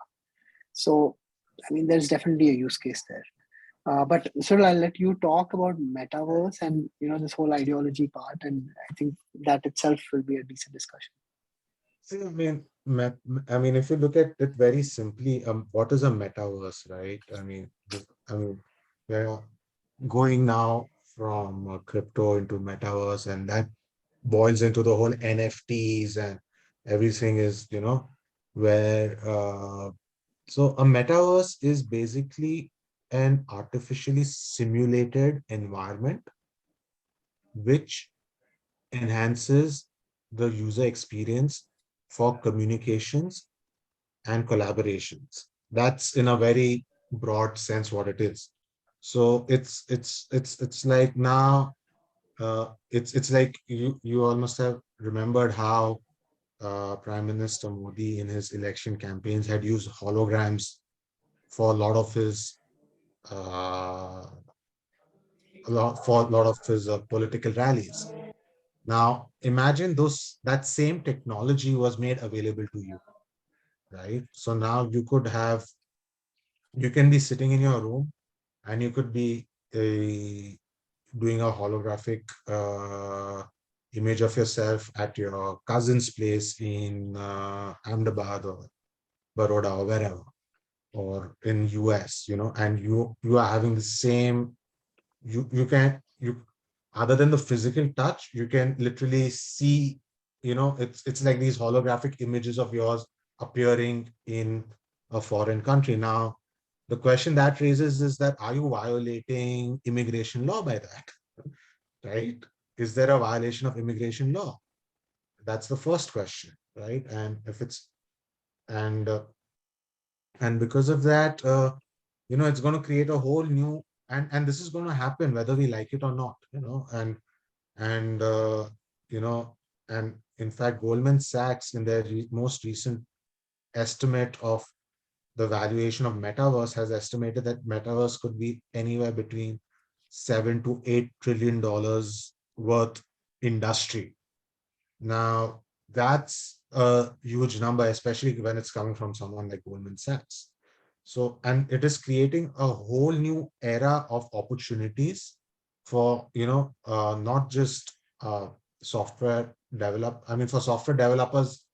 So, I mean, there's definitely a use case there. But Suril, I'll let you talk about metaverse and this whole ideology part, and I think that itself will be a decent discussion. See, I mean, if you look at it very simply, what is a metaverse, right? I mean, we're going now from crypto into metaverse, and that boils into the whole NFTs and everything is, where so a metaverse is basically an artificially simulated environment which enhances the user experience for communications and collaborations. That's in a very broad sense what it is. So it's like now it's like you almost have remembered how Prime Minister Modi in his election campaigns had used holograms for a lot of his political rallies. Now imagine that same technology was made available to you, right? So now you can be sitting in your room and you could be doing a holographic image of yourself at your cousin's place in Ahmedabad or Baroda or wherever, or in US, and you are having the same, other than the physical touch, you can literally see, it's like these holographic images of yours appearing in a foreign country. Now, the question that raises is that, are you violating immigration law by that? Right? Is there a violation of immigration law? That's the first question, right? And if it's, and because of that, it's going to create a whole new, and this is going to happen whether we like it or not, and in fact, Goldman Sachs in their most recent estimate of the valuation of metaverse has estimated that metaverse could be anywhere between $7 to $8 trillion worth industry. Now, that's a huge number, especially when it's coming from someone like Goldman Sachs. So, and it is creating a whole new era of opportunities for, not just software for software developers,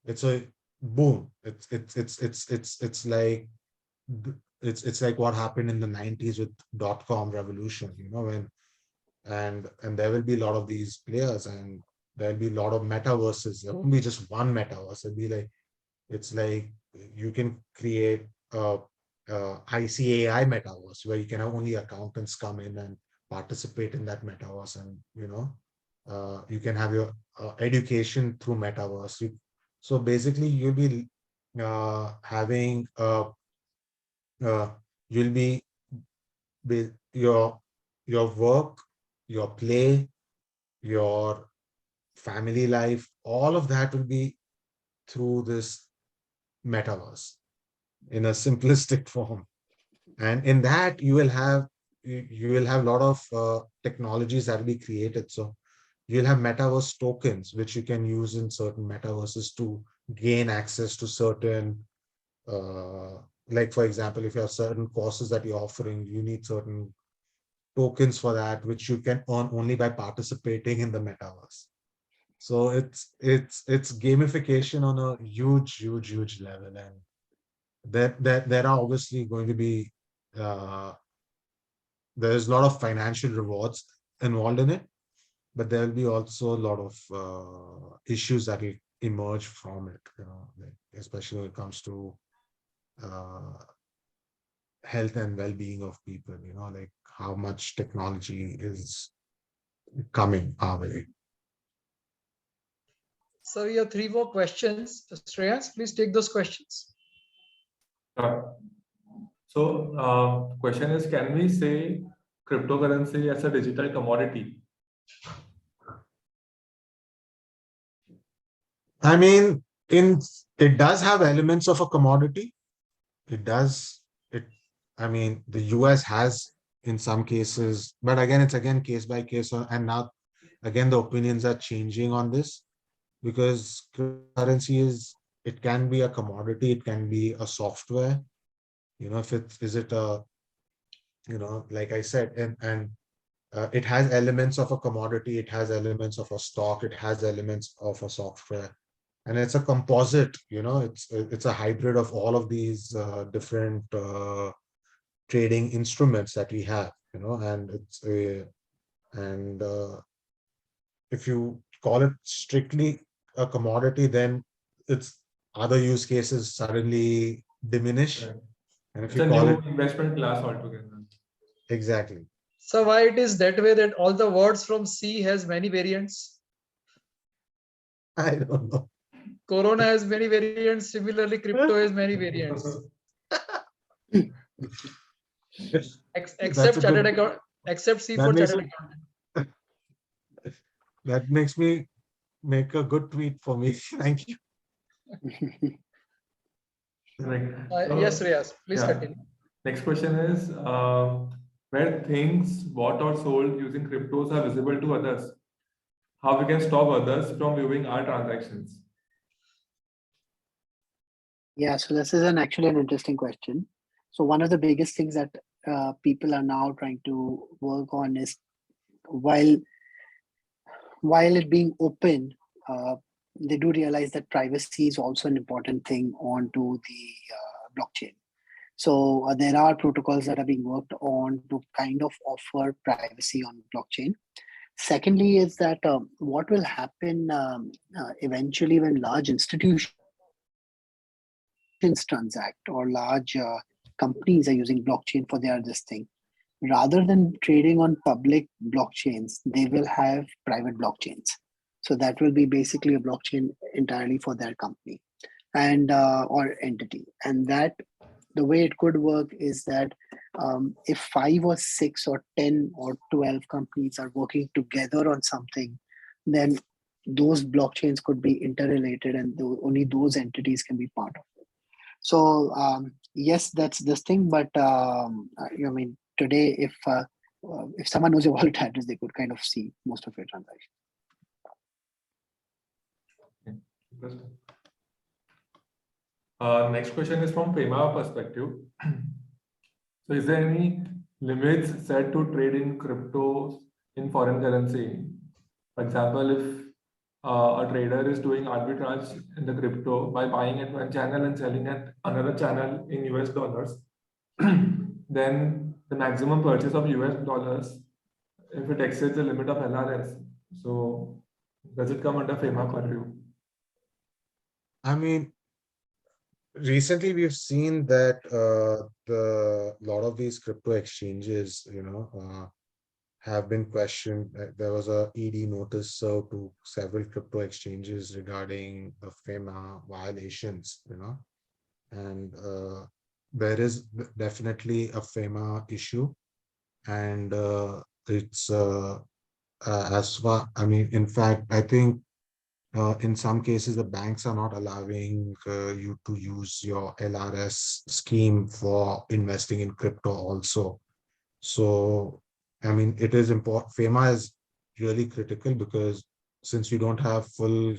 it's a boom. It's like what happened in the 90s with .com revolution, when and there will be a lot of these players, and there'll be a lot of metaverses. There won't be just one metaverse. It's like you can create a ICAI metaverse where you can have only accountants come in and participate in that metaverse, and you can have your education through metaverse. So basically, you'll be having you'll be your work, your play, your family life, all of that will be through this metaverse in a simplistic form. And in that, you will have a lot of technologies that will be created. So you'll have metaverse tokens, which you can use in certain metaverses to gain access to certain, like for example, if you have certain courses that you're offering, you need certain tokens for that, which you can earn only by participating in the metaverse. So it's gamification on a huge level, and there are obviously going to be there's a lot of financial rewards involved in it, but there will be also a lot of issues that will emerge from it, like especially when it comes to uh, health and well-being of people, like how much technology is coming our way. So we have 3 more questions. Shreyas, please take those questions. So, question is, can we say cryptocurrency as a digital commodity? I mean, it does have elements of a commodity. It does. I mean, the US has in some cases, but again, it's again case by case. And now, again, the opinions are changing on this, because currency it can be a commodity, it can be a software. If is it a, like I said, and it has elements of a commodity, it has elements of a stock, it has elements of a software, and it's a composite. It's a hybrid of all of these different trading instruments that we have. And if you call it strictly a commodity, then its other use cases suddenly diminish. Right. And if It's you a call new it investment class altogether. exactly, So why it is that way that all the words from C has many variants? I don't know. Corona has many variants. Similarly, crypto has many variants. That's Except a chartered good. account, except C That for makes chartered it. accountant. That makes me make a good tweet for me. Thank you. Right. Yes, Riyaz, please Yeah. continue. Next question is, where things bought or sold using cryptos are visible to others, how we can stop others from viewing our transactions? Yeah, so this is actually an interesting question. So one of the biggest things that people are now trying to work on is, while it being open, they do realize that privacy is also an important thing onto the blockchain. So there are protocols that are being worked on to kind of offer privacy on blockchain. Secondly, is that what will happen eventually when large institutions transact, or large companies are using blockchain for their this thing, rather than trading on public blockchains, they will have private blockchains. So that will be basically a blockchain entirely for their company and or entity. And that the way it could work is that if 5 or 6 or 10 or 12 companies are working together on something, then those blockchains could be interrelated, and only those entities can be part of it. So yes, that's this thing. But I mean, today, if someone knows your wallet address, they could kind of see most of your transactions. Interesting. Next question is from FEMA perspective. So is there any limits set to trade in cryptos in foreign currency? For example, if a trader is doing arbitrage in the crypto by buying at one channel and selling at another channel in US dollars, then the maximum purchase of US dollars, if it exceeds the limit of LRS, so does it come under FEMA purview? I mean, recently we've seen that the lot of these crypto exchanges, have been questioned. There was a ED notice served to several crypto exchanges regarding the FEMA violations, and there is definitely a FEMA issue, and it's as far, I mean, in fact, I think in some cases the banks are not allowing you to use your LRS scheme for investing in crypto also. So, I mean, it is important. FEMA is really critical, because since we don't have full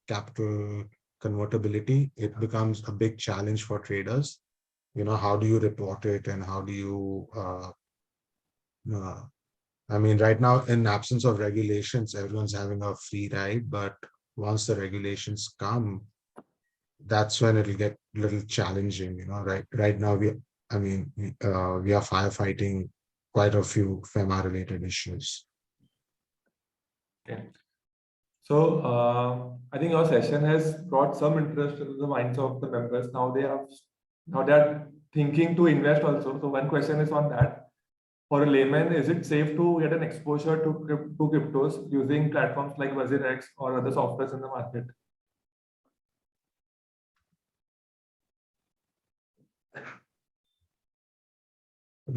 capital convertibility, it becomes a big challenge for traders. How do you report it, and how do you I mean, right now, in absence of regulations, everyone's having a free ride, but once the regulations come, that's when it'll get a little challenging, right now we are firefighting quite a few FEMA related issues. Okay. So I think our session has brought some interest in the minds of the members. Now they are thinking to invest also. So one question is on that. For a layman, is it safe to get an exposure to cryptos using platforms like WazirX or other softwares in the market? Go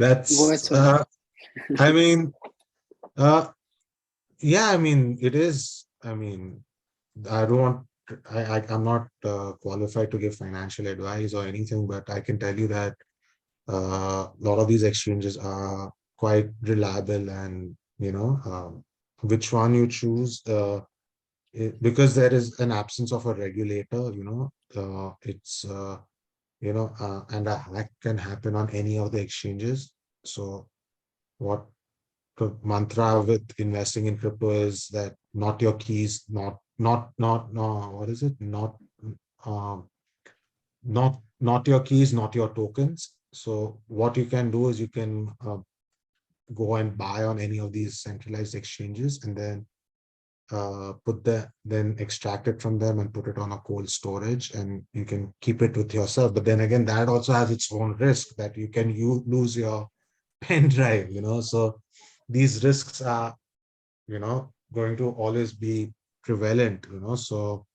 ahead, That's sir. I mean yeah, I mean it is. I mean, I don't want I'm not qualified to give financial advice or anything, but I can tell you that a lot of these exchanges are quite reliable, and which one you choose, because there is an absence of a regulator, it's and a hack can happen on any of the exchanges. So what the mantra with investing in crypto is that not your keys, not no, what is it, um not your keys, not your tokens. So what you can do is you can go and buy on any of these centralized exchanges, and then then extract it from them and put it on a cold storage, and you can keep it with yourself. But then again, that also has its own risk, that you lose your pen drive, so these risks are going to always be prevalent, so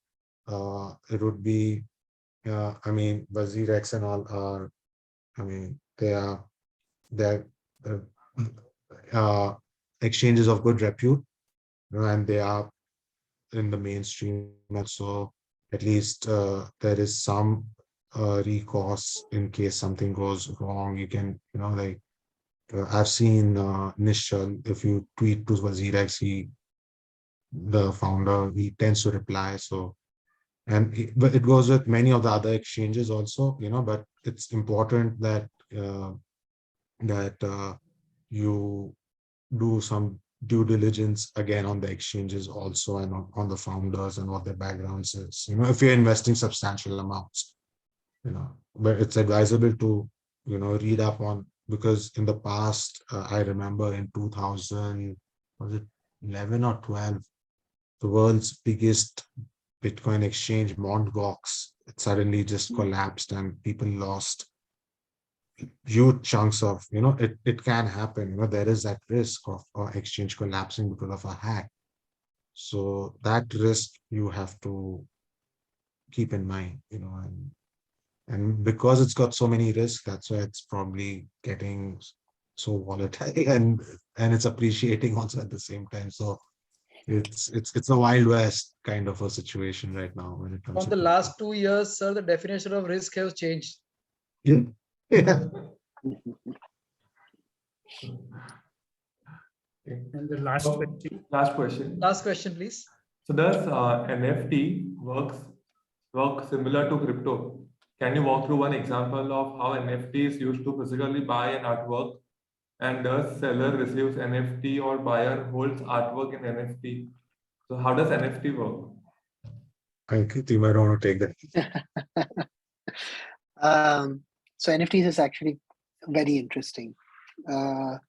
it would be I mean, WazirX and all are, I mean, they're uh, uh, exchanges of good repute, and they are in the mainstream, and so at least there is some recourse in case something goes wrong. You can, like I've seen Nishal, if you tweet to WazirX, the founder, he tends to reply. So, but it goes with many of the other exchanges also, but it's important that uh, you do some due diligence again on the exchanges also, and on the founders and what their backgrounds is, if you're investing substantial amounts, but it's advisable to read up on, because in the past, I remember in 2000, was it 11 or 12, the world's biggest Bitcoin exchange, Mt. Gox, it suddenly just collapsed and people lost huge chunks of, it can happen, there is that risk of exchange collapsing because of a hack. So that risk you have to keep in mind, and because it's got so many risks, that's why it's probably getting so volatile, and it's appreciating also at the same time. So it's a wild west kind of a situation right now when it comes From to the crypto. last 2 years, sir, the definition of risk has changed. Yeah. Yeah. And the last So, question. last question. Last question, please. So does NFT work similar to crypto? Can you walk through one example of how NFT is used to physically buy an artwork? And does seller receives NFT or buyer holds artwork in NFT? So how does NFT work? Ankit, you might want to take that. So NFTs is actually very interesting. Like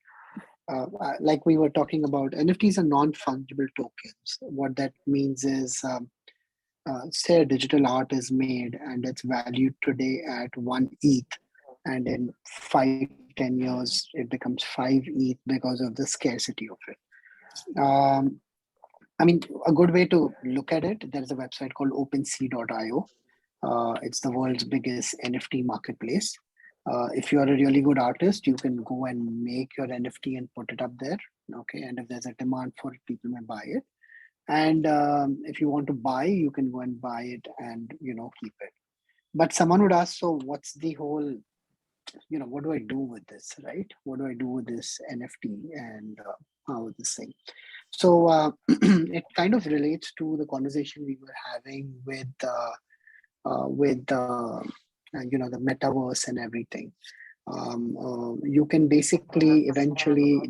we were talking about, NFTs are non-fungible tokens. What that means is, say a digital art is made and it's valued today at 1 ETH, and in 5-10 years it becomes 5 ETH because of the scarcity of it. I mean, a good way to look at it, there's a website called OpenSea.io. It's the world's biggest NFT marketplace. If you're a really good artist, you can go and make your NFT and put it up there. Okay, and if there's a demand for it, people may buy it. And if you want to buy, you can go and buy it and keep it. But someone would ask, so what's the whole? What do I do with this, right? What do I do with this NFT and how is this thing? So it kind of relates to the conversation we were having with the metaverse and everything. You can basically eventually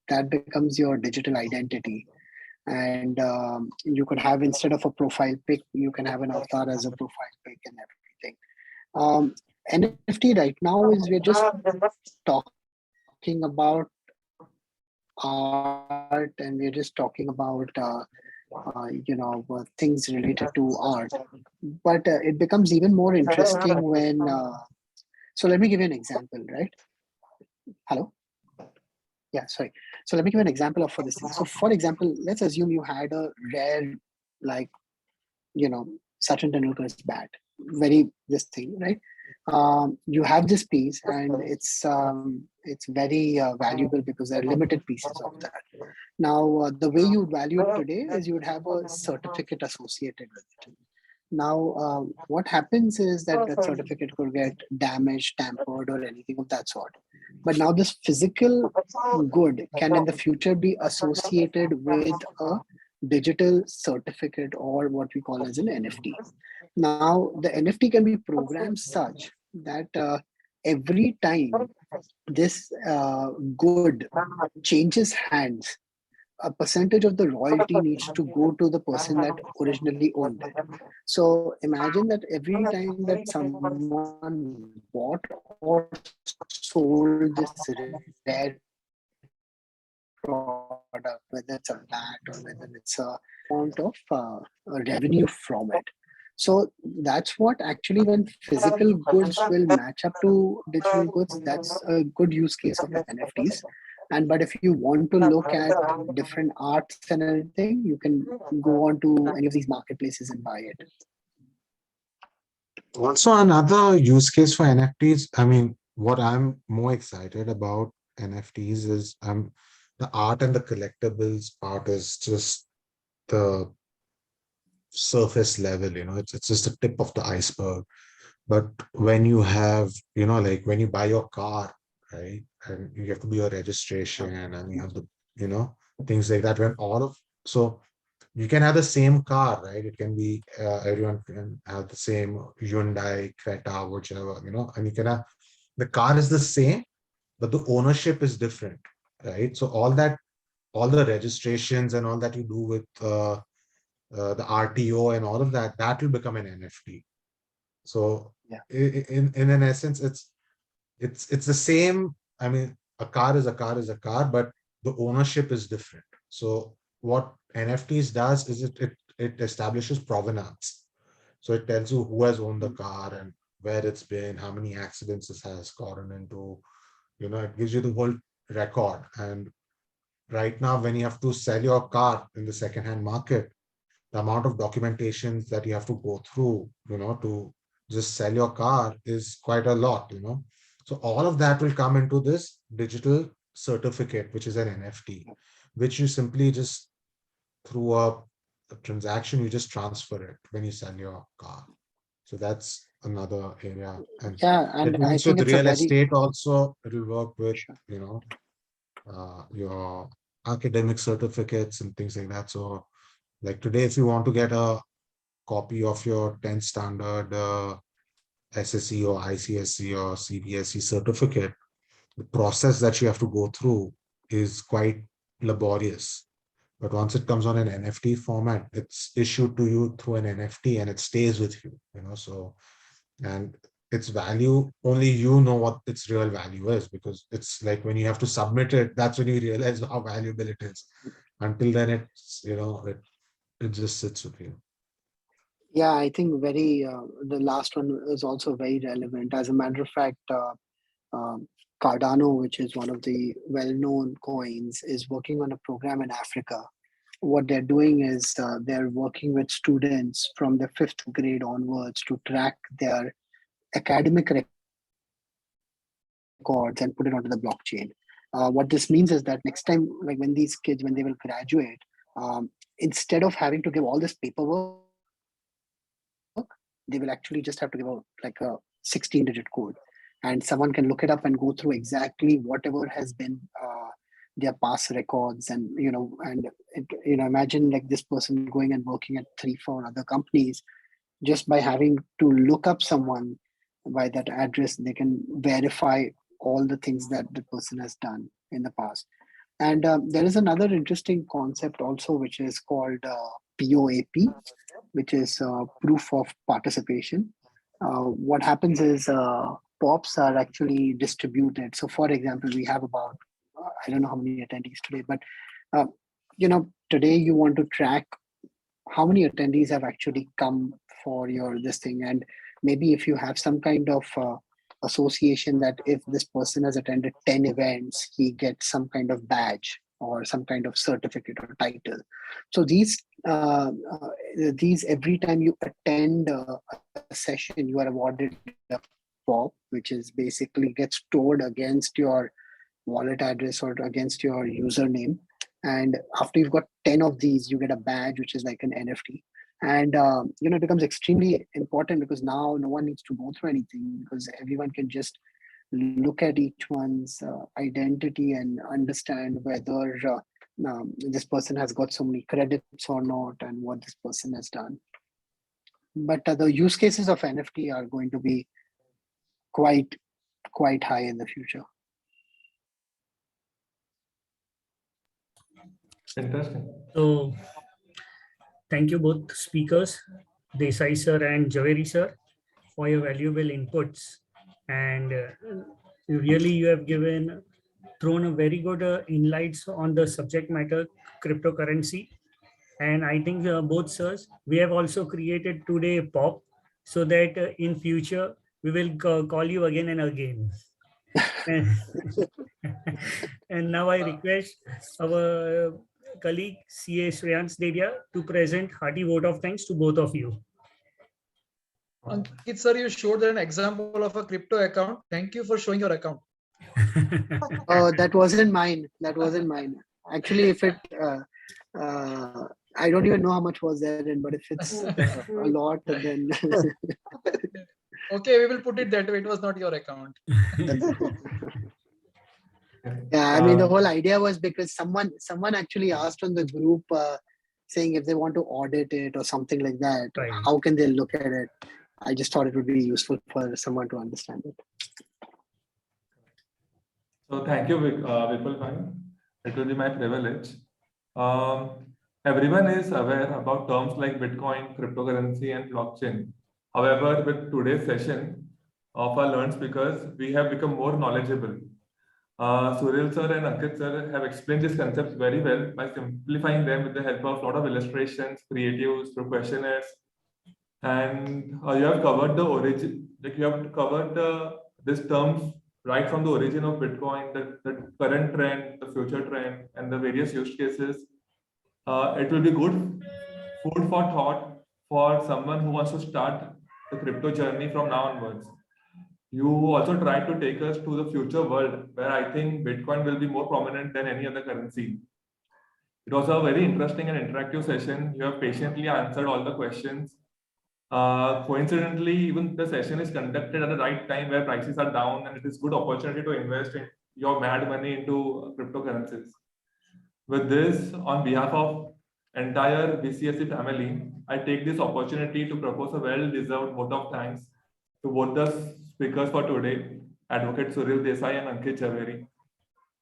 that becomes your digital identity. And you could have, instead of a profile pic, you can have an avatar as a profile pic and everything. NFT right now is, we're just talking about art, and we're just talking about things related to art. But it becomes even more interesting when. So let me give you an example, right? Hello. Yeah, sorry. So let me give you an example of for this thing. So for example, let's assume you had a rare, like, Sachin Tendulkar's bat, very this thing, right? You have this piece, and it's very valuable because there are limited pieces of that. Now, the way you value it today is you would have a certificate associated with it. Now, what happens is that the certificate could get damaged, tampered, or anything of that sort. But now this physical good can in the future be associated with a digital certificate, or what we call as an NFT. Now, the NFT can be programmed such that every time this good changes hands, a percentage of the royalty needs to go to the person that originally owned it. So imagine that every time that someone bought or sold this rare product, whether it's a bat or whether it's a amount of revenue from it. So that's what actually, when physical goods will match up to digital goods, that's a good use case of NFTs. And but if you want to look at different arts and everything, you can go on to any of these marketplaces and buy it. Also, another use case for NFTs, I mean, what I'm more excited about NFTs is the art and the collectibles part is just the surface level, it's just the tip of the iceberg. But when you have, like when you buy your car, right, and you have to do your registration and you have the, things like that, so you can have the same car, right? It can be, everyone can have the same Hyundai, Creta, whichever, and you can have, the car is the same, but the ownership is different, right? So all the registrations and all that you do with the RTO and all of that, that will become an NFT. So Yeah. in an essence, it's the same. I mean, a car is a car is a car, but the ownership is different. So what NFTs does is it establishes provenance. So it tells you who has owned the car and where it's been, how many accidents it has gotten into. It gives you the whole record. And right now, when you have to sell your car in the secondhand market, the amount of documentations that you have to go through, to just sell your car is quite a lot, So all of that will come into this digital certificate, which is an NFT, which you simply just, through a transaction, you just transfer it when you sell your car. So that's another area. And Yeah, and it I works think with it's a real very estate also. It will work with, sure. your academic certificates and things like that. So like today, if you want to get a copy of your 10th standard SSE or ICSE or CBSE certificate, the process that you have to go through is quite laborious. But once it comes on an NFT format, it's issued to you through an NFT and it stays with you, so, and its value, only you know what its real value is, because it's like when you have to submit it, that's when you realize how valuable it is. Until then, it's, it just sits with you. Yeah, I think the last one is also very relevant. As a matter of fact, Cardano, which is one of the well-known coins, is working on a program in Africa. What they're doing is they're working with students from the 5th grade onwards to track their academic records and put it onto the blockchain. What this means is that next time, like when these kids, when they will graduate, instead of having to give all this paperwork, they will actually just have to give out like a 16-digit code, and someone can look it up and go through exactly whatever has been their past records. And imagine like this person going and working at 3-4 other companies. Just by having to look up someone by that address, they can verify all the things that the person has done in the past. And there is another interesting concept also, which is called POAP, which is proof of participation. What happens is POPs are actually distributed. So for example, we have about, I don't know how many attendees today, but today you want to track how many attendees have actually come for your this thing. And maybe if you have some kind of association that if this person has attended 10 events, he gets some kind of badge or some kind of certificate or title. So these every time you attend a session, you are awarded a POP, which is basically gets stored against your wallet address or against your username. And after you've got 10 of these, you get a badge, which is like an NFT. And it becomes extremely important because now no one needs to go through anything, because everyone can just look at each one's identity and understand whether this person has got so many credits or not, and what this person has done. But the use cases of NFT are going to be quite high in the future. Interesting. So thank you both speakers, Desai sir and Jhaveri sir, for your valuable inputs. And really you have thrown a very good insights on the subject matter, cryptocurrency. And I think both sirs, we have also created today a POP so that in future we will call you again and again. And now I request our colleague CA Shreyans Devia to present hearty vote of thanks to both of you. Ankit sir, you showed an example of a crypto account. Thank you for showing your account. Oh, that wasn't mine. That wasn't mine. Actually, if it, I don't even know how much was there in, but if it's a lot, then. Okay, we will put it that way. It was not your account. Yeah, I mean, the whole idea was because someone actually asked on the group saying if they want to audit it or something like that, Right. How can they look at it? I just thought it would be useful for someone to understand it. So thank you, Vipul bhai. It will be my privilege. Everyone is aware about terms like Bitcoin, cryptocurrency, and blockchain. However, with today's session of our learned speakers, we have become more knowledgeable. Suril sir and Ankit sir have explained these concepts very well by simplifying them with the help of a lot of illustrations, creatives, through questionnaires. And you have covered the origin, like you have covered these terms right from the origin of Bitcoin, the current trend, the future trend, and the various use cases. It will be good food for thought for someone who wants to start the crypto journey from now onwards. You also tried to take us to the future world where I think Bitcoin will be more prominent than any other currency. It was a very interesting and interactive session. You have patiently answered all the questions. Coincidentally, even the session is conducted at the right time where prices are down, and it is good opportunity to invest in your mad money into cryptocurrencies. With this, on behalf of entire BCSE family, I take this opportunity to propose a well-deserved vote of thanks to both the speakers for today, Advocate Suril Desai and Ankit Jhaveri.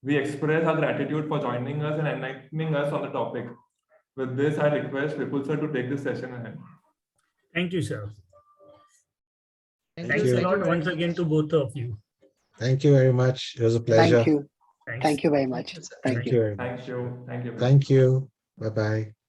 We express our gratitude for joining us and enlightening us on the topic. With this, I request Vipul sir to take this session ahead. Thank you, sir. Thank Thanks you. a Thank lot you. once again to both of you. Thank you very much. It was a pleasure. Thank you. Thanks. Thank you very much. Thank you. Thank you very much. Thank you. Thank you. Thank you. Bye-bye.